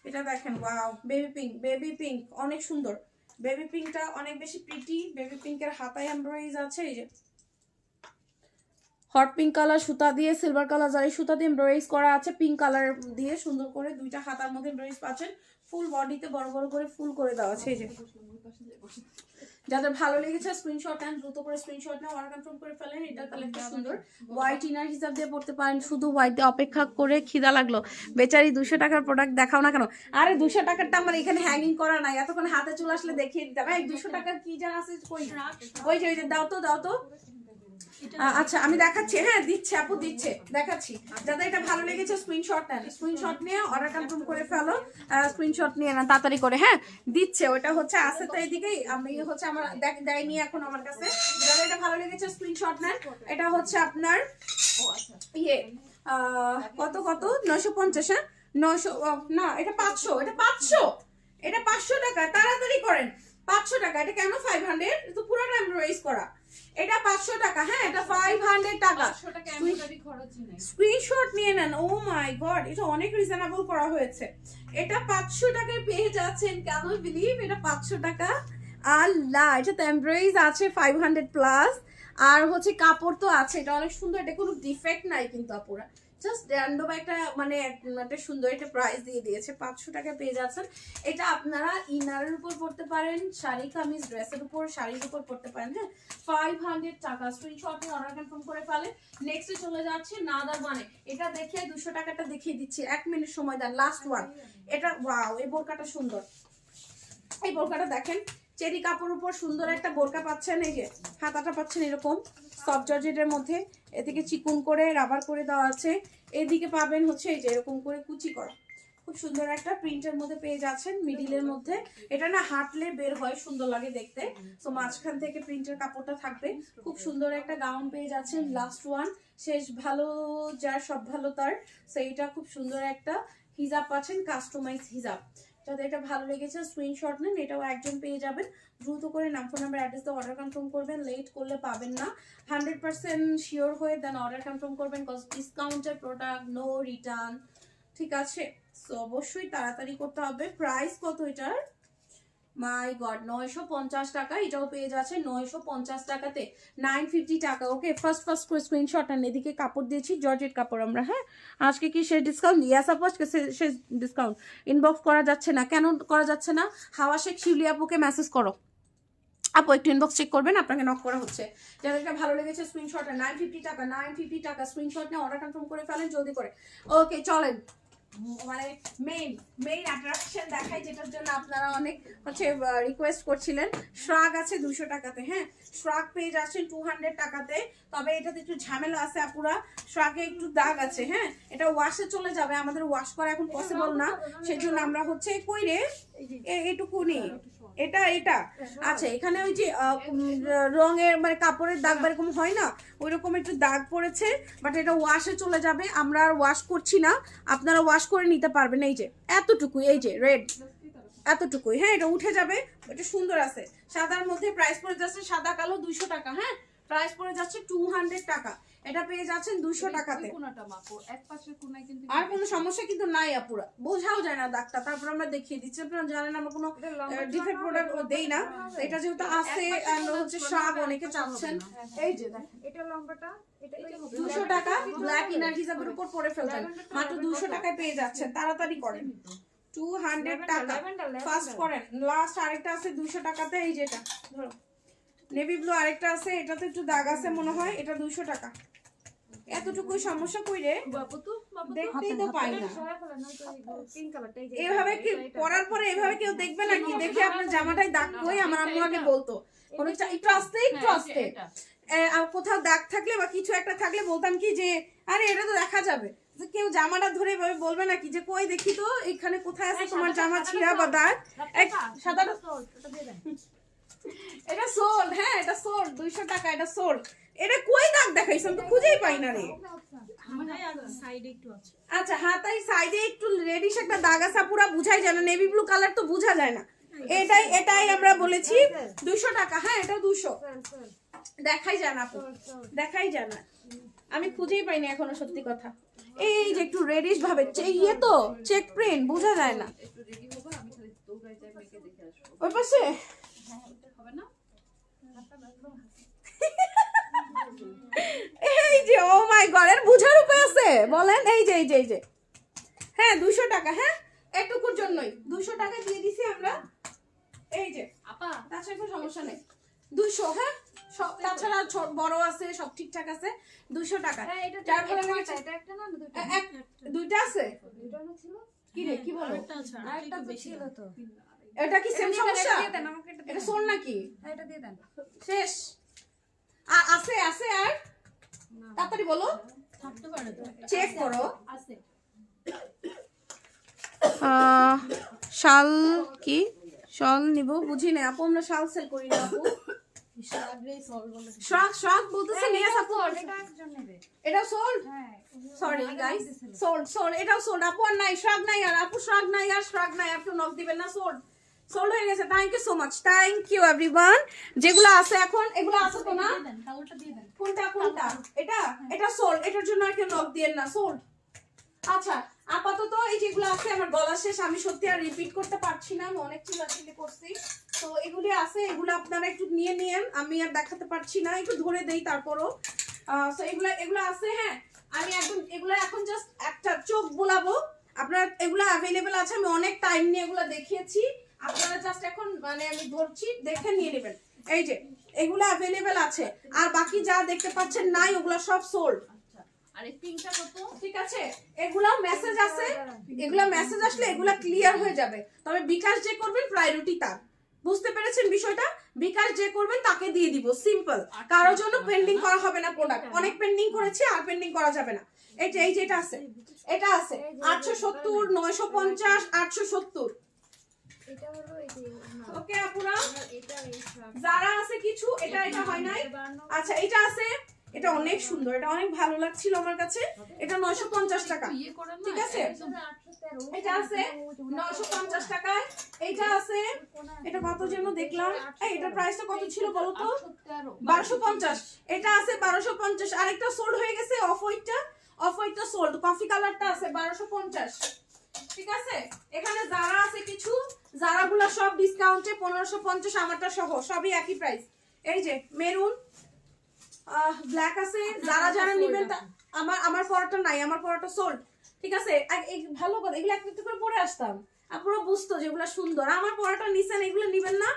এটা দেখেন, wow, baby pink, baby pink অনেক সুন্দর, বেবি পিঙ্কটা অনেক বেশি প্রিটি। বেবি পিঙ্কের হাতায় এমব্রয়ডারি আছে, এই যে হট পিঙ্ক কালার সুতা দিয়ে, সিলভার কালার জারি সুতা দিয়ে এমব্রয়ডারি করা আছে, পিঙ্ক কালার দিয়ে সুন্দর করে দুইটা হাতার মধ্যে এমব্রয়ডারি পাচ্ছেন, ফুল বডিতে বড় বড় করে ফুল করে দেওয়া আছে। এই যে যাদের ভালো লেগেছে স্ক্রিনশট নেন, দ্রুত করে স্ক্রিনশট নেন, অর্ডার কনফার্ম করে ফেলেন। এটা কালেক্টটা সুন্দর, হোয়াইট ইনার হিসাব দিয়ে পড়তে পারেন, শুধু হোয়াইট দিয়ে অপেক্ষা করে খিদা লাগলো বেচারি 200 টাকার প্রোডাক্ট দেখাও না কেন? আরে 200 টাকারটা আমার এখানে হ্যাঙ্গিং করা নাই, এতক্ষণ হাতে চলে আসলে দেখিয়ে দিতাম। এই 200 টাকার কি যেন আছে, কই ওই যে দাও তো, দাও তো। আচ্ছা আমি দেখাচ্ছি, হ্যাঁ দিচ্ছে আপু, দিচ্ছে, দেখাচ্ছি। যাদের এটা ভালো লেগেছে স্ক্রিনশট নেন, স্ক্রিনশট নিয়ে অর্ডার কনফার্ম করে ফেলো, স্ক্রিনশট নিয়ে নেন তাড়াতাড়ি করে, হ্যাঁ দিচ্ছে। ওটা হচ্ছে আছে তো এইদিকেই, আমি হচ্ছে আমার দেয়নি এখন আমার কাছে। যাদের এটা ভালো লেগেছে স্ক্রিনশট নেন। এটা হচ্ছে আপনার ইয়ে কত কত 950, হ্যাঁ 900 না, এটা 500, এটা 500, এটা 500 টাকা, তাড়াতাড়ি করেন। 500 টাকা, এটা কেন 500? এটা তো পুরোটা এমব্রয়ডারি করা, এটা 500 টাকা, হ্যাঁ এটা 500 টাকা। স্ক্রিনশট নিয়ে নেন, ও মাই গড, এটা অনেক রিজনেবল করা হয়েছে। এটা 500 টাকায় পেয়ে যাচ্ছেন, কেন বিলিভ, এটা 500 টাকা। আল্লাহ, এটা তো এমব্রয়ডারি আছে 500 প্লাস, আর হচ্ছে কাপড় তো আছে, এটা অনেক সুন্দর, এটা কোনো ডিফেক্ট নাই কিন্তু আপুরা, জাস্ট র্যান্ডম একটা মানে একটা সুন্দর একটা প্রাইস দিয়ে দিয়েছে, 500 টাকা পেয়ে যাচ্ছেন। এটা আপনারা ইনারের উপর পড়তে পারেন, শাড়ি কামিজ ড্রেসের উপর, শাড়ির উপর পড়তে পারেন, হ্যাঁ 500 টাকা। স্ক্রিনশট নিয়ে অর্ডার কনফার্ম করে ফেলেন। নেক্সটে চলে যাচ্ছে নাদার মানে, এটা দেখিয়ে 200 টাকাটা দেখিয়ে দিচ্ছি, 1 মিনিট সময় দেন, লাস্ট ওয়ান। এটা ওয়াও, এই বোরকাটা সুন্দর, এই বোরকাটা দেখেন, চেরি কাপড়ের উপর সুন্দর একটা বোরকা পাচ্ছেন, এই যে হাতাটা পাচ্ছেন এরকম সফট জর্জেটের মধ্যে, এদিকে চিকুন করে রাবার করে দেওয়া আছে, এদিকে পাবেন হচ্ছে এই যে এরকম করে কুচি করা, খুব সুন্দর একটা প্রিন্টের মধ্যে পেয়ে যাচ্ছেন, মিডিলের মধ্যে। এটা না হাঁটলে বের হয়, সুন্দর লাগে দেখতে, তো মাঝখান থেকে প্রিন্টের কাপড়টা থাকবে, খুব সুন্দর একটা গাউন পেয়ে যাচ্ছেন। লাস্ট ওয়ান, শেষ ভালো যার সব ভালো তার, সেইটা খুব সুন্দর একটা হিজাব পাচ্ছেন, কাস্টমাইজ হিজাব। যাদের এটা ভালো লেগেছে স্ক্রিনশট নেন, এটাও একজন পেয়ে যাবেন। দ্রুত করে নাম, ফোন নাম্বার, অ্যাড্রেস দিয়ে অর্ডার কনফার্ম করবেন, লেট করলে পাবেন না। 100% শিওর হয়ে দেন অর্ডার কনফার্ম করবেন, কজ ডিসকাউন্টের প্রোডাক্ট, নো রিটার্ন, ঠিক আছে? সো অবশ্যই তাড়াতাড়ি করতে হবে। প্রাইস কত এটার? মাই গড, 950 টাকা, এটাও পেয়ে যাচ্ছে 950 টাকাতে, 950 টাকা। ওকে, ফার্স্ট করে স্ক্রিনশট নেন। এদিকে কাপড় দিয়েছি জর্জেট কাপড় আমরা, হ্যাঁ আজকে কি শেষ ডিসকাউন্ট? ইয়াস আপু, আজকে শেষ ডিসকাউন্ট। ইনবক্স করা যাচ্ছে না, কেন করা যাচ্ছে না? হাওয়া শেখ শিউলি আপুকে মেসেজ করো, আপু একটু ইনবক্স চেক করবেন, আপনাকে নক করা হচ্ছে। যাদেরকে ভালো লেগেছে স্ক্রিনশট, 950 টাকা, 950 টাকা স্ক্রিনশট নিয়ে অর্ডার কনফার্ম করে ফেলেন জলদি করে। ওকে চলেন, মানে মেইন অ্যাট্রাকশন দেখাই, যেটার জন্য আপনারা অনেক হচ্ছে রিকোয়েস্ট করছিলেন। শ্রাগ আছে 200 টাকাতে, হ্যাঁ শ্রাগ পেয়ে যাচ্ছেন 200 টাকাতে, তবে এটাতে একটু ঝামেলা আছে আপুরা, শ্রাগে একটু দাগ আছে, হ্যাঁ এটা ওয়াশে চলে যাবে, আমাদের ওয়াশ করা এখন পসিবল না, সেই জন্য আমরা হচ্ছে কই রে এইটুকুনি, এটা এটা আচ্ছা, এখানে ওই যে রঙের মানে কাপড়ের দাগ বা এরকম হয় না, ওইরকম একটু দাগ পড়েছে, বাট এটা ওয়াশে চলে যাবে, আমরা আর ওয়াশ করছি না, আপনারা ওয়াশ করে নিতে পারবেন। এই যে এতটুকুই, এই যে রেড এতটুকুই, হ্যাঁ এটা উঠে যাবে, এটা সুন্দর আছে। সাদার মধ্যে প্রাইস পড়ে যাচ্ছে, সাদা কালো 200 টাকা, হ্যাঁ প্রাইস পড়ে যাচ্ছে 200 টাকা, এটা পেয়ে যাচ্ছেন 200 টাকাতে। আর কোনো সমস্যা কিন্তু নাই আপুরা, বোঝাও যায় না দাগটা, তারপর আমরা দেখিয়ে দিচ্ছি, আপনারা জানেন আমরা কোনো ডিফেক্ট প্রোডাক্ট দেই না, এটা যেহেতু আছে হচ্ছে শ্রাগ অনেকে চাচ্ছেন। এই যে দেখেন, এটা লম্বাটা, এটা 200 টাকা, ব্ল্যাক ইনার হিসাবের উপর পরে ফেলবেন, মাত্র 200 টাকায় পেয়ে যাচ্ছেন, তাড়াতাড়ি করেন। 200 টাকা ফার্স্ট করেন। লাস্ট আরেকটা আছে 200 টাকাতে, এই যেটা ধরো নেভি ব্লু, আরেকটা আছে, এটাতে একটু দাগ আছে মনে হয়, এটা 200 টাকা, এতটুকু সমস্যা কইরে বাবু তো দেখতেই তো পাই না। সবাই বলে না তো পিঙ্ক কালারটা এই যে এভাবে কি পরার পরে এভাবে কেউ দেখবে নাকি? দেখে আপনার জামাটাই দাগ কই আমার আম্মু আগে বলতো কোন একটু আস্তে একটু আস্তে আর কোথাও দাগ থাকলে বা কিছু একটা থাকলে বলতাম কি যে আরে এটা তো দেখা যাবে, যে কেউ জামাটা ধরে এভাবে বলবে নাকি যে কই দেখি তো এখানে কোথায় আছে তোমার জামা ছিঁড়া বা দাগ। সাদাটা ওটা দিয়ে দেন। এটা সোল্ড, হ্যাঁ এটা সোল্ড 200 টাকা, এটা সোল্ড। এটা কই দাগ দেখাইছ আমি তো খুঁজেই পাই না রে। সাইডে একটু আছে। আচ্ছা হাতাই সাইডে একটু রেডিশ একটা দাগ আছে, পুরো বুঝাই যায় না, নেভি ব্লু কালার তো বোঝা যায় না। এটাই আমরা বলেছি 200 টাকা। হ্যাঁ এটা 200 দেখাই যায় না আপু, দেখাই যায় না, আমি খুঁজেই পাইনি এখনো সত্যি কথা। এই যে একটু রেডিশ ভাবে ইয়ে তো চেক প্রিন্ট বোঝা যায় না। একটু রেডি হবো, আমি খালি দৌড়াই যাই মেয়েকে দেখে আসবো। ওই পাশে হবে না? এই যে ও মাই গড, এর বুঝার উপায় আছে বলেন? এই যে হ্যাঁ 200 টাকা, হ্যাঁ এটুকুর জন্যই 200 টাকা দিয়ে দিছি আমরা। এই যে আপা তাছাড়া কোনো সমস্যা নেই, 200। হ্যাঁ সব তাছাড়া বড় আছে, সব ঠিকঠাক আছে, 200 টাকা। হ্যাঁ, এটা যার ভালো এটা লেগেছে এটা একটা না দুটো দুইটা আছে। দুটো না ছিল কি রে কি বলো? আরেকটা আছে, আরেকটা তো ছিল তো এটা কি সেম সমস্যা? দিয়ে দেন আমাকে, এটা দিয়ে এটা দেন। সোল নাকি? হ্যাঁ, এটা দিয়ে দেন। শেষ আছে আছে আর তাড়াতাড়ি বলো, থাকতে পারে তো। চেক করো। আছে। শাল কি শাল নিব বুঝি না আপু, আমরা শাল সেল করি না আপু। শাগরে সল বলে। শ্রাগ বলতেছে নিয়ে আপু, এটা একজন নেবে। এটা সোল্ড। হ্যাঁ সরি গাইস, সোল্ড এটাও সোল্ড আপু। আর নাই শ্রাগ নাই, আর আপু শ্রাগ নাই, আর শ্রাগ নাই, আপনি নক দিবেন না, সোল্ড হয়ে গেছে। Thank you so much, thank you everyone. যেগুলো আছে এখন এগুলো আছে তো না? দেন কালারটা দিয়ে দেন। কোনটা এটা সোল্ড, এটার জন্য আর কেউ নক দিয়েন না, সোল্ড। আচ্ছা আপাতত এই যেগুলো আছে আমার বলা শেষ, আমি সত্যি আর রিপিট করতে পারছি না, আমি অনেক চিল্লাচিল্লি করছি। তো এগুলি আছে, এগুলো আপনারা একটু নিয়ে নিয়েন, আমি আর দেখাতে পারছি না, একটু ধরে দেই তারপরও। তো এগুলো আছে। হ্যাঁ আমি একদম এগুলো এখন জাস্ট একটা চোখ বোলাবো, আপনারা এগুলো অ্যাভেলেবেল আছে, আমি অনেক টাইম নিয়ে এগুলো দেখিয়েছি, আপনারা জাস্ট এখন মানে আমি ধরছি দেখে নিয়ে নেবেন। এই যে এগুলো অ্যাভেলেবেল আছে, আর বাকি যা দেখতে পাচ্ছেন নাই ওগুলো সব সোল্ড। আর এই পিঙ্কটা কত? ঠিক আছে এগুলা মেসেজ আছে, এগুলা মেসেজ আসলে এগুলা ক্লিয়ার হয়ে যাবে, তবে বিকাশ যে করবেন প্রায়োরিটি তার। বুঝতে পেরেছেন বিষয়টা? বিকাশ যে করবেন তাকে দিয়ে দিব, সিম্পল। কারোর জন্য পেন্ডিং করা হবে না প্রোডাক্ট, অনেক পেন্ডিং করেছি আর পেন্ডিং করা যাবে না। এই যে এটা আছে, এটা আছে 870, 950, 870। এটা হলো এই যে ওকে আপুরা, এটা এই সব যারা আছে কিছু এটা হয় নাই। আচ্ছা এটা আছে, এটা অনেক সুন্দর, এটা অনেক ভালো লাগছিল আমার কাছে, এটা 950 টাকা। ইয়ে করে না ঠিক আছে একদম 813 এটা আছে 950 টাকায়। এইটা আছে, এটা কত যেন দেখলাম, এই এটার প্রাইসটা কত ছিল বলো তো? 1250। এটা আছে 1250। আরেকটা সোল্ড হয়ে গেছে অফ হোয়াইটটা সোল্ড, কফি কালারটা আছে 1250। ঠিক আছে এখানে যারা আছে কিছু, যারাগুলো সব ডিসকাউন্টে 1550, আমারটা সহ সবই একই প্রাইস। এই যে মেরুন ব্ল্যাক আছে, যারা নেবেন আমার পরাটা নাই, আমার পরাটা সোল্ড। ঠিক আছে ভালো কথা, এগুলো একটা একটা করে পরে আসতাম, আপনারা বুঝতো যেগুলো সুন্দর। আমার পরাটা নিছেন, এগুলো নিবেন না।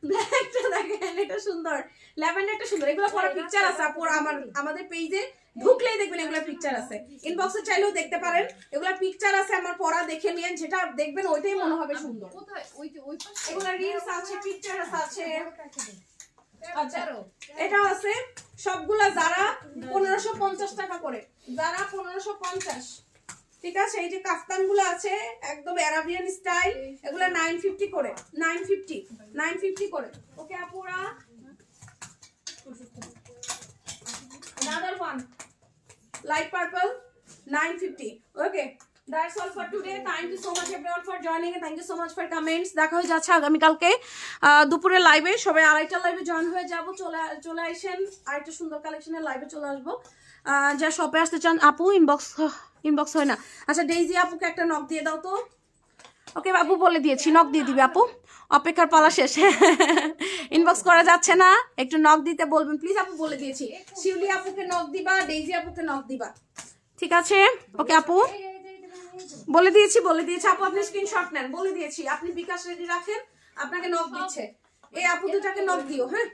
ব্ল্যাকটা দেখেন, এটা সুন্দর, ল্যাভেন্ডারটা সুন্দর, এগুলো পরে পিকচার আছে আপুরা আমাদের পেজে ঢুকলেই দেখবেন এগুলো পিকচার আছে, ইনবক্সে চাইলেও দেখতে পারেন, এগুলো পিকচার আছে আমার পরা, দেখে নিয়েন, যেটা দেখবেন ওইটাই মনে হবে সুন্দর। কোথায়? ওই যে ওই পাশে এগুলো রিলস আছে, পিকচার আছে। আচ্ছা এটাও আছে, সবগুলা যারা 1550 টাকা করে, যারা 1550। ঠিক আছে এই যে কাফতান গুলো আছে একদম আরাবিয়ান স্টাইল, এগুলা 950 করে, 950 করে। ওকে আপুরা, another one light purple 950. okay that's all for today. Thank you so much everyone for joining and thank you so much for comments. দেখা হয়ে যাচ্ছে আগামী কালকে দুপুরে লাইভে, সবাই আরেকটা লাইভে জয়েন হয়ে যাব। চলে আসেন, আরেকটা সুন্দর কালেকশনের লাইভে চলে আসবো। যা শপে আসতে চান আপু ইনবক্স হয় না। আচ্ছা ডেইজি আপুকে একটা নক দিয়ে দাও তো। ওকে আপু বলে দিয়েছি, নক দিয়ে দিবে আপু, অপেক্ষার পালা শেষ। ইনবক্স করা যাচ্ছে না, একটু নক দিতে বলবেন প্লিজ আপু, বলে দিয়েছি। শিউলি আপুকে নক দিবা, ডেইজি আপুকে নক দিবা, ঠিক আছে? ওকে আপু বলে দিয়েছি আপু, আপনি স্ক্রিনশট নেন, বলে দিয়েছি। আপনি বিকাশ রেডি রাখেন, আপনাকে নক দিচ্ছে, এই আপু দুটাকে নক দিও। হ্যাঁ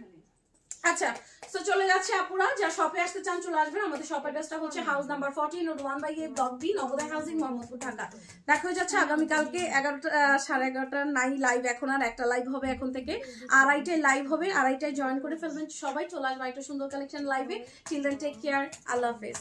আচ্ছা, তো চলে যাচ্ছে আপুরা, যা শপে আসতে চান চলে আসবেন। আমাদের শপ অ্যাড্রেসটা হচ্ছে house number 14 road 1/A block B, Nabodoy housing, Mohammadpur, Dhaka. দেখা হয়ে যাচ্ছে আগামীকালকে 11টা 11:30 নাই লাইভ, এখন আর একটা লাইভ হবে এখন থেকে, 2:30টায় লাইভ হবে, 2:30টায় জয়েন করে ফেলবেন সবাই, চলে আসবে একটা সুন্দর কালেকশন লাইভে। চিলড্রেন টেক কেয়ার, আল্লাহ হাফেজ।